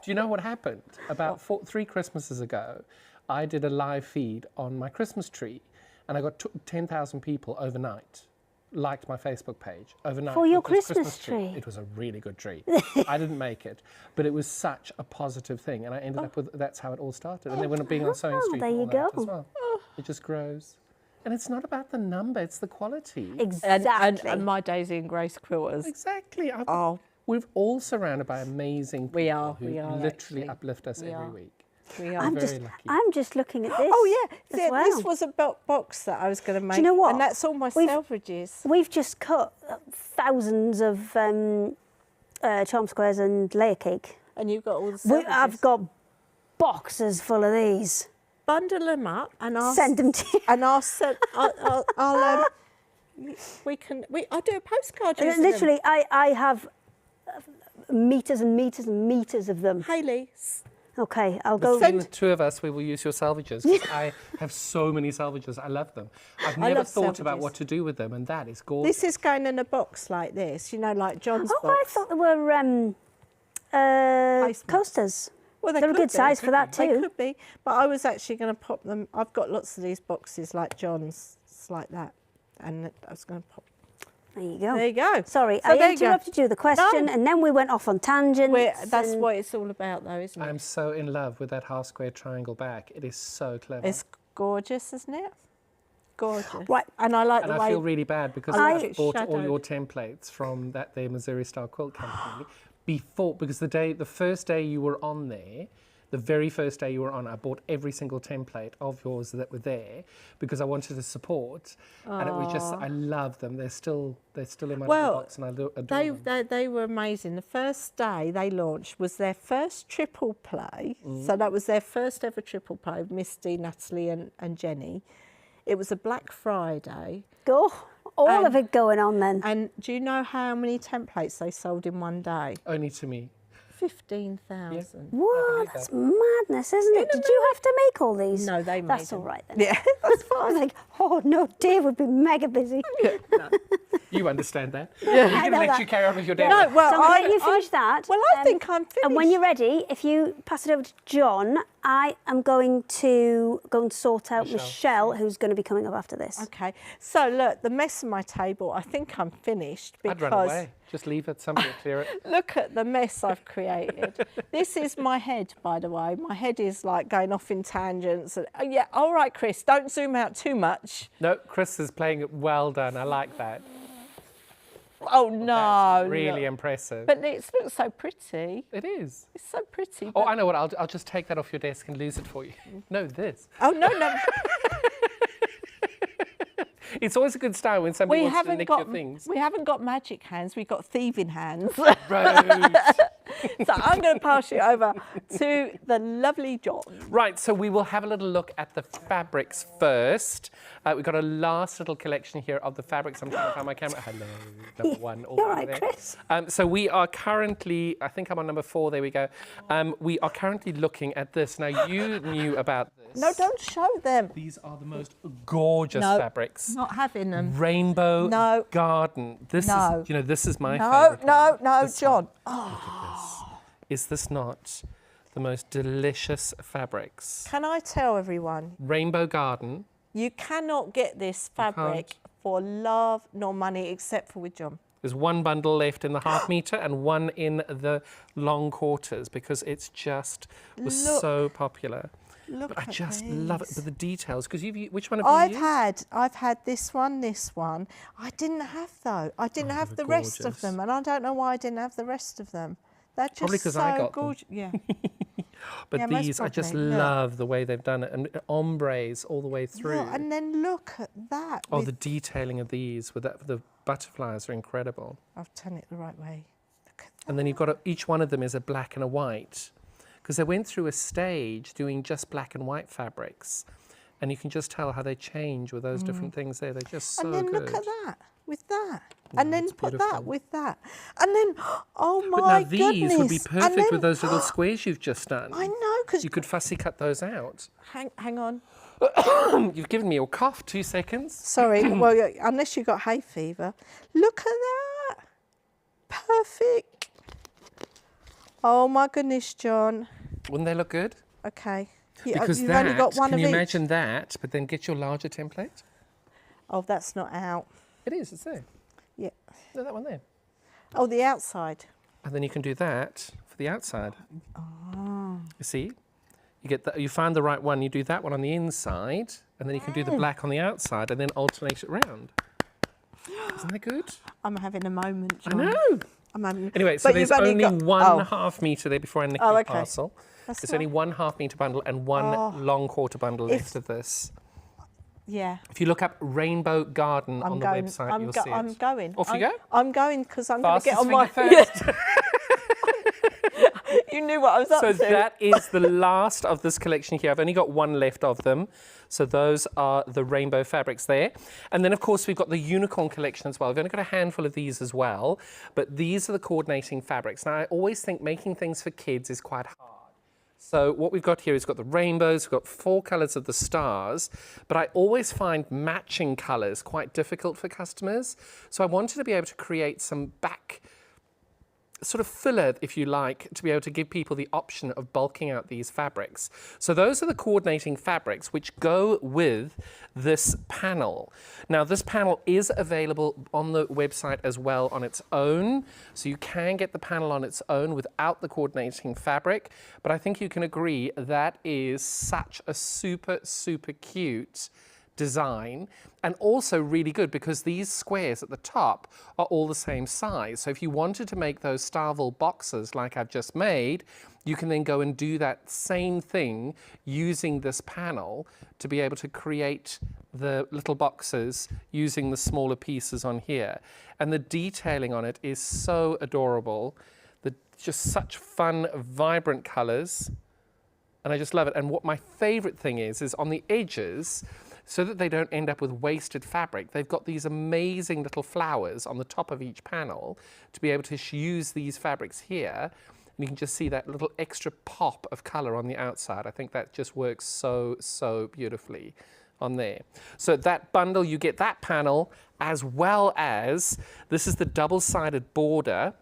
Do you know what happened? About 3 Christmases ago, I did a live feed on my Christmas tree, and I got 10,000 people overnight liked my Facebook page overnight. For your with this Christmas tree? It was a really good tree. I didn't make it, but it was such a positive thing, and I ended up with, that's how it all started. And then when being on Sewing Street there and all you that go. as well. It just grows. And it's not about the number, it's the quality. Exactly. And my Daisy and Grace quilters. Exactly. Oh. We're all surrounded by amazing people We are, who we are, literally actually. uplift us We every are. week. We are. very lucky. I'm just looking at this. Oh, yeah. as See, well. this was a box that I was going to make. you know what? And that's all my We've- selvages. We've just cut thousands of charm squares and layer cake. And you've got all the I've selvages. got boxes full of these. Bundle them up and I'll Send them to you. And I'll send. I'll I do a postcard. using them. Literally, I have meters and meters and meters of them. Hayley, Okay, I'll go. Between the two of us, we will use your salvages. 'Cause I have so many salvages. I love them. I've never love thought about salvages. what to do with them, and that is gorgeous. this is going in a box like this, you know, like John's Oh, I box. thought there were Placements. coasters. Well, they They're a could good be. size for that They too. could be, but I was actually going to pop them. I've got lots of these boxes like John's, it's like that, and I was going to pop. There you go. There you go. Sorry, So I there you go. interrupted you with the question, No. and then we went off on tangents. That's and- what it's all about, though, isn't it? I'm so in love with that half square triangle back. It is so clever. It's gorgeous, isn't it? Gorgeous. Right. And I like and the I way. feel really bad because I I like it bought all shadowed. your templates from that there Missouri Style Quilt Company before, because the first day you were on there, The very first day you were on, I bought every single template of yours that were there because I wanted to support. And it was just, I love them. They're still in my little box, and I adore them. They were amazing. The first day they launched was their first triple play. So that was their first ever triple play, Misty, Natalie and Jenny. It was a Black Friday. Go. All of it going on then. And do you know how many templates they sold in one day? Only to me. 15,000. Whoa, that's madness, isn't it? Did you have to make all these? No, they made That's them. all right then. Yeah, that's I was fine. like, oh no, Dave would be mega busy. You understand that. We're going to know let that. you carry on with your demo. No, well, So I'm going to let you finish that. Well, I think I'm finished. And when you're ready, if you pass it over to John, I am going to go and sort out Michelle, who's going to be coming up after this. Okay, so look, the mess on my table, I think I'm finished I'd because run away. Just leave it, somebody will clear it. look at the mess I've created. This is my head, by the way. My head is like going off in tangents. And, oh, yeah, all right, Chris, don't zoom out too much. No, Chris is playing it well done. I like that. Oh, no. That's really look. impressive. But it looks so pretty. It is. It's so pretty. Oh, but- I know what. I'll just take that off your desk and lose it for you. No, this. Oh, no, no. It's always a good style when somebody wants to nick your things. We haven't got magic hands, we've got thieving hands. Right. So I'm going to pass you over to the lovely John. Right, so we will have a little look at the fabrics first. We've got a last little collection here of the fabrics. I'm trying to find my camera. Hello, number one. all You're over right, there. Chris. So we are currently, I think I'm on number 4, there we go. We are currently looking at this. Now, you knew about this. No, don't show them. These are the most gorgeous No, fabrics. Not having them. Rainbow No. Garden. This No. is, this is my No, favorite. no, no, This John. Is this not the most delicious fabrics? Can I tell everyone, Rainbow Garden. you cannot get this fabric for love nor money except for with John. There's one bundle left in the half metre and one in the long quarters because it's just was Look. so popular. Look But I at just love it. these. But the details, because which one have you used? I've had this one. I didn't have though. I didn't have they the were rest of gorgeous. them, and I don't know why I didn't have the rest of them. They're just Probably 'cause so I got them. gorgeous. Yeah. But Yeah, most these, I just probably, look. love the way they've done it, and ombres all the way through. Look, and then look at that. Oh, with- the detailing of these with the butterflies are incredible. I've done it the right way. Look at that. And then you've got each one of them is a black and a white, because they went through a stage doing just black and white fabrics, and you can just tell how they change with those different things there. They're just so And then good. look at that with that. And then it's put beautiful. that with that. And then, oh But my now these would be goodness. And perfect then- with those little squares you've just done. I know, because You could fussy cut those out. hang on. You've given me a cough. 2 seconds. Sorry, well, unless you got hay fever. Look at that. Perfect. Oh my goodness, John. Wouldn't they look good? Okay. Because You've that, only got one can of you each. imagine that, but then get your larger template? Oh, that's not out. It is, it's there. Yeah. No, that one there. Oh, the outside. And then you can do that for the outside. Oh. You see? You get that, you find the right one, you do that one on the inside, and then you can do the black on the outside, and then alternate it round. Isn't that good? I'm having a moment, John. I know. I'm having... Anyway, so But there's you've only only got- one oh. half metre there before I nick Oh, your okay. parcel. That's There's only one half metre bundle and one Oh. long quarter bundle If- left of this. Yeah. If you look up Rainbow Garden on the going, website, I'm you'll see I'm it. going. Off you go? I'm going because I'm going to Fastest get on my... finger first. You knew what I was up So to. that is the last of this collection here. I've only got one left of them. So those are the rainbow fabrics there. And then, of course, we've got the unicorn collection as well. We've only got a handful of these as well. But these are the coordinating fabrics. Now, I always think making things for kids is quite hard. So what we've got here is we've got the rainbows, we've got 4 colours of the stars, but I always find matching colours quite difficult for customers. So I wanted to be able to create some back sort of filler, if you like, to be able to give people the option of bulking out these fabrics. So those are the coordinating fabrics which go with this panel. Now this panel is available on the website as well on its own, so you can get the panel on its own without the coordinating fabric, but I think you can agree that is such a super, super cute design, and also really good because these squares at the top are all the same size. So if you wanted to make those Starville boxes like I've just made, you can then go and do that same thing using this panel to be able to create the little boxes using the smaller pieces on here. And the detailing on it is so adorable. Just such fun, vibrant colors. And I just love it. And what my favorite thing is on the edges, so that they don't end up with wasted fabric, they've got these amazing little flowers on the top of each panel to be able to use these fabrics here. And you can just see that little extra pop of color on the outside. I think that just works so, so beautifully on there. So that bundle, you get that panel, as well as, this is the double-sided border.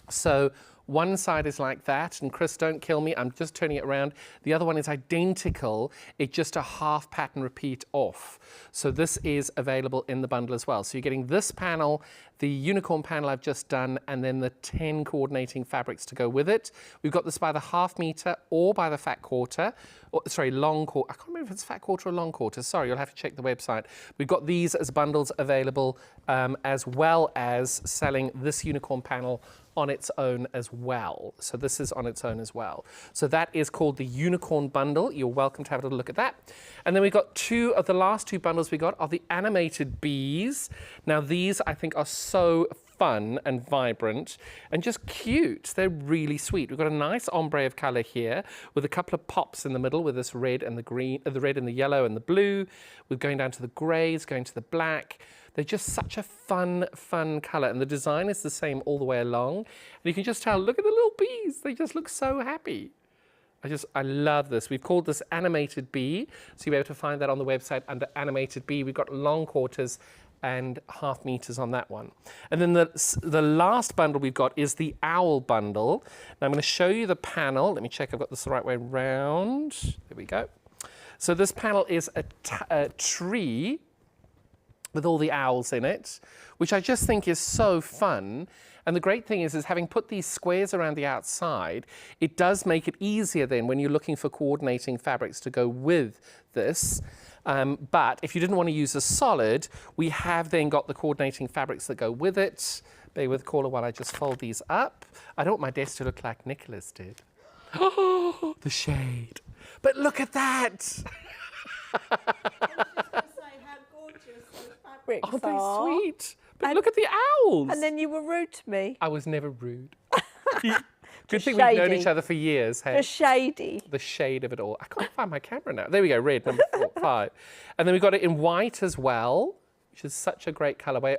So one side is like that, and Chris, don't kill me, I'm just turning it around. The other one is identical, it's just a half pattern repeat off. So this is available in the bundle as well. So you're getting this panel, the unicorn panel I've just done, and then the 10 coordinating fabrics to go with it. We've got this by the half meter or by the fat quarter, or, sorry, long quarter. I can't remember if it's fat quarter or long quarter. Sorry, you'll have to check the website. We've got these as bundles available, as well as selling this unicorn panel on its own as well. So this is on its own as well. So that is called the Unicorn Bundle. You're welcome to have a little look at that. And then we've got two of the last two bundles we got are the animated bees. Now these I think are so fun and vibrant and just cute. They're really sweet. We've got a nice ombre of color here with a couple of pops in the middle with this red and the green, the red and the yellow and the blue. We're going down to the grays, going to the black. They're just such a fun, fun color, and the design is the same all the way along. And you can just tell, look at the little bees. They just look so happy. I love this. We've called this Animated Bee, so you'll be able to find that on the website under Animated Bee. We've got long quarters and half meters on that one. And then the last bundle we've got is the Owl Bundle. Now I'm going to show you the panel. Let me check I've got this the right way around. There we go. So this panel is a tree with all the owls in it, which I just think is so fun. And the great thing is having put these squares around the outside, it does make it easier then when you're looking for coordinating fabrics to go with this. But if you didn't want to use a solid, we have then got the coordinating fabrics that go with it. Bear with caller while I just fold these up. I don't want my desk to look like Nicola's did. Oh, the shade. But look at that. Aren't they sweet? But look at the owls. And then you were rude to me. I was never rude. Good thing we've known each other for years. Hey? The shady. The shade of it all. I can't find my camera now. There we go, red, number 5. And then we've got it in white as well, which is such a great colourway.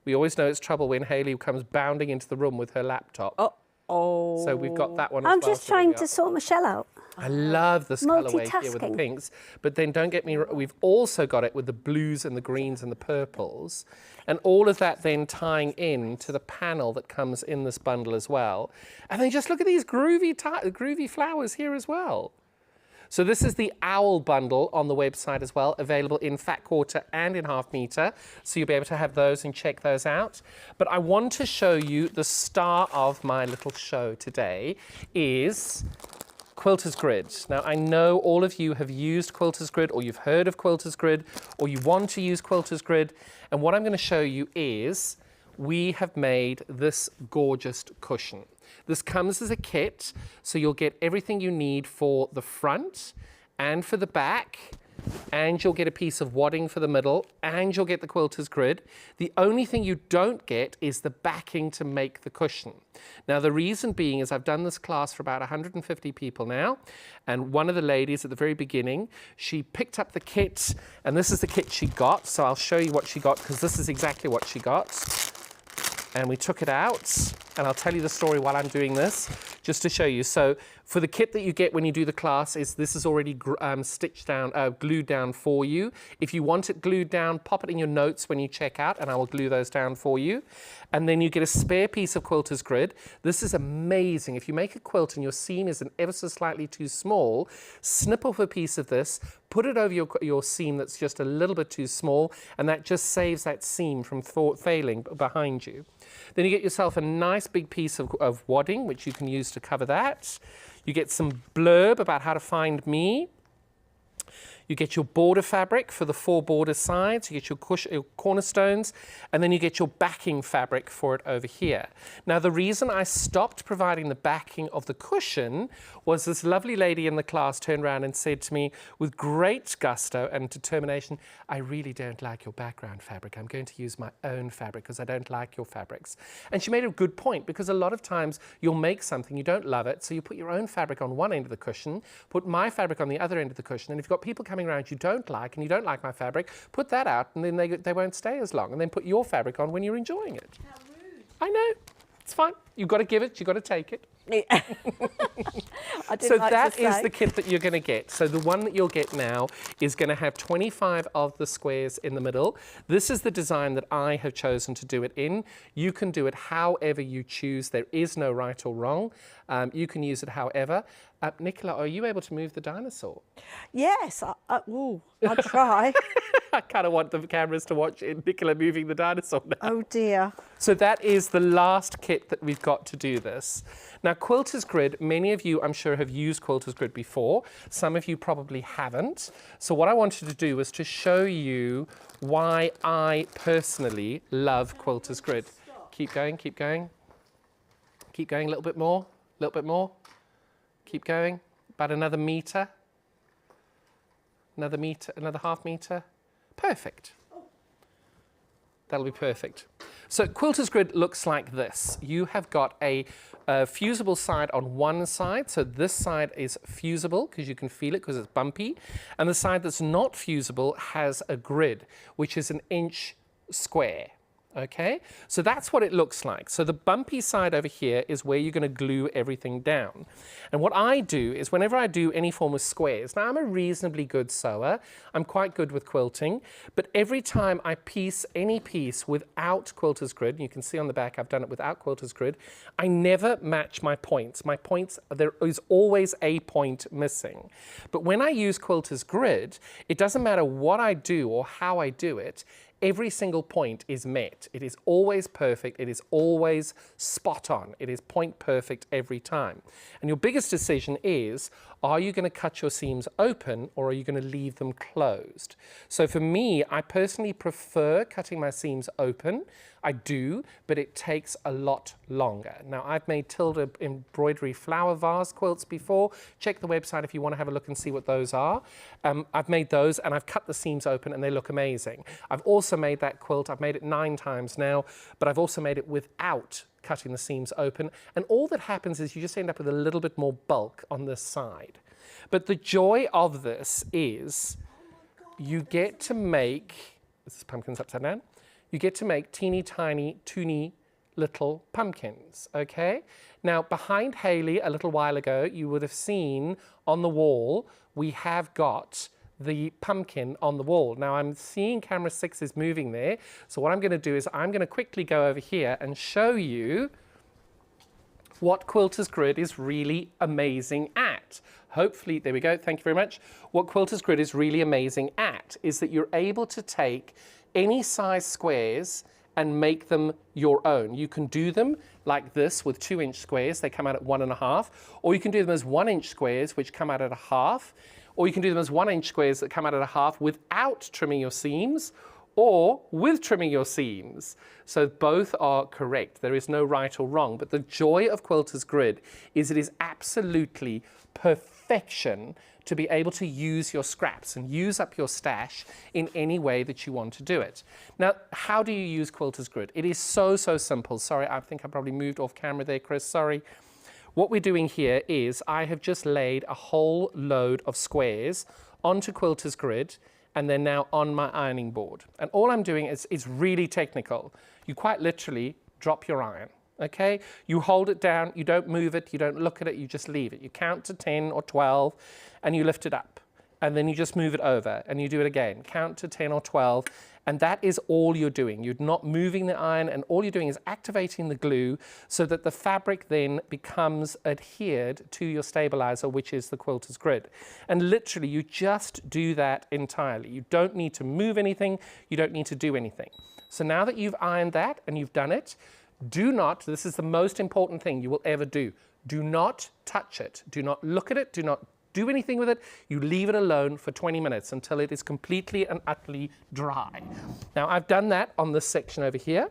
We always know it's trouble when Hayley comes bounding into the room with her laptop. So we've got that one as well. I'm just trying to sort Michelle out. I love this colourway here with the pinks. But then don't get me wrong, we've also got it with the blues and the greens and the purples. And all of that then tying in to the panel that comes in this bundle as well. And then just look at these groovy flowers here as well. So this is the Owl Bundle on the website as well, available in fat quarter and in half meter. So you'll be able to have those and check those out. But I want to show you the star of my little show today is Quilters Grid. Now I know all of you have used Quilters Grid, or you've heard of Quilters Grid, or you want to use Quilters Grid. And what I'm going to show you is we have made this gorgeous cushion. This comes as a kit, so you'll get everything you need for the front and for the back, and you'll get a piece of wadding for the middle, and you'll get the Quilters Grid. The only thing you don't get is the backing to make the cushion. Now, the reason being is I've done this class for about 150 people now, and one of the ladies at the very beginning, she picked up the kit, and this is the kit she got, so I'll show you what she got, because this is exactly what she got. And we took it out, and I'll tell you the story while I'm doing this, just to show you. So for the kit that you get when you do the class, this is already stitched down, glued down for you. If you want it glued down, pop it in your notes when you check out, and I will glue those down for you. And then you get a spare piece of Quilters Grid. This is amazing. If you make a quilt and your seam is ever so slightly too small, snip off a piece of this, put it over your seam that's just a little bit too small, and that just saves that seam from failing behind you. Then you get yourself a nice big piece of wadding, which you can use to cover that. You get some blurb about how to find me. you get your border fabric for the 4 border sides, you get your cornerstones, and then you get your backing fabric for it over here. Now, the reason I stopped providing the backing of the cushion was this lovely lady in the class turned around and said to me with great gusto and determination, I really don't like your background fabric. I'm going to use my own fabric because I don't like your fabrics. And she made a good point, because a lot of times you'll make something, you don't love it, so you put your own fabric on one end of the cushion, put my fabric on the other end of the cushion, and if you've got people coming around you don't like, and you don't like my fabric, put that out, and then they won't stay as long, and then put your fabric on when you're enjoying it. How rude. I know, it's fine. You've got to give it, you've got to take it. So that is the kit that you're going to get. So the one that you'll get now is going to have 25 of the squares in the middle. This is the design that I have chosen to do it in. You can do it however you choose. There is no right or wrong. You can use it however. Nicola, are you able to move the dinosaur? Yes, I'll try. I kind of want the cameras to watch Nicola moving the dinosaur now. Oh dear. So that is the last kit that we've got to do this. Now, Quilters Grid, many of you I'm sure have used Quilters Grid before. Some of you probably haven't. So what I wanted to do was to show you why I personally love Quilters Grid. Keep going, keep going. Keep going a little bit more, a little bit more. Keep going, about another meter. Another meter, another half meter. Perfect. That'll be perfect. So Quilters Grid looks like this. You have got a fusible side on one side. So this side is fusible because you can feel it because it's bumpy. And the side that's not fusible has a grid, which is 1 inch square. Okay, so that's what it looks like. So the bumpy side over here is where you're going to glue everything down. And what I do is whenever I do any form of squares, now I'm a reasonably good sewer, I'm quite good with quilting, but every time I piece any piece without Quilters Grid, you can see on the back I've done it without Quilters Grid, I never match my points. My points, there is always a point missing. But when I use Quilters Grid, it doesn't matter what I do or how I do it, every single point is met. It is always perfect. It is always spot on. It is point perfect every time. And your biggest decision is, are you going to cut your seams open or are you going to leave them closed? So for me, I personally prefer cutting my seams open. I do, but it takes a lot longer. Now, I've made Tilda embroidery flower vase quilts before. Check the website if you want to have a look and see what those are. I've made those and I've cut the seams open and they look amazing. I've also made that quilt. I've made it 9 times now, but I've also made it without cutting the seams open. And all that happens is you just end up with a little bit more bulk on this side. But the joy of this is you get to make, this is pumpkins upside down, you get to make teeny tiny, toony little pumpkins, okay? Now, behind Hayley a little while ago, you would have seen on the wall, we have got the pumpkin on the wall. Now, I'm seeing camera 6 is moving there. So what I'm going to do is I'm going to quickly go over here and show you what Quilters Grid is really amazing at. Hopefully, there we go, thank you very much. What Quilters Grid is really amazing at is that you're able to take any size squares and make them your own. You can do them like this with 2 inch squares, they come out at 1.5, or you can do them as 1 inch squares, which come out at 1/2, or you can do them as 1 inch squares that come out at 1/2 without trimming your seams, or with trimming your seams. So both are correct. There is no right or wrong, but the joy of Quilters Grid is it is absolutely perfection to be able to use your scraps and use up your stash in any way that you want to do it. Now, how do you use Quilters Grid? It is so, so simple. Sorry, I think I probably moved off camera there, Chris, sorry. What we're doing here is I have just laid a whole load of squares onto Quilters Grid and they're now on my ironing board. And all I'm doing is, it's really technical. You quite literally drop your iron. Okay, you hold it down, you don't move it, you don't look at it, you just leave it. You count to 10 or 12 and you lift it up and then you just move it over and you do it again. Count to 10 or 12 and that is all you're doing. You're not moving the iron and all you're doing is activating the glue so that the fabric then becomes adhered to your stabilizer, which is the Quilters Grid. And literally you just do that entirely. You don't need to move anything, you don't need to do anything. So now that you've ironed that and you've done it, do not, this is the most important thing you will ever do, do not touch it. Do not look at it, do not do anything with it. You leave it alone for 20 minutes until it is completely and utterly dry. Now, I've done that on this section over here.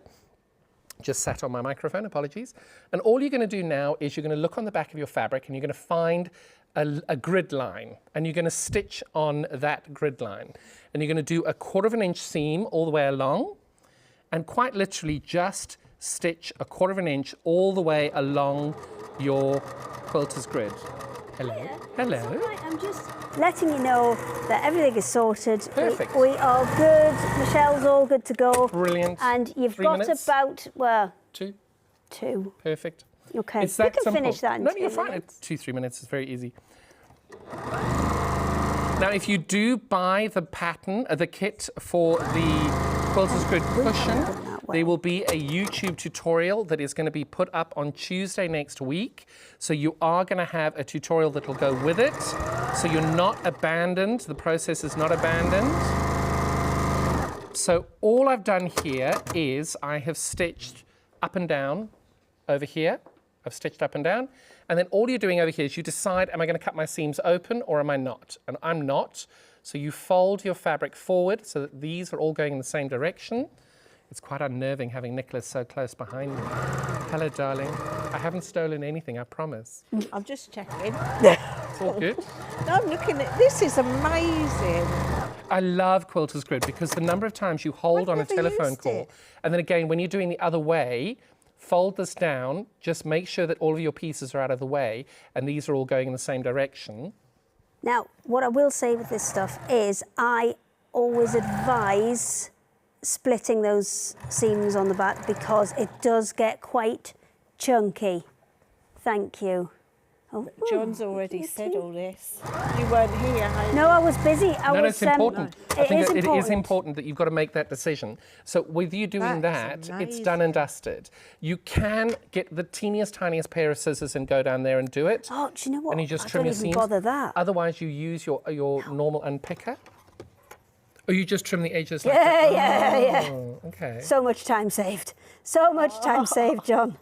Just sat on my microphone, apologies. And all you're going to do now is you're going to look on the back of your fabric and you're going to find a grid line, and you're going to stitch on that grid line. And you're going to do a 1/4 inch seam all the way along, and quite literally just stitch a 1/4 inch all the way along your quilter's grid. Hello. Hello. Right, I'm just letting you know that everything is sorted. Perfect. We are good. Michelle's all good to go. Brilliant. And you've 3 got minutes? about, well, 2. 2. Perfect. Okay, It's you that can simple. finish that in No, 2 you're fine. minutes. 2-3 minutes is very easy. Now, if you do buy the pattern, the kit for the Quilters Grid cushion, there will be a YouTube tutorial that is going to be put up on Tuesday next week. So you are going to have a tutorial that will go with it. So you're not abandoned. The process is not abandoned. So all I've done here is I have stitched up and down over here. I've stitched up and down. And then all you're doing over here is you decide, am I going to cut my seams open or am I not? And I'm not. So you fold your fabric forward so that these are all going in the same direction. It's quite unnerving having Nicola so close behind me. Hello, darling. I haven't stolen anything, I promise. I'm just checking. It's all good. No, I'm looking at this. Is amazing. I love Quilters Grid because the number of times you hold on a never telephone used call, it. and then again, when you're doing the other way, fold this down, just make sure that all of your pieces are out of the way, and these are all going in the same direction. Now, what I will say with this stuff is I always advise splitting those seams on the back because it does get quite chunky. Thank you. Oh, John's already said all this. You weren't here, hey? No, I was busy. I No, was, it's important. I It think is that important. it is important that you've got to make that decision. So with you doing That is that, it's done and dusted. You can get the teeniest, tiniest pair of scissors and go down there and do it. Oh, do you know what? And you just I trim don't your even seams. bother that. Otherwise, you use your normal unpicker. Or you just trim the edges like Yeah, that. yeah. Oh, okay. So much time saved. So much time saved, John.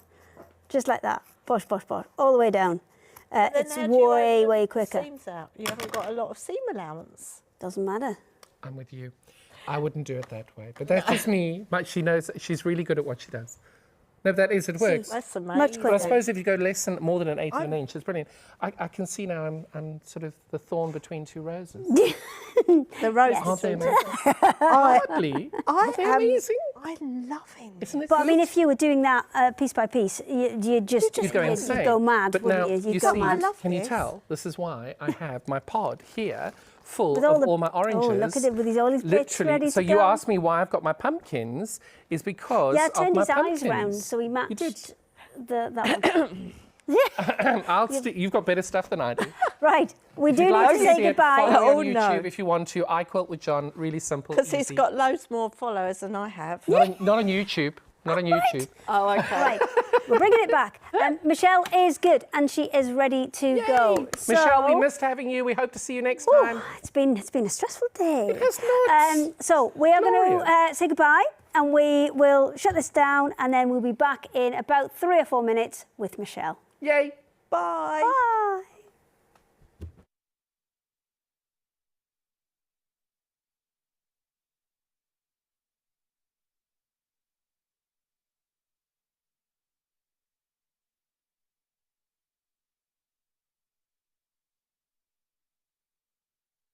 Just like that. Bosh, bosh, bosh. All the way down. Then It's how do you way, open way the quicker. Seams out. You haven't got a lot of seam allowance. Doesn't matter. I'm with you. I wouldn't do it that way. But that's just me. But she knows she's really good at what she does. No, that is, it works. That's amazing. Much But I quicker. suppose if you go more than an eighth of an inch, it's brilliant. I can see now I'm sort of the thorn between two roses. The rose. Yes. Aren't they amazing? Hardly. Aren't they amazing? I'm loving it. Isn't it But I good? mean, if you were doing that piece by piece, you'd just You'd go insane. You'd go mad, But wouldn't now, you? You'd you go see, mad. love can you this. tell? This is why I have my pod here full With of the- all my oranges. Oh, look at it with all these bits Literally. ready So to you go. asked me why I've got my pumpkins is because Yeah, I of turned my his eyes pumpkins. round so he matched did. that one. You've got better stuff than I do. Right, we do If you'd need like to see say it, follow goodbye. me Oh, on no. YouTube if you want to. I Quilt with John, really simple, Because he's easy. got loads more followers than I have. Not on YouTube. Not on YouTube. Oh, okay. Right, we're bringing it back. Michelle is good and she is ready to go. Michelle, we So- missed having you. We hope to see you next Whew, time. it's been a stressful day. It has not. So we are going Glorious. to say goodbye, and we will shut this down, and then we'll be back in about 3 or 4 minutes with Michelle. Yay. Bye. Bye.